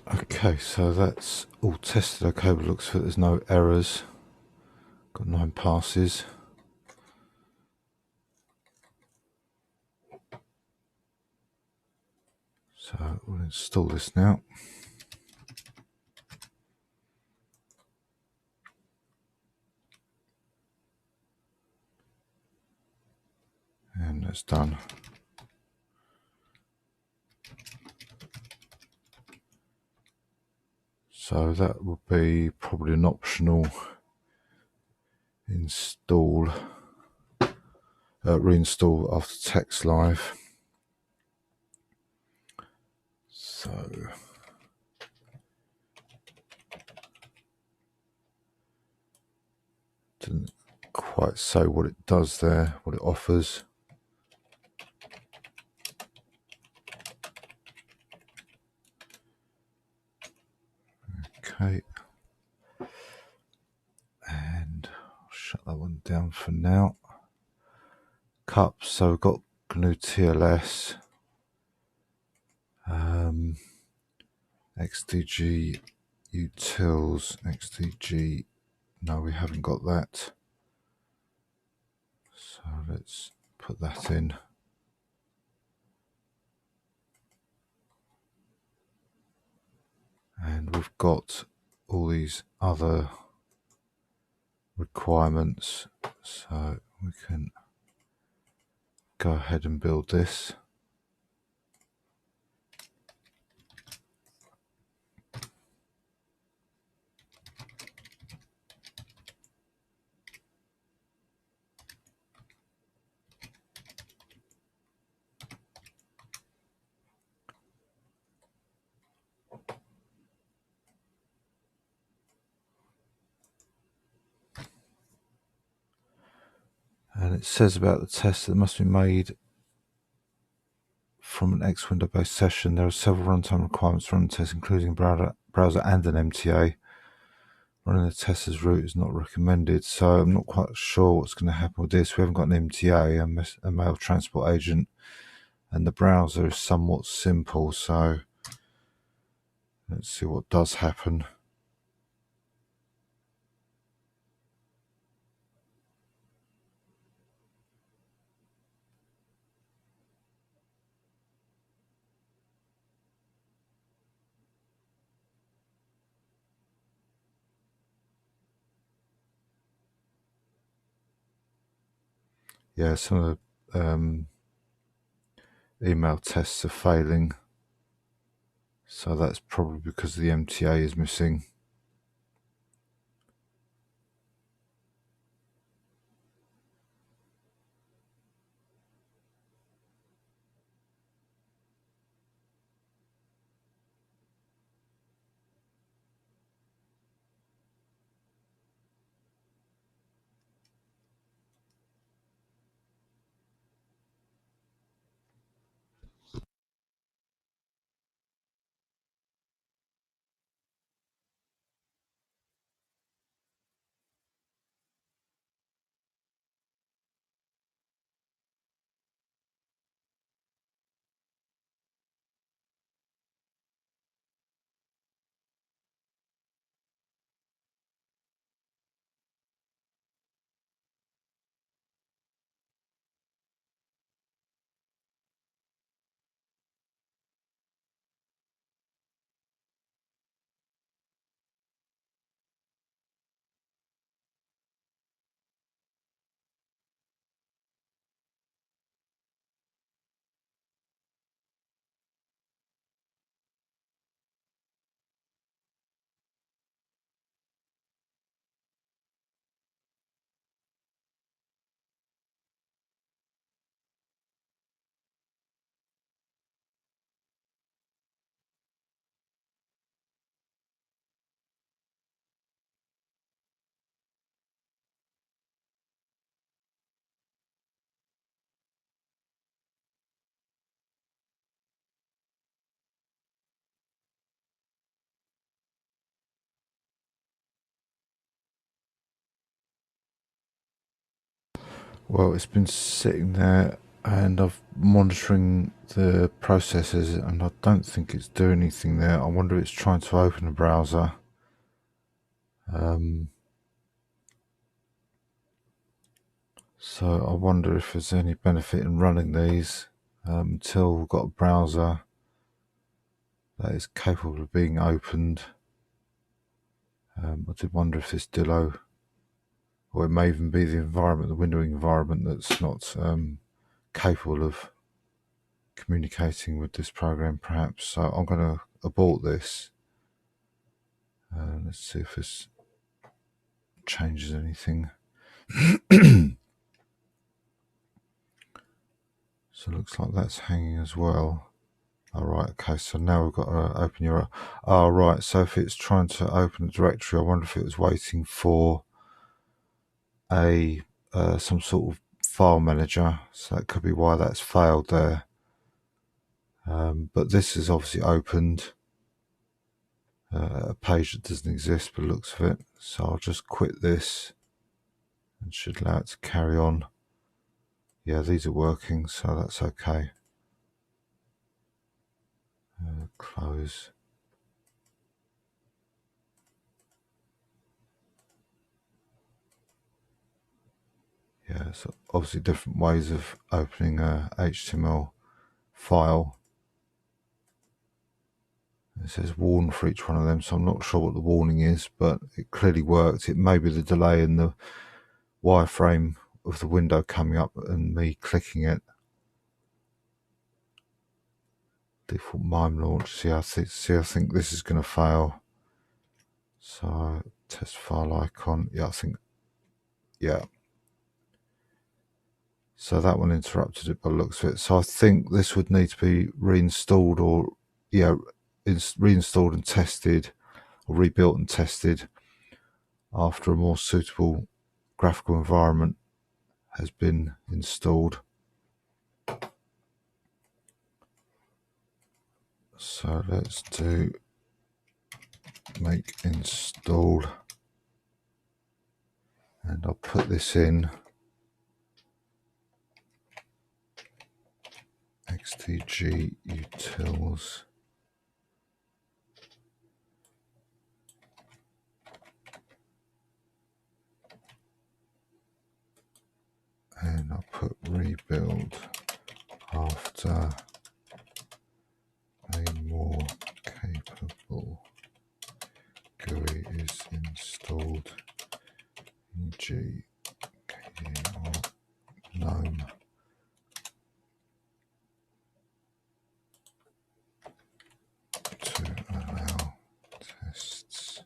Okay, so that's all tested okay, but looks like there's no errors. Got 9 passes. So we'll install this now. And that's done. So that will be probably an optional install, reinstall after text live. So didn't quite say what it does there, what it offers. Okay, and I'll shut that one down for now. Cups, so we've got GNU TLS, XDG utils, XDG, no we haven't got that. So let's put that in. And we've got all these other requirements, so we can go ahead and build this. And it says about the test that must be made from an X window based session. There are several runtime requirements for running the test, including browser and an MTA. Running the test as root is not recommended, so I'm not quite sure what's going to happen with this. We haven't got an MTA, a mail transport agent, and the browser is somewhat simple, so let's see what does happen. Yeah, some of the email tests are failing, so that's probably because the MTA is missing. Well, it's been sitting there And I'm monitoring the processes, and I don't think it's doing anything there. I wonder if it's trying to open a browser. So I wonder if there's any benefit in running these until we've got a browser that is capable of being opened. I did wonder if this Dillo, or it may even be the environment, the windowing environment, that's not capable of communicating with this program, perhaps. So I'm going to abort this. Let's see if this changes anything. So it looks like that's hanging as well. All right, okay, so now we've got to open your... Oh, right, so if it's trying to open a directory, I wonder if it was waiting for a some sort of file manager, so that could be why that's failed there. But this is obviously opened a page that doesn't exist by the looks of it, so I'll just quit this and should allow it to carry on. Yeah, these are working, so that's okay. Close. Yeah, so obviously different ways of opening a HTML file. It says warn for each one of them, so I'm not sure what the warning is, but it clearly worked. It may be the delay in the wireframe of the window coming up and me clicking it. Default MIME launch. See, I think this is going to fail. So test file icon. Yeah, I think. Yeah. So that one interrupted it by the looks of it. So I think this would need to be reinstalled, or reinstalled and tested, or rebuilt and tested after a more suitable graphical environment has been installed. So let's do make install, and I'll put this in xtg utils, and I'll put rebuild after a more capable GUI is installed, e.g. GNOME to allow tests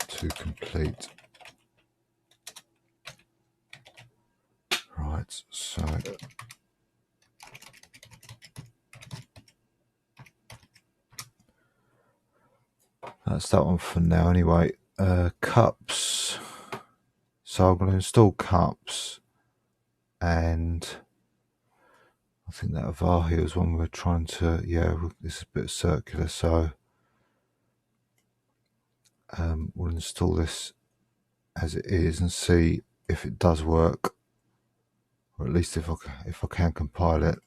to complete. Right, so that's that one for now anyway. Cups. So I'm going to install cups, and I think that Avahi is one we're trying to, this is a bit circular, so we'll install this as it is and see if it does work, or at least if I can compile it.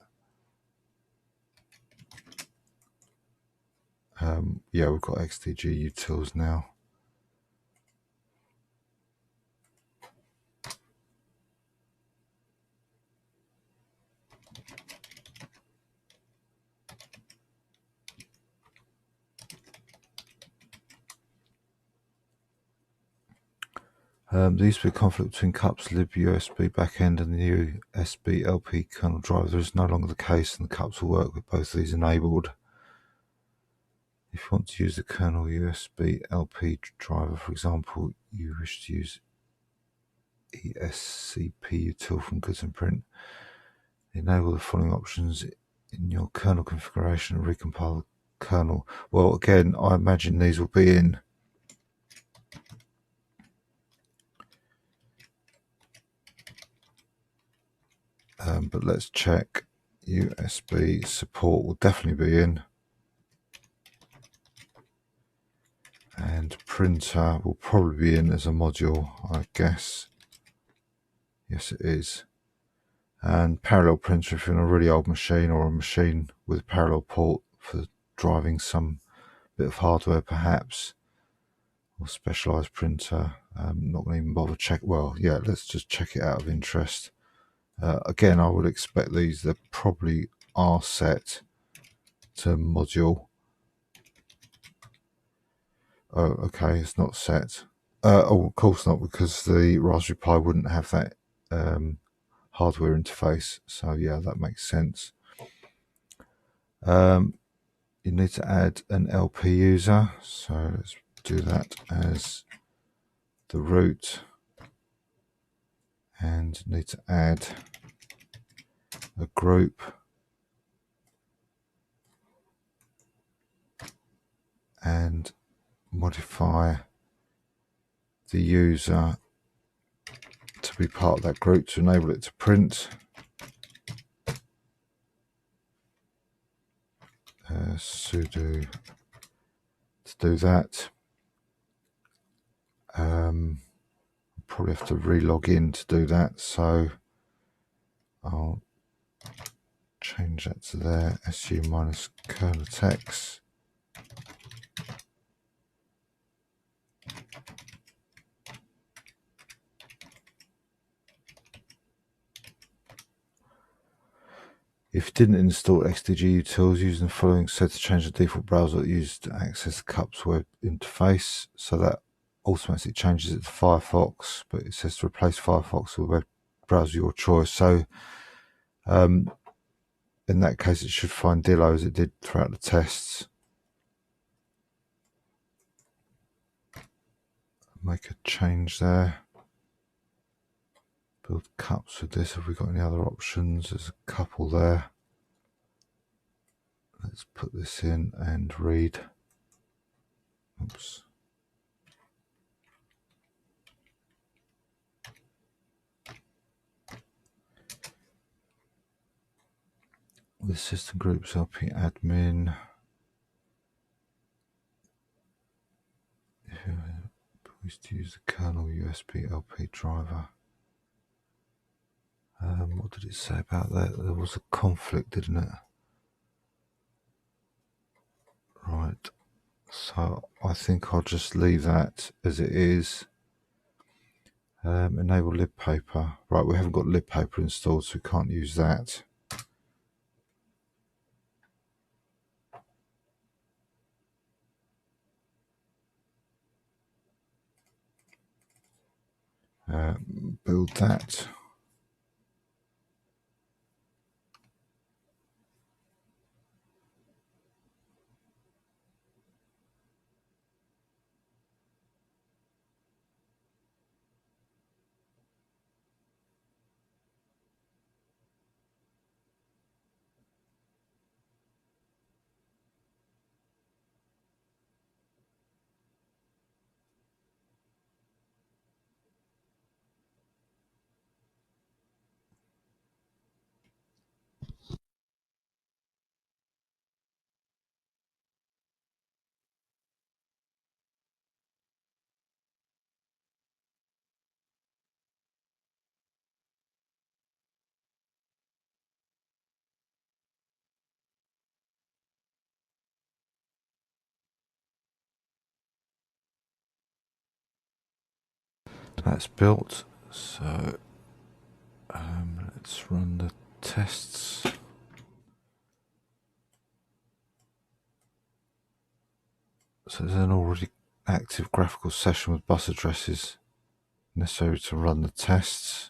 Yeah, we've got xtg utils now. There used to be a conflict between cups libUSB backend and the USB LP kernel driver. There is no longer the case, and the cups will work with both of these enabled. If you want to use the kernel USB LP driver, for example, you wish to use ESCP util from Goods and Print, enable the following options in your kernel configuration and recompile the kernel. Well, again, I imagine these will be in. But let's check. USB support will definitely be in. And printer will probably be in as a module, I guess. Yes, it is. And parallel printer if you're on a really old machine, or a machine with a parallel port for driving some bit of hardware perhaps, or specialized printer. Not going to even bother check. Well, yeah, let's just check it out of interest. Again, I would expect these, they probably are set to module. Oh, okay, it's not set. Oh, of course not, because the Raspberry Pi wouldn't have that hardware interface. So yeah, that makes sense. You need to add an LP user, so let's do that as the root, and need to add a group, and modify the user to be part of that group to enable it to print. Sudo to do that. Probably have to re-log in to do that, so I'll change that to there, su minus Kernotex. If you didn't install XDG utils, using the following set to change the default browser used to access the CUPS web interface. So that automatically changes it to Firefox, but it says to replace Firefox with a web browser of your choice. So in that case, it should find Dillo as it did throughout the tests. Make a change there. Build CUPS with this. Have we got any other options? There's a couple there. Let's put this in and read. Oops. With system groups, LP admin. We used to use the kernel USB LP driver. What did it say about that? There was a conflict, didn't it? Right. So I think I'll just leave that as it is. Enable libpaper. Right, we haven't got libpaper installed, so we can't use that. Build that. That's built. So let's run the tests. So there's an already active graphical session with bus addresses necessary to run the tests.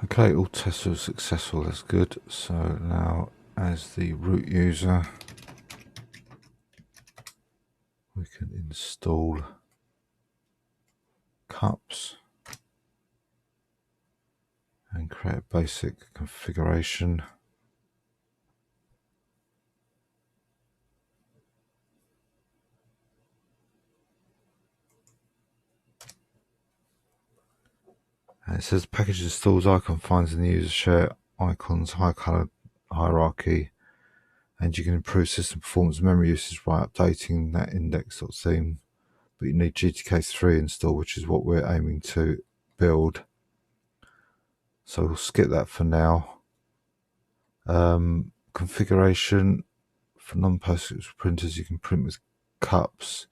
Okay, all tests are successful, that's good. So now as the root user, we can install cups and create a basic configuration. And it says package installs icon finds in the user share icons high color hierarchy, and you can improve system performance and memory usage by updating that index.theme. But you need GTK3 installed, which is what we're aiming to build. So we'll skip that for now. Configuration for non-PostScript printers, you can print with cups.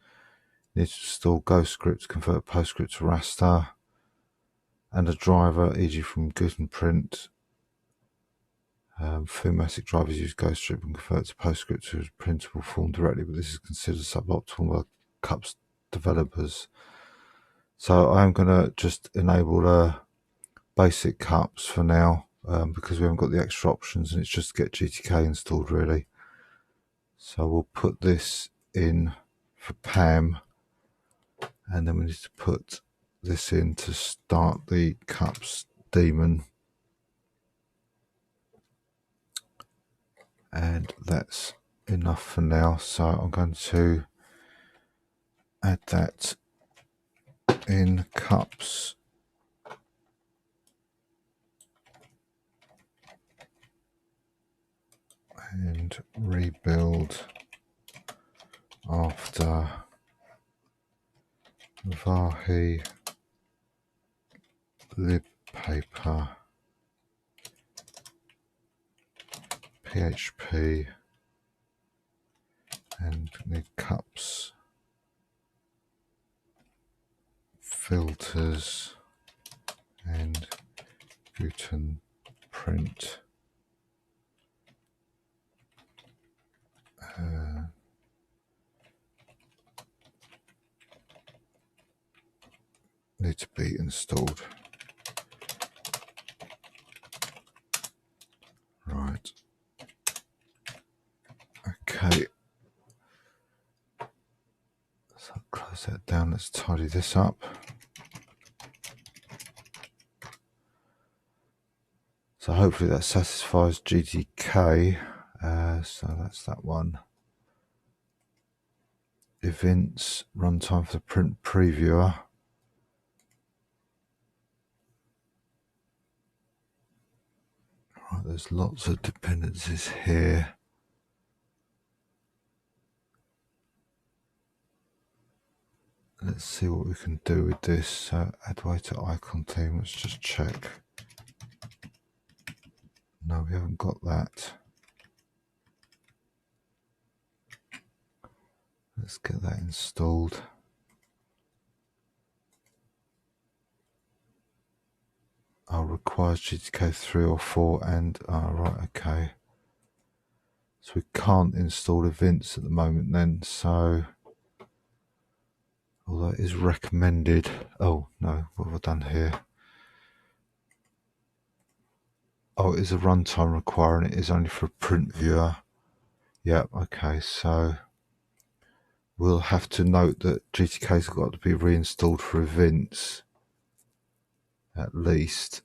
You need to install GhostScript, convert PostScript to raster, and a driver, e.g. from Gutenprint. Fumatic drivers use GhostScript and convert to PostScript to a printable form directly, but this is considered suboptimal by cups developers. So I'm going to just enable basic cups for now, because we haven't got the extra options, and it's just to get GTK installed really. So we'll put this in for PAM, and then we need to put this in to start the cups daemon, and that's enough for now. So I'm going to add that in cups, and rebuild after Vahi libpaper PHP, and the cups filters and Gutenprint need to be installed. Right. Okay. So close that down. Let's tidy this up. So hopefully that satisfies GTK. So that's that one. Events, runtime for the print previewer. Right, there's lots of dependencies here. Let's see what we can do with this. So add way to icon theme. Let's just check. No, we haven't got that. Let's get that installed. Requires GTK 3 or 4 and right, okay. So we can't install events at the moment then, so although it is recommended. Oh no, what have I done here? Oh, it is a runtime require and it is only for a print viewer. Yeah, okay, so we'll have to note that GTK's got to be reinstalled for events at least.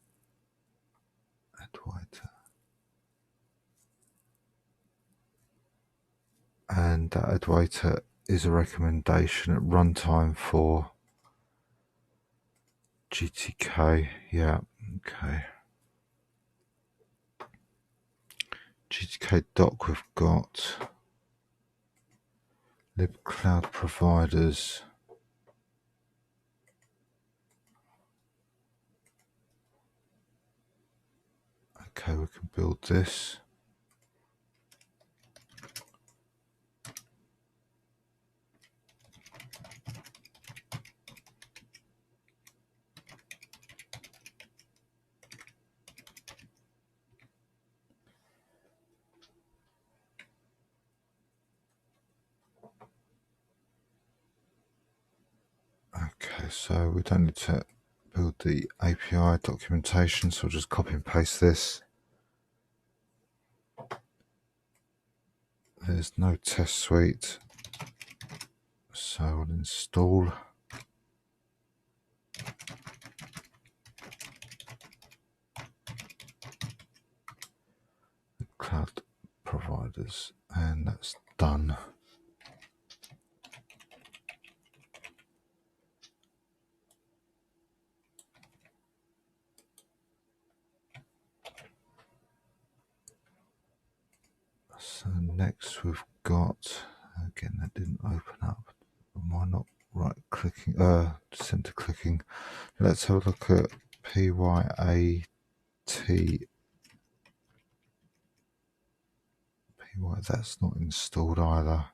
And that adwaiter is a recommendation at runtime for GTK. Yeah, okay. GTK doc we've got. libcloud providers. Okay, we can build this. Okay, so we don't need to build the API documentation, so I'll just copy and paste this. There's no test suite, so I'll install. Cloud providers, and that's done. So next we've got, again that didn't open up, am I not right clicking, center clicking? Let's have a look at PYAT. That's not installed either.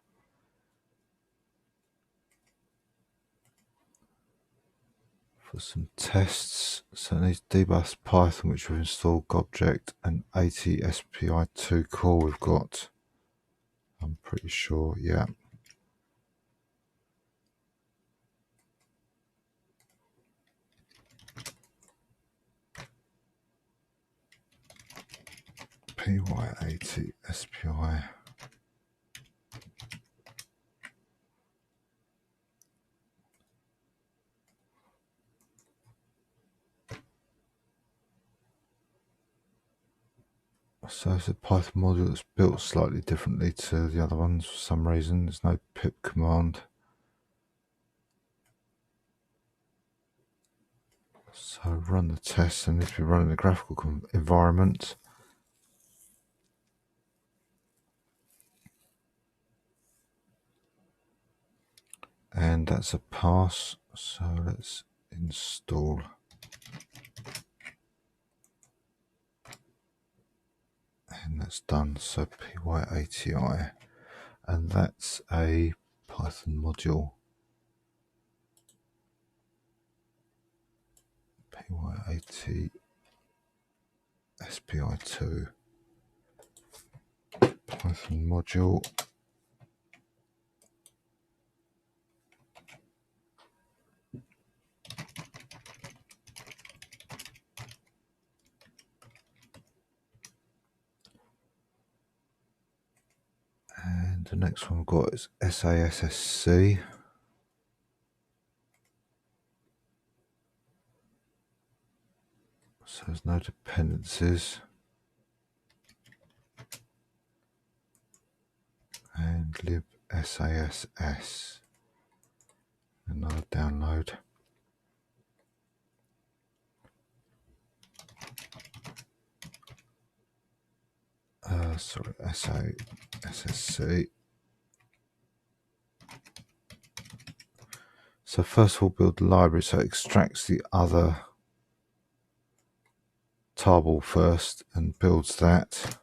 For some tests, so it needs dbus Python, which we've installed, Object, and AT-SPI2 core we've got. I'm pretty sure, yeah. PYAT-SPI. So it's a Python module that's built slightly differently to the other ones for some reason. There's no pip command. So run the test, and if you run in a graphical environment. And that's a pass, so let's install. And that's done, so PYATI. And that's a Python module. PYAT-SPI2. Python module. And the next one we've got is SASSC. So there's no dependencies. And libsass. Another download. Sorry, SASSC. So first of all, build the library, so it extracts the other tarball first and builds that.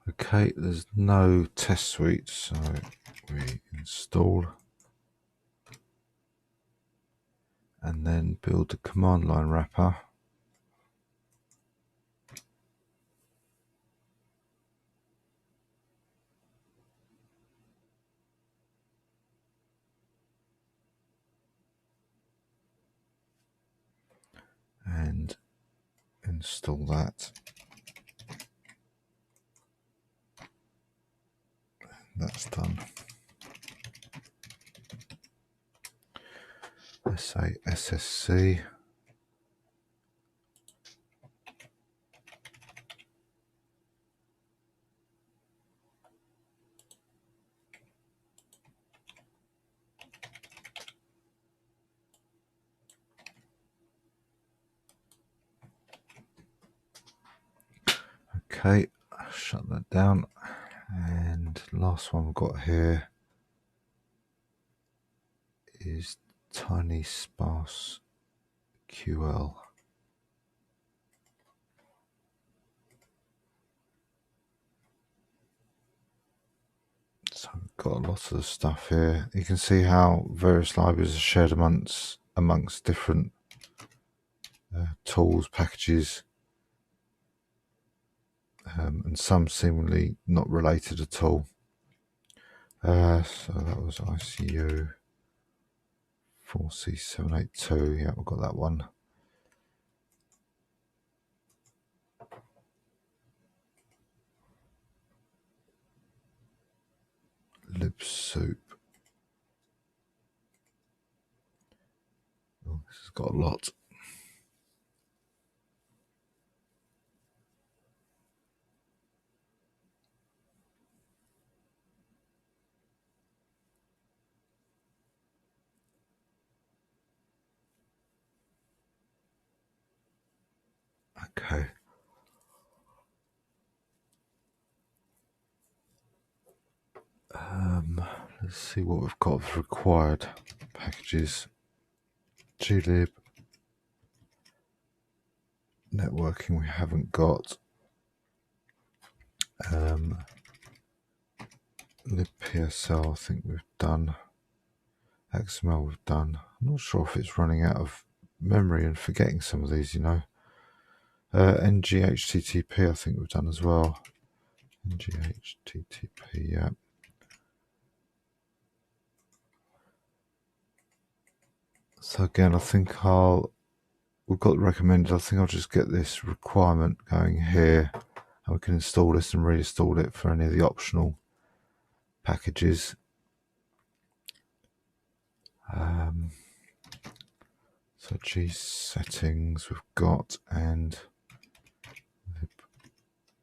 Okay, there's no test suite, so we install and then build the command line wrapper. and install that. That's done. Let's say SSC. Okay, shut that down. And last one we've got here is tiny sparse QL. So we've got a lot of the stuff here. You can see how various libraries are shared amongst different tools, packages, and some seemingly not related at all. So that was ICU 4C782. Yeah, we've got that one. libsoup. Oh, this has got a lot. Okay. Let's see what we've got of required packages. glib, networking we haven't got. libpsl I think we've done. XML we've done. I'm not sure if it's running out of memory and forgetting some of these, you know. NGHTTP I think we've done as well. NGHTTP, yeah. So again, I think we've got recommended. I think I'll just get this requirement going here, and we can install this and reinstall it for any of the optional packages. So G settings we've got, and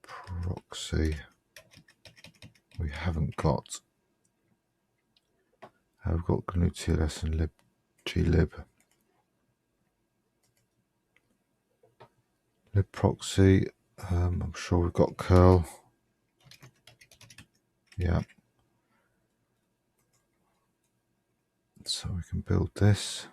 proxy we haven't got. We've got GNU-TLS and glib. libproxy, I'm sure we've got curl. Yeah. So we can build this.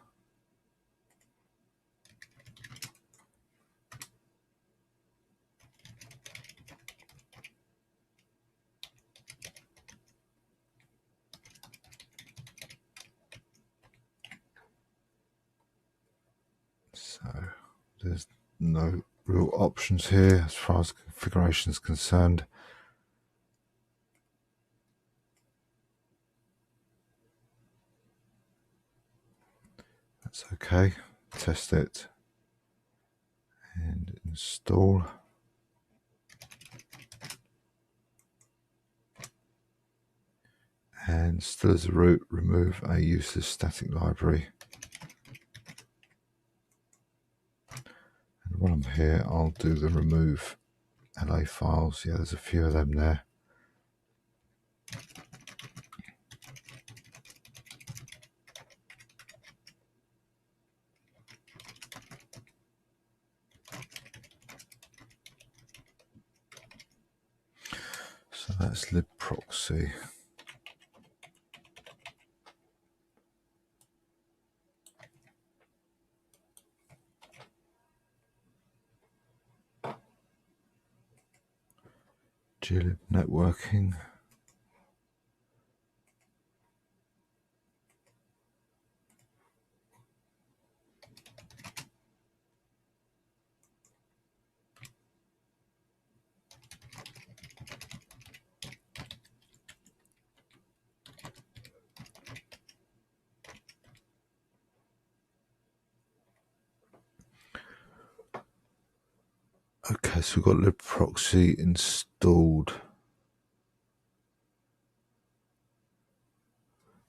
So there's no real options here as far as configuration is concerned. That's okay. Test it and install. And still as a root, remove a useless static library. And while I'm here, I'll do the remove LA files. Yeah, there's a few of them there. So that's libproxy. glib networking. Okay, so we've got libproxy installed.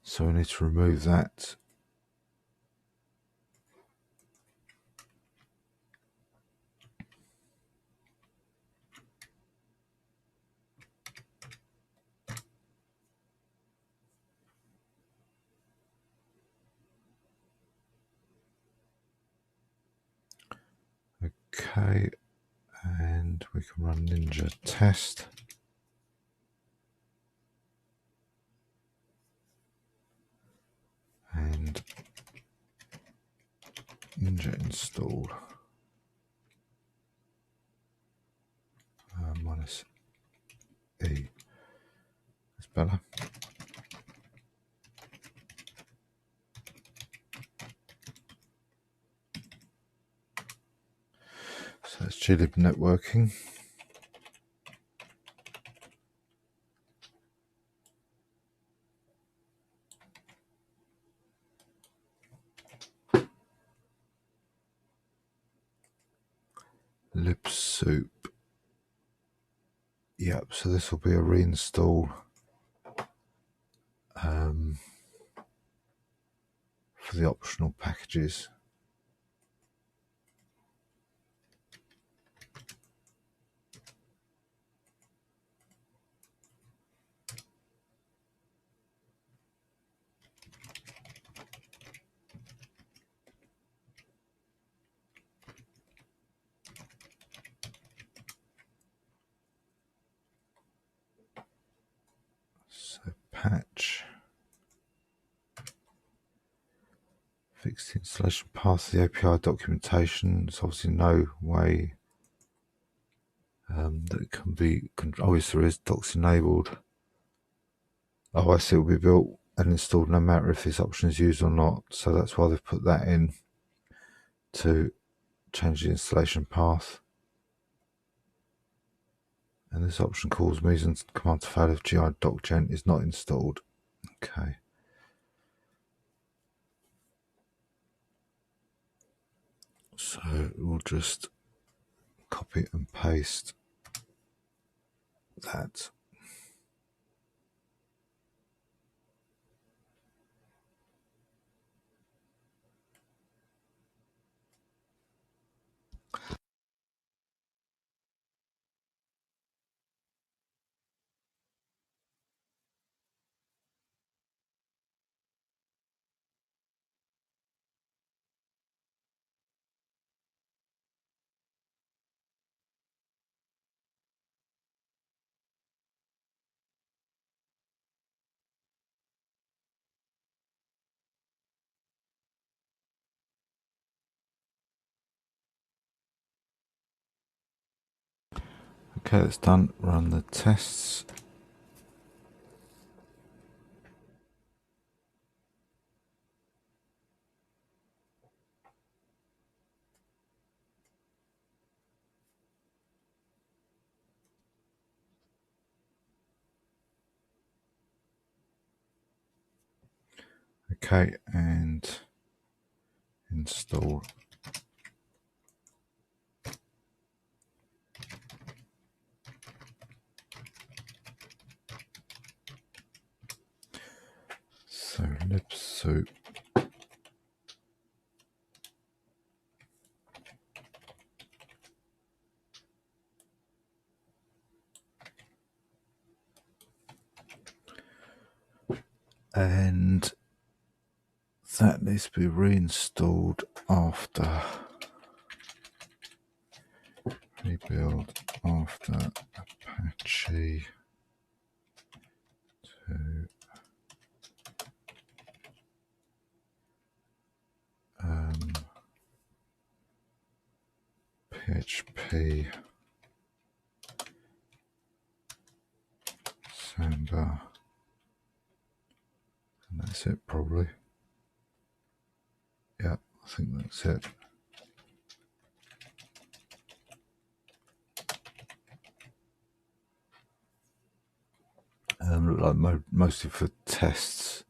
So we need to remove that. Okay, and we can run Ninja test. And Ninja installed. Minus E. That's better. So that's glib networking. libsoup. Yep, so this will be a reinstall for the optional packages. So patch. Fix the installation path of the API documentation. There's obviously no way that it can be. Oh, yes, there is. Docs enabled. OIC will be built and installed no matter if this option is used or not. So that's why they've put that in to change the installation path. And this option calls means command to fail if GI docgen is not installed. Okay. So we'll just copy and paste that. Okay, that's done. Run the tests. Okay, and install. So libsoup. And that needs to be reinstalled after rebuild after Apache 2 PHP Samba, and that's it probably. Yeah, I think that's it. Like mostly for tests.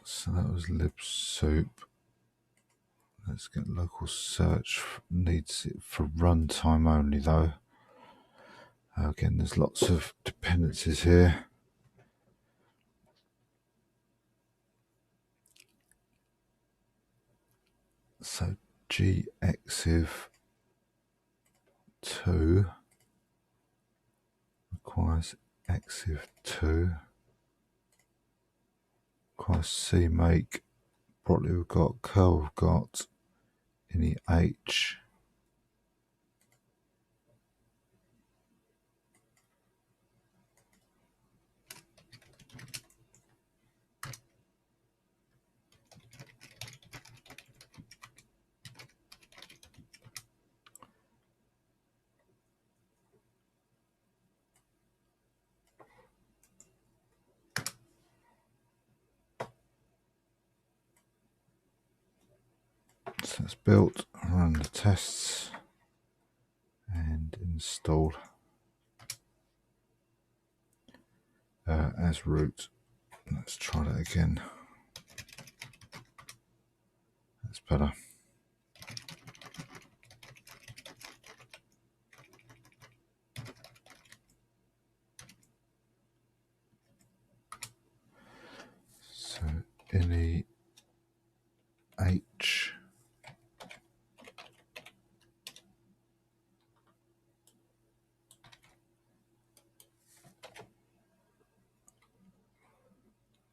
So that was libsoup. Let's get local search. Needs it for runtime only though. Again, there's lots of dependencies here. So gexiv2 requires exiv2, requires cmake, broadly we've got, curl we've got, any h. So it's built, run the tests, and install as root. Let's try that again. That's better. So any h.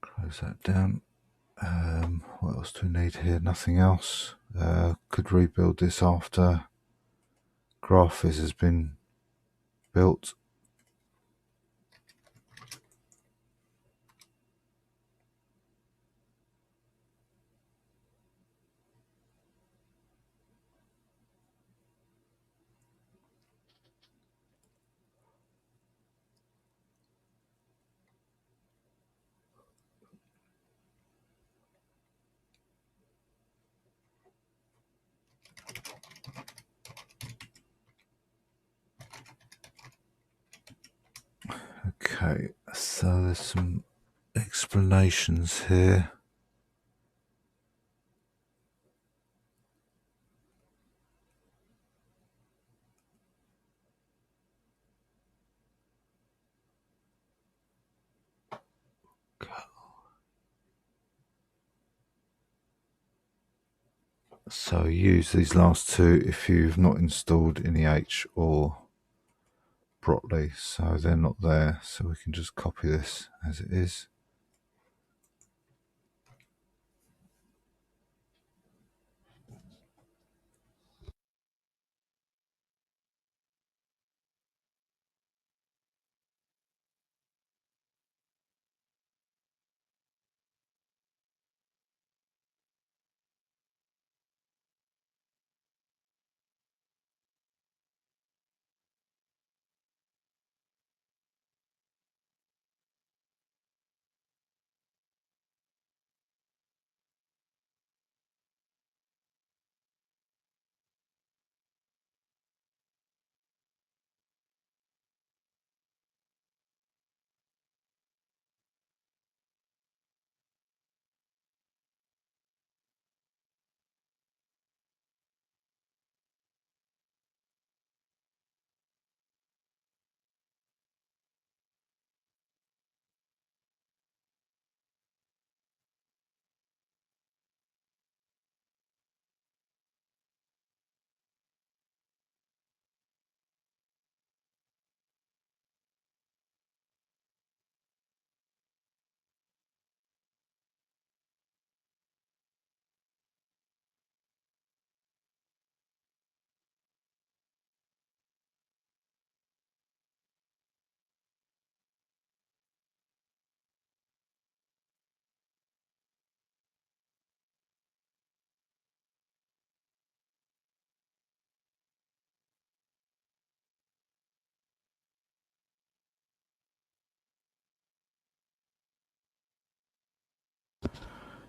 Close that down. What else do we need here? Nothing else. Could rebuild this after GraphViz has been built. Okay, so there's some explanations here. So use these last two if you've not installed any H or Brotli, so they're not there, so we can just copy this as it is.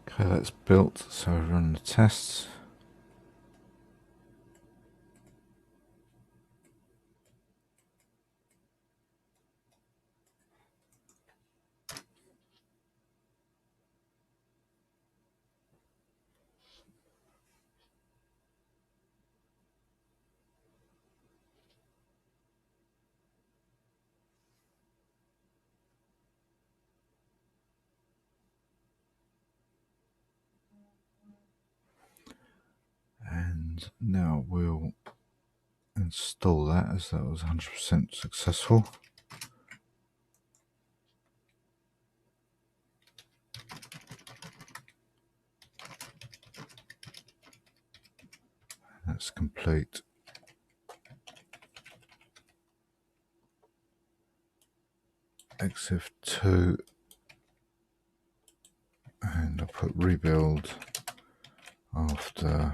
Okay, that's built, so we run the tests. And now we'll install that, as that was 100% successful. That's complete. EXIF2, and I'll put rebuild after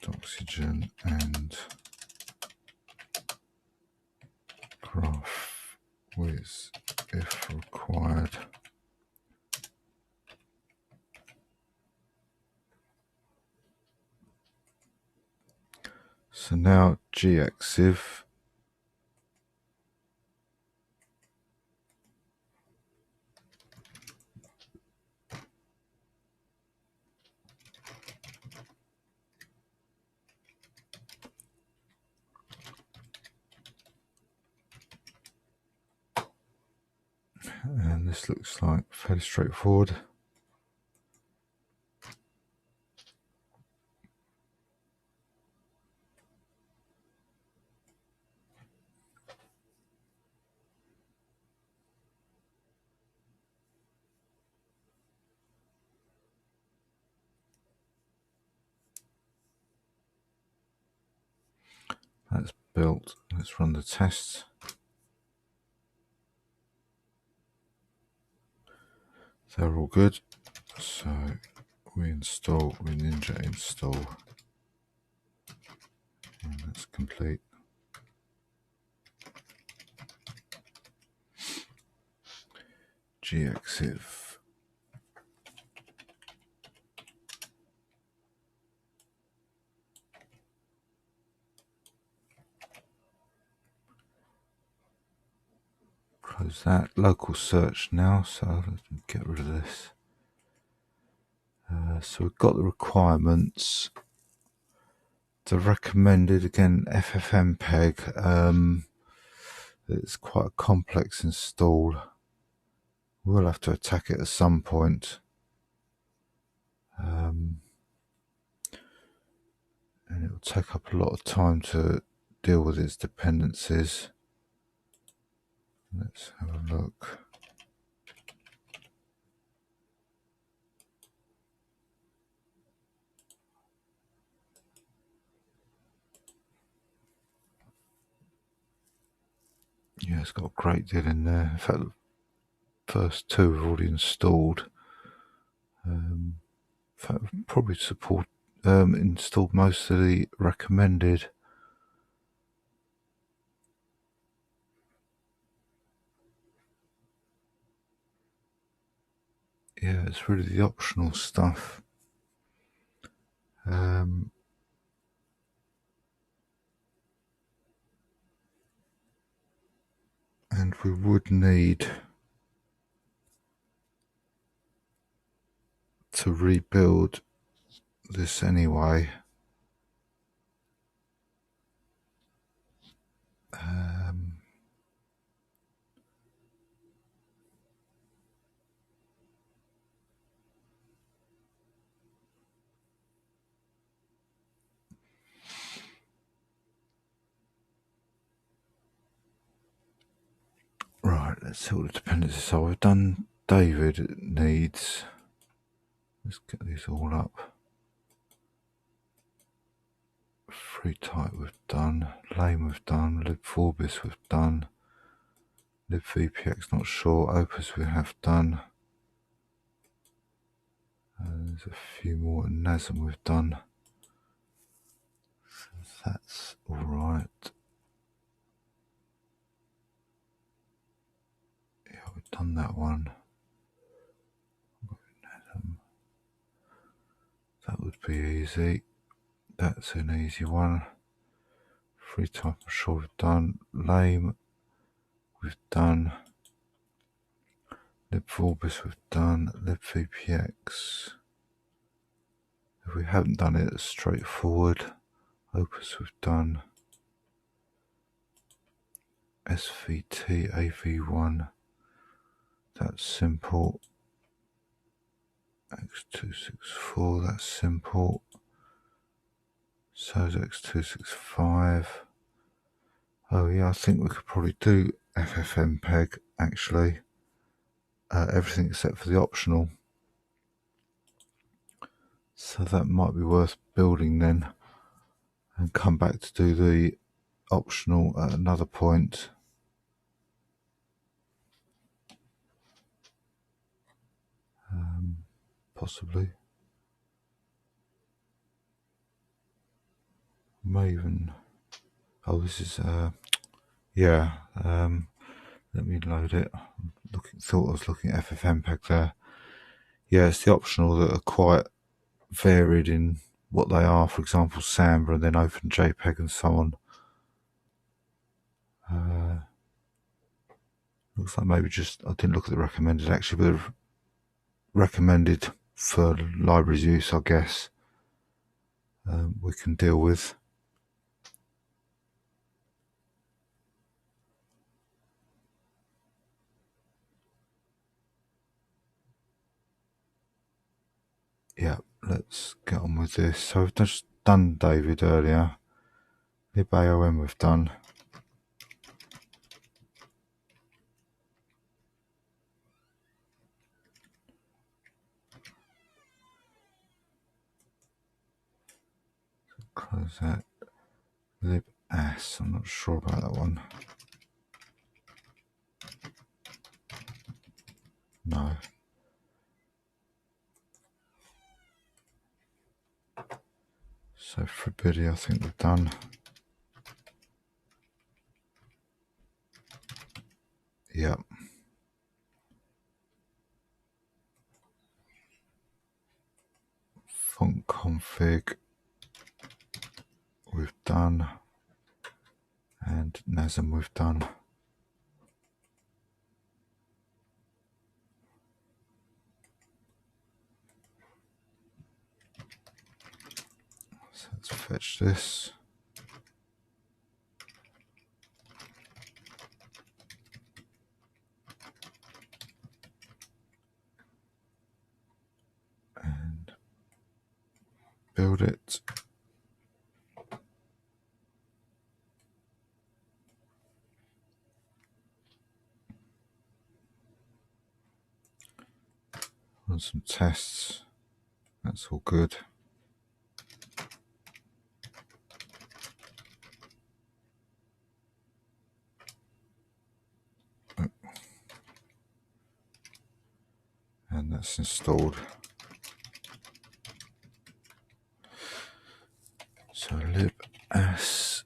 oxygen and graph with if required. So now gexif and this looks like fairly straightforward. That's built. Let's run the tests. They're all good. So we ninja install, and that's complete. Gexif. Close that. Local search now, so let's get rid of this. So we've got the requirements. The recommended, again, FFmpeg. It's quite a complex install. We'll have to attack it at some point. And it will take up a lot of time to deal with its dependencies. Let's have a look. Yeah, it's got a great deal in there. In fact, the first two have already installed. In fact, I've probably installed most of the recommended. Yeah, it's really the optional stuff. And we would need to rebuild this anyway. Right, let's see what the dependencies. So I've done David. It needs. Let's get these all up. Free type we've done. Lame we've done. libvorbis we've done. libvpx not sure. Opus we have done. There's a few more. Nasm we've done. So that's all right. Yeah, we've done that one. That would be easy. That's an easy one. Free type I'm sure we've done. Lame we've done. libvorbis we've done. libvpx. If we haven't done it, it's straightforward. Opus we've done. SVT AV1. That's simple. X264, that's simple. So X265. Oh yeah, I think we could probably do FFmpeg actually. Everything except for the optional. So that might be worth building then, and come back to do the optional at another point. Possibly. May even. Oh, this is yeah. Let me load it. Thought I was looking at FFmpeg there. Yeah, it's the optional that are quite varied in what they are. For example, Samba and then OpenJPEG and so on. Looks like maybe just I didn't look at the recommended actually, but recommended for libraries use, I guess. We can deal with. Yeah, let's get on with this. So we've just done David earlier. libaom we've done. Close that. libas, I'm not sure about that one. No. So Fribidi I think we've done. Yep. Font config we've done. And NASM we've done. So let's fetch this. And build it. Run some tests. That's all good. And that's installed. So libas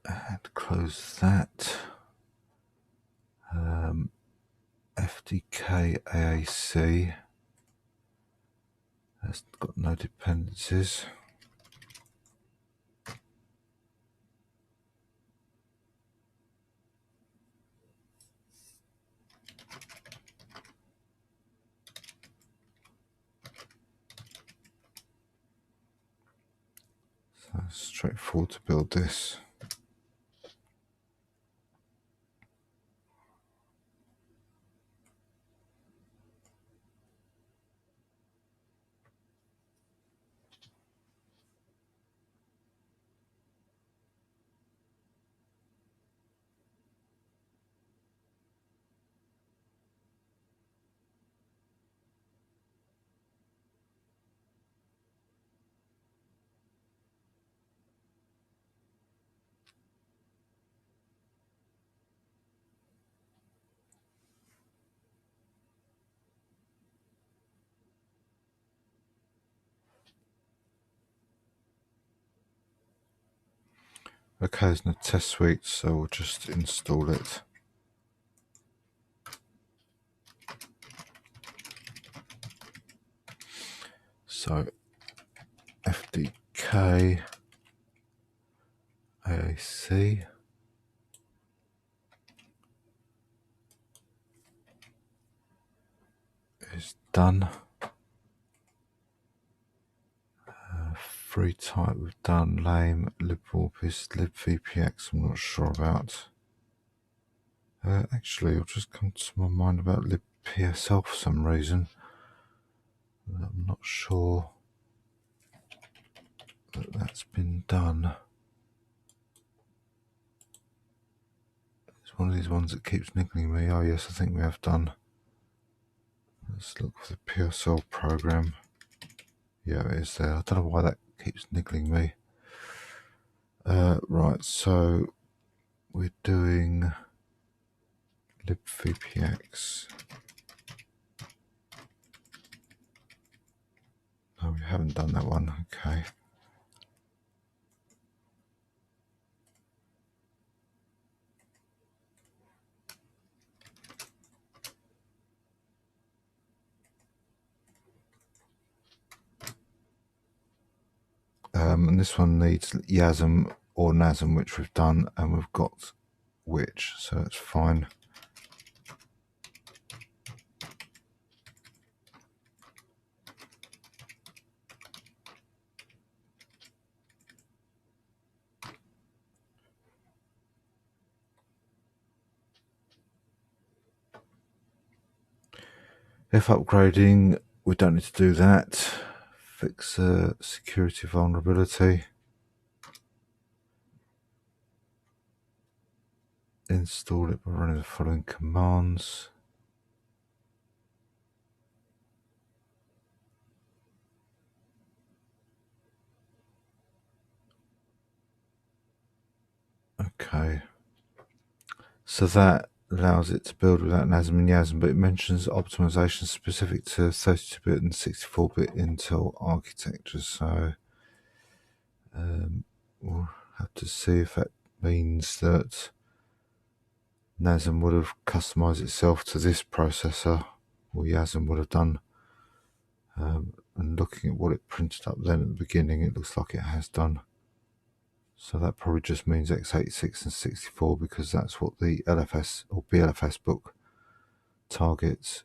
and close that. FDK AAC has got no dependencies. So straightforward to build this. Okay, there's no test suite, so we'll just install it. So FDK AAC is done. Every type we've done, lame, libporpoise, libvpx, I'm not sure about. Actually, it'll just come to my mind about libpsl for some reason. I'm not sure that that's been done. It's one of these ones that keeps niggling me. Oh yes, I think we have done. Let's look for the PSL program. Yeah, it is there. I don't know why that keeps niggling me. Right, so we're doing libvpx. No, we haven't done that one. Okay. And this one needs YASM or NASM, which we've done, and we've got which, so that's fine. If upgrading, we don't need to do that. Fix a security vulnerability. Install it by running the following commands. Okay. So that allows it to build without NASM and YASM, but it mentions optimization specific to 32-bit and 64-bit Intel architectures. So we'll have to see if that means that NASM would have customized itself to this processor, or YASM would have done. And looking at what it printed up then at the beginning, it looks like it has done. So that probably just means x86 and 64, because that's what the LFS or BLFS book targets.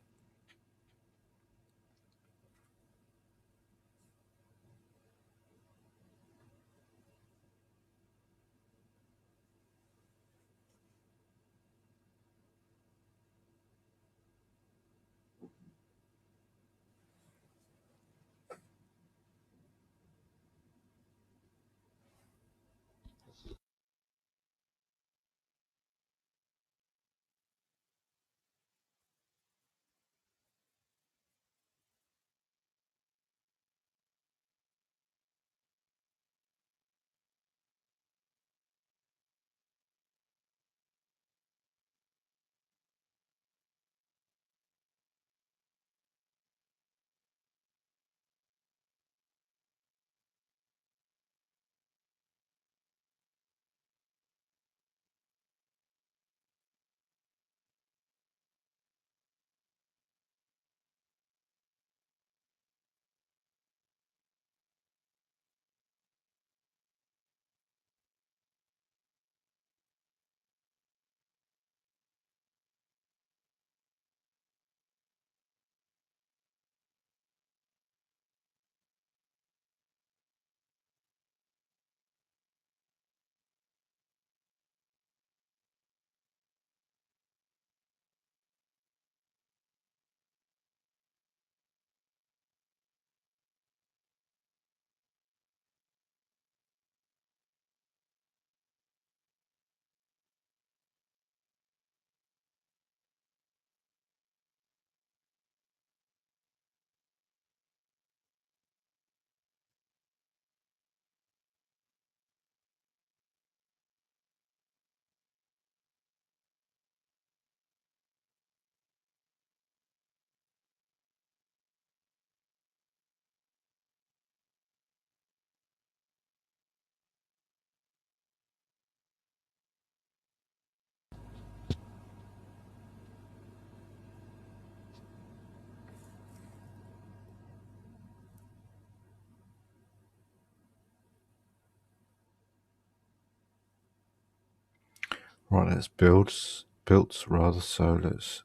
Right, that's built rather, so let's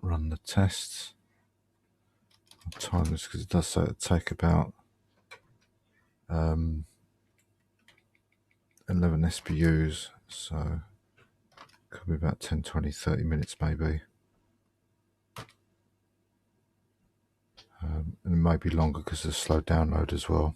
run the tests. I'll time this because it does say it'll take about 11 SPUs, so could be about 10, 20, 30 minutes maybe. And it may be longer because of the slow download as well.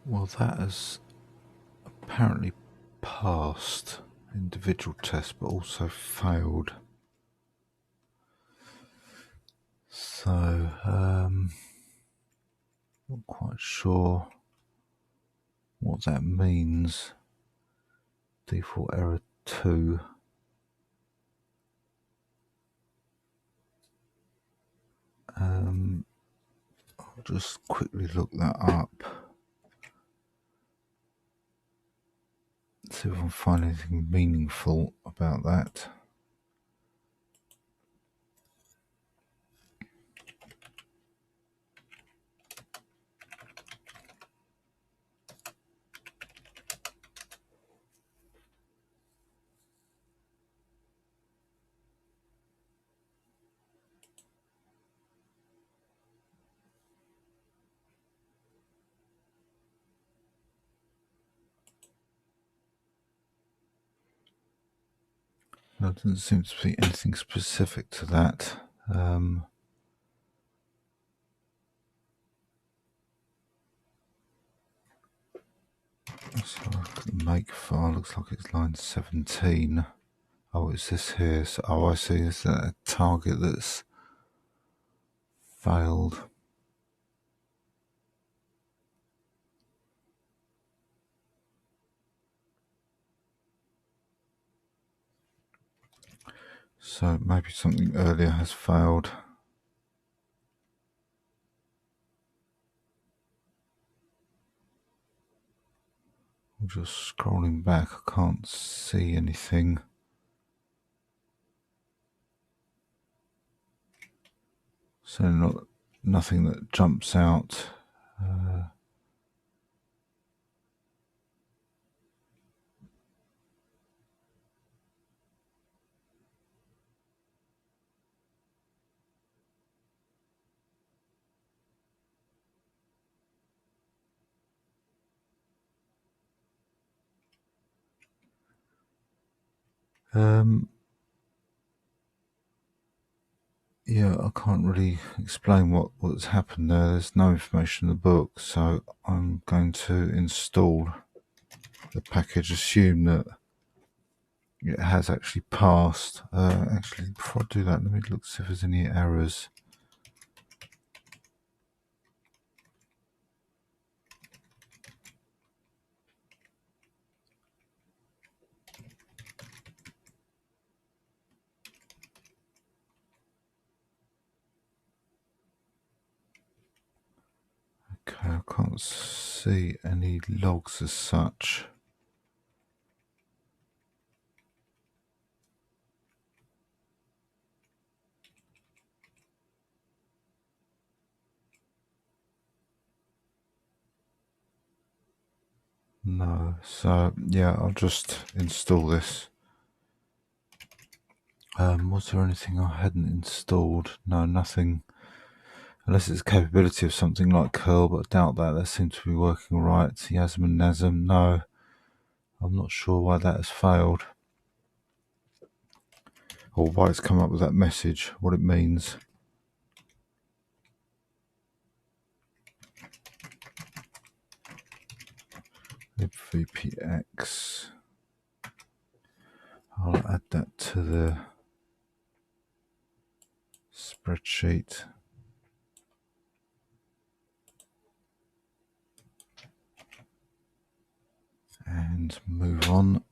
Well, that has apparently passed individual tests, but also failed. So, not quite sure what that means. Default error 2. I'll just quickly look that up. See if I can find anything meaningful about that. There doesn't seem to be anything specific to that. So look at the make file, looks like it's line 17. Oh, it's this here. So, oh, I see. It's a target that's failed. So maybe something earlier has failed. I'm just scrolling back. I can't see anything. So nothing that jumps out. Yeah, I can't really explain what's happened there. There's no information in the book, so I'm going to install the package, assume that it has actually passed. Actually, before I do that, let me look, see if there's any errors. Okay, I can't see any logs as such. No, so yeah, I'll just install this. Was there anything I hadn't installed? No, nothing. Unless it's a capability of something like curl, but I doubt that. That seems to be working right. Yasm and Nasm, no. I'm not sure why that has failed. Or why it's come up with that message, what it means. libvpx. I'll add that to the spreadsheet. And move on.